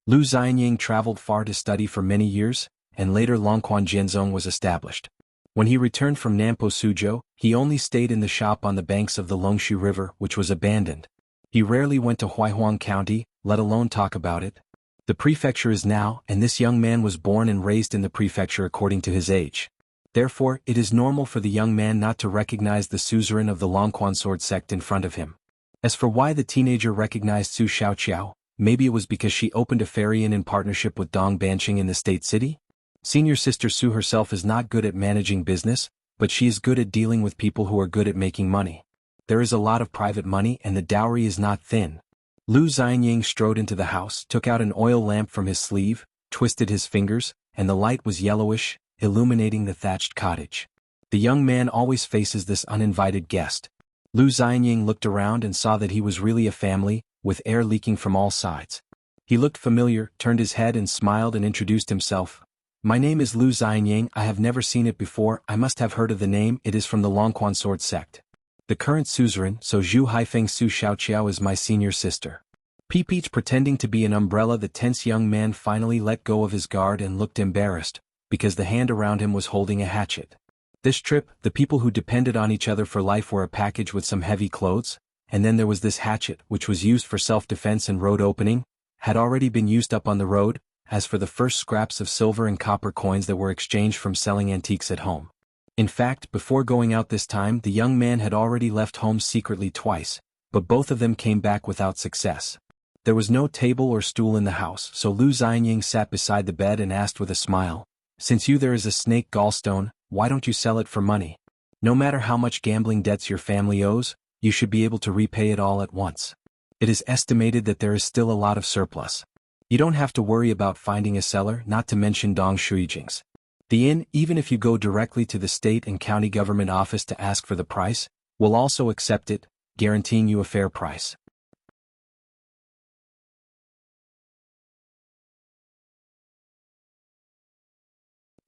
Lu Xianying traveled far to study for many years, and later Longquan Jianzong was established. When he returned from Nampo Suzhou, he only stayed in the shop on the banks of the Longshu River, which was abandoned. He rarely went to Huaihuang County, let alone talk about it. The prefecture is now, and this young man was born and raised in the prefecture according to his age. Therefore, it is normal for the young man not to recognize the suzerain of the Longquan sword sect in front of him. As for why the teenager recognized Su Xiaoqiao, maybe it was because she opened a ferry inn in partnership with Dong Banqing in the state city? Senior sister Su herself is not good at managing business, but she is good at dealing with people who are good at making money. There is a lot of private money and the dowry is not thin. Lu Xianying strode into the house, took out an oil lamp from his sleeve, twisted his fingers, and the light was yellowish, illuminating the thatched cottage. The young man always faces this uninvited guest. Lu Xianying looked around and saw that he was really a family, with air leaking from all sides. He looked familiar, turned his head and smiled and introduced himself. My name is Lu Xianying, I have never seen it before, I must have heard of the name, it is from the Longquan sword sect. The current suzerain, so Zhu Haifeng Su Xiaoqiao is my senior sister. Peach pretending to be an umbrella, the tense young man finally let go of his guard and looked embarrassed, because the hand around him was holding a hatchet. This trip, the people who depended on each other for life were a package with some heavy clothes, and then there was this hatchet, which was used for self-defense and road opening, had already been used up on the road, as for the first scraps of silver and copper coins that were exchanged from selling antiques at home. In fact, before going out this time, the young man had already left home secretly twice, but both of them came back without success. There was no table or stool in the house, so Lu Xianying sat beside the bed and asked with a smile, "Since there is a snake gallstone, why don't you sell it for money? No matter how much gambling debts your family owes, you should be able to repay it all at once. It is estimated that there is still a lot of surplus. You don't have to worry about finding a seller, not to mention Dong Shuijing's. The inn, even if you go directly to the state and county government office to ask for the price, will also accept it, guaranteeing you a fair price."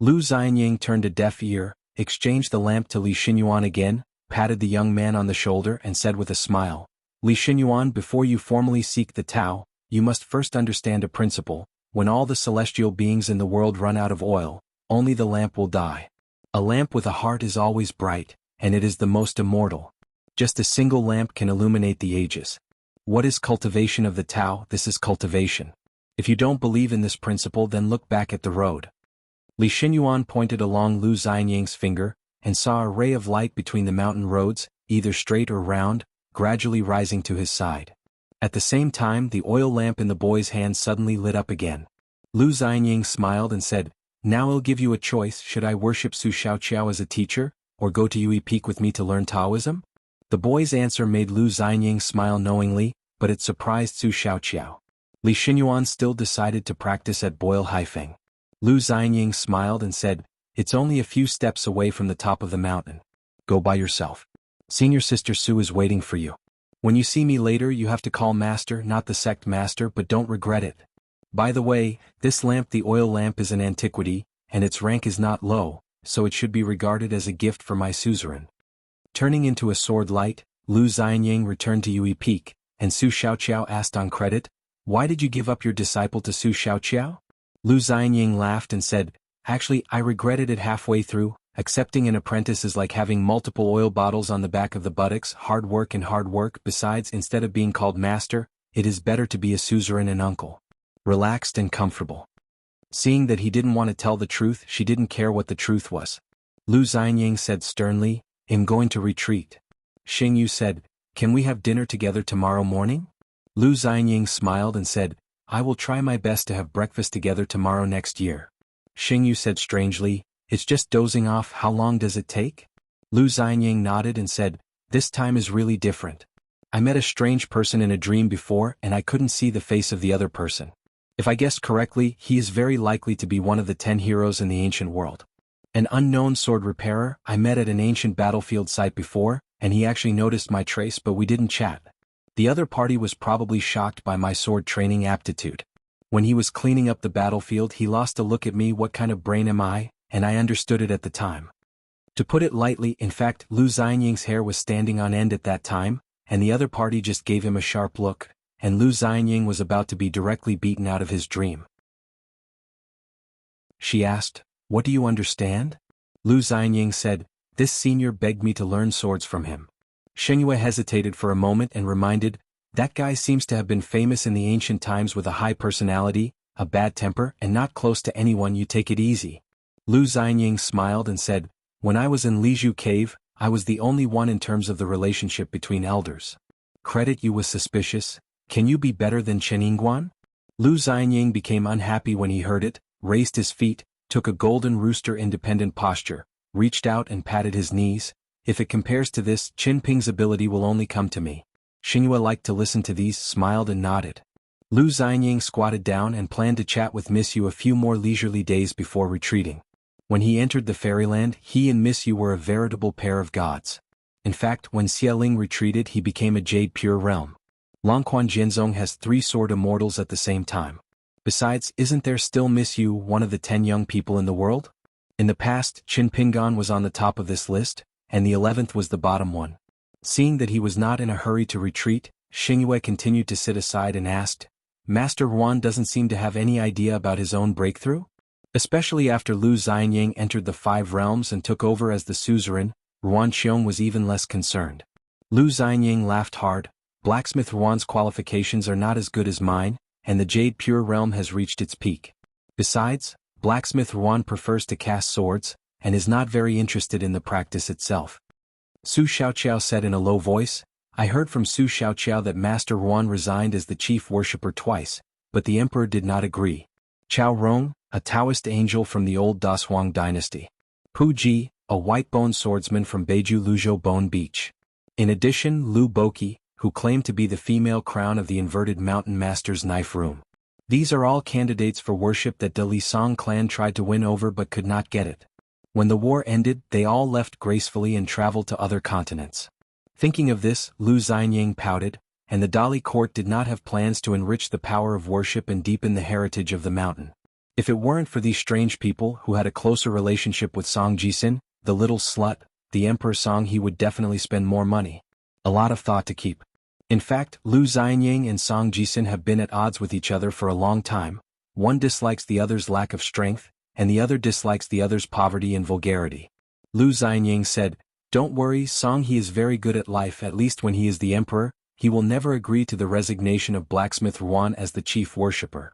Lu Xianying turned a deaf ear, exchanged the lamp to Li Xuanhuan again, patted the young man on the shoulder and said with a smile, "Li Xuanhuan, before you formally seek the Tao, you must first understand a principle. When all the celestial beings in the world run out of oil, only the lamp will die. A lamp with a heart is always bright, and it is the most immortal. Just a single lamp can illuminate the ages. What is cultivation of the Tao? This is cultivation. If you don't believe in this principle, then look back at the road." Li Xuanhuan pointed along Lu Xianying's finger, and saw a ray of light between the mountain roads, either straight or round, gradually rising to his side. At the same time, the oil lamp in the boy's hand suddenly lit up again. Lu Xianying smiled and said, "Now I'll give you a choice, should I worship Su Xiaoqiao as a teacher, or go to Yue Peak with me to learn Taoism?" The boy's answer made Lu Xianying smile knowingly, but it surprised Su Xiaoqiao. Li Xuanhuan still decided to practice at Boil Haifeng. Lu Xianying smiled and said, "It's only a few steps away from the top of the mountain. Go by yourself. Senior sister Su is waiting for you. When you see me later, you have to call master, not the sect master, but don't regret it. By the way, this lamp, the oil lamp, is an antiquity, and its rank is not low, so it should be regarded as a gift for my suzerain." Turning into a sword light, Lu Xianying returned to Yue Peak, and Su Xiaoqiao asked on credit, "Why did you give up your disciple to Su Xiaoqiao?" Lu Xianying laughed and said, "Actually, I regretted it halfway through. Accepting an apprentice is like having multiple oil bottles on the back of the buttocks, hard work and hard work. Besides, instead of being called master, it is better to be a suzerain and uncle. Relaxed and comfortable." Seeing that he didn't want to tell the truth, she didn't care what the truth was. Lu Xianying said sternly, "I'm going to retreat." Xingyu said, "Can we have dinner together tomorrow morning?" Lu Xianying smiled and said, "I will try my best to have breakfast together tomorrow next year." Xingyu said strangely, "It's just dozing off, how long does it take?" Lu Xianying nodded and said, "This time is really different. I met a strange person in a dream before and I couldn't see the face of the other person. If I guessed correctly, he is very likely to be one of the 10 heroes in the ancient world. An unknown sword repairer I met at an ancient battlefield site before, and he actually noticed my trace, but we didn't chat. The other party was probably shocked by my sword training aptitude. When he was cleaning up the battlefield, he lost a look at me. What kind of brain am I? And I understood it at the time. To put it lightly, in fact, Lu Xianying's hair was standing on end at that time, and the other party just gave him a sharp look, and Lu Xianying was about to be directly beaten out of his dream. She asked, "What do you understand?" Lu Xianying said, "This senior begged me to learn swords from him." Xuanhuan hesitated for a moment and reminded, "That guy seems to have been famous in the ancient times with a high personality, a bad temper, and not close to anyone. You take it easy." Lu Xianying smiled and said, "When I was in Liju Cave, I was the only one in terms of the relationship between elders. Credit you was suspicious. Can you be better than xuanhuan?" Lu Xianying became unhappy when he heard it, raised his feet, took a golden rooster independent posture, reached out and patted his knees. "If it compares to this, Qin Ping's ability will only come to me." Xuanhuan liked to listen to these, smiled and nodded. Lu Xianying squatted down and planned to chat with Miss Yu a few more leisurely days before retreating. When he entered the fairyland, he and Miss Yu were a veritable pair of gods. In fact, when Xialing retreated, he became a jade pure realm. Longquan Jianzong has 3 sword immortals at the same time. Besides, isn't there still Miss Yu, one of the 10 young people in the world? In the past, Qin Pingan was on the top of this list, and the 11th was the bottom one. Seeing that he was not in a hurry to retreat, Xuanhuan continued to sit aside and asked, "Master Huan doesn't seem to have any idea about his own breakthrough?" Especially after Lu Xianying entered the 5 realms and took over as the suzerain, Ruan Xiong was even less concerned. Lu Xianying laughed hard. "Blacksmith Ruan's qualifications are not as good as mine, and the Jade Pure realm has reached its peak. Besides, Blacksmith Ruan prefers to cast swords, and is not very interested in the practice itself." Su Xiaoqiao said in a low voice, "I heard from Su Xiaoqiao that Master Ruan resigned as the chief worshipper twice, but the emperor did not agree. Chao Rong, a Taoist angel from the old Dashuang dynasty. Pu Ji, a white-bone swordsman from Beiju Luzhou Bone Beach. In addition, Lu Boqi, who claimed to be the female crown of the inverted mountain master's knife room. These are all candidates for worship that the Li Song clan tried to win over but could not get it. When the war ended, they all left gracefully and traveled to other continents." Thinking of this, Lu Xianying pouted, and the Dali court did not have plans to enrich the power of worship and deepen the heritage of the mountain. If it weren't for these strange people who had a closer relationship with Song Jisin, the little slut, the Emperor Song, he would definitely spend more money. A lot of thought to keep. In fact, Lu Xianying and Song Jisin have been at odds with each other for a long time. One dislikes the other's lack of strength, and the other dislikes the other's poverty and vulgarity. Lu Xianying said, "Don't worry, Song, he is very good at life. At least when he is the emperor, he will never agree to the resignation of Blacksmith Ruan as the chief worshipper."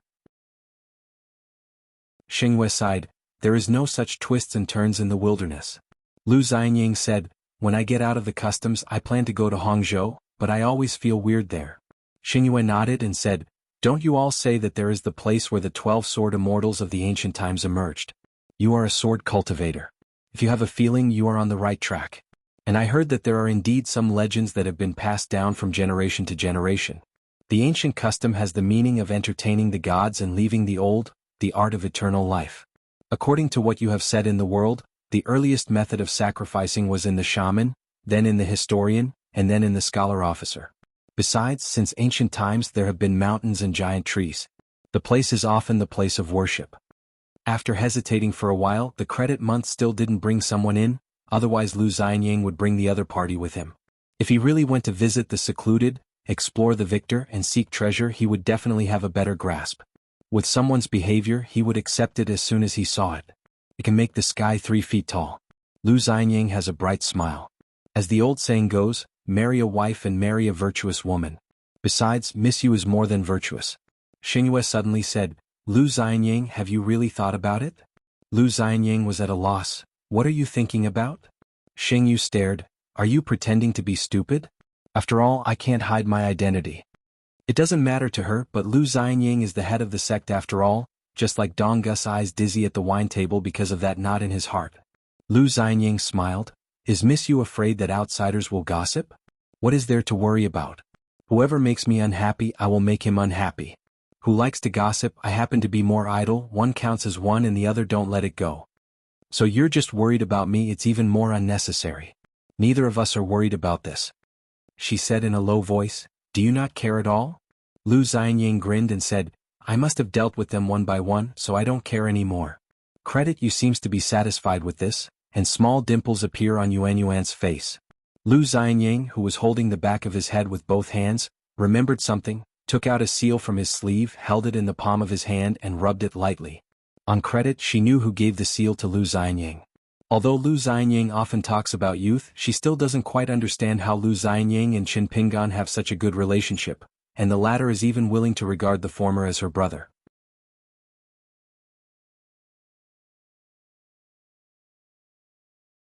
Xuanhuan sighed, "There is no such twists and turns in the wilderness." Lu Xianying said, "When I get out of the customs, I plan to go to Hangzhou, but I always feel weird there." Xuanhuan nodded and said, "Don't you all say that there is the place where the 12 sword immortals of the ancient times emerged? You are a sword cultivator. If you have a feeling, you are on the right track. And I heard that there are indeed some legends that have been passed down from generation to generation. The ancient custom has the meaning of entertaining the gods and leaving the old, the art of eternal life. According to what you have said in the world, the earliest method of sacrificing was in the shaman, then in the historian, and then in the scholar officer. Besides, since ancient times there have been mountains and giant trees. The place is often the place of worship." After hesitating for a while, the credit month still didn't bring someone in, otherwise Lu Xianying would bring the other party with him. If he really went to visit the secluded, explore the victor and seek treasure, he would definitely have a better grasp. With someone's behavior, he would accept it as soon as he saw it. It can make the sky 3 feet tall. Lu Xianying has a bright smile. As the old saying goes, marry a wife and marry a virtuous woman. Besides, Miss Yu is more than virtuous. Xuanhuan suddenly said, "Lu Xianying, have you really thought about it?" Lu Xianying was at a loss. "What are you thinking about?" Xing Yu stared. "Are you pretending to be stupid? After all, I can't hide my identity." It doesn't matter to her, but Lu Xianying is the head of the sect after all, just like Dong Gus eyes dizzy at the wine table because of that knot in his heart. Lu Xianying smiled. "Is Miss Yu afraid that outsiders will gossip? What is there to worry about? Whoever makes me unhappy, I will make him unhappy. Who likes to gossip? I happen to be more idle, one counts as one and the other don't let it go. So you're just worried about me, it's even more unnecessary. Neither of us are worried about this," she said in a low voice. "Do you not care at all?" Lu Xianying grinned and said, "I must have dealt with them one by one, so I don't care anymore." "Credit you seems to be satisfied with this," and small dimples appear on Xuanhuan's face. Lu Xianying, who was holding the back of his head with both hands, remembered something. took out a seal from his sleeve, held it in the palm of his hand and rubbed it lightly. On credit, she knew who gave the seal to Lu Xianying. Although Lu Xianying often talks about youth, she still doesn't quite understand how Lu Xianying and Qin Pingan have such a good relationship, and the latter is even willing to regard the former as her brother.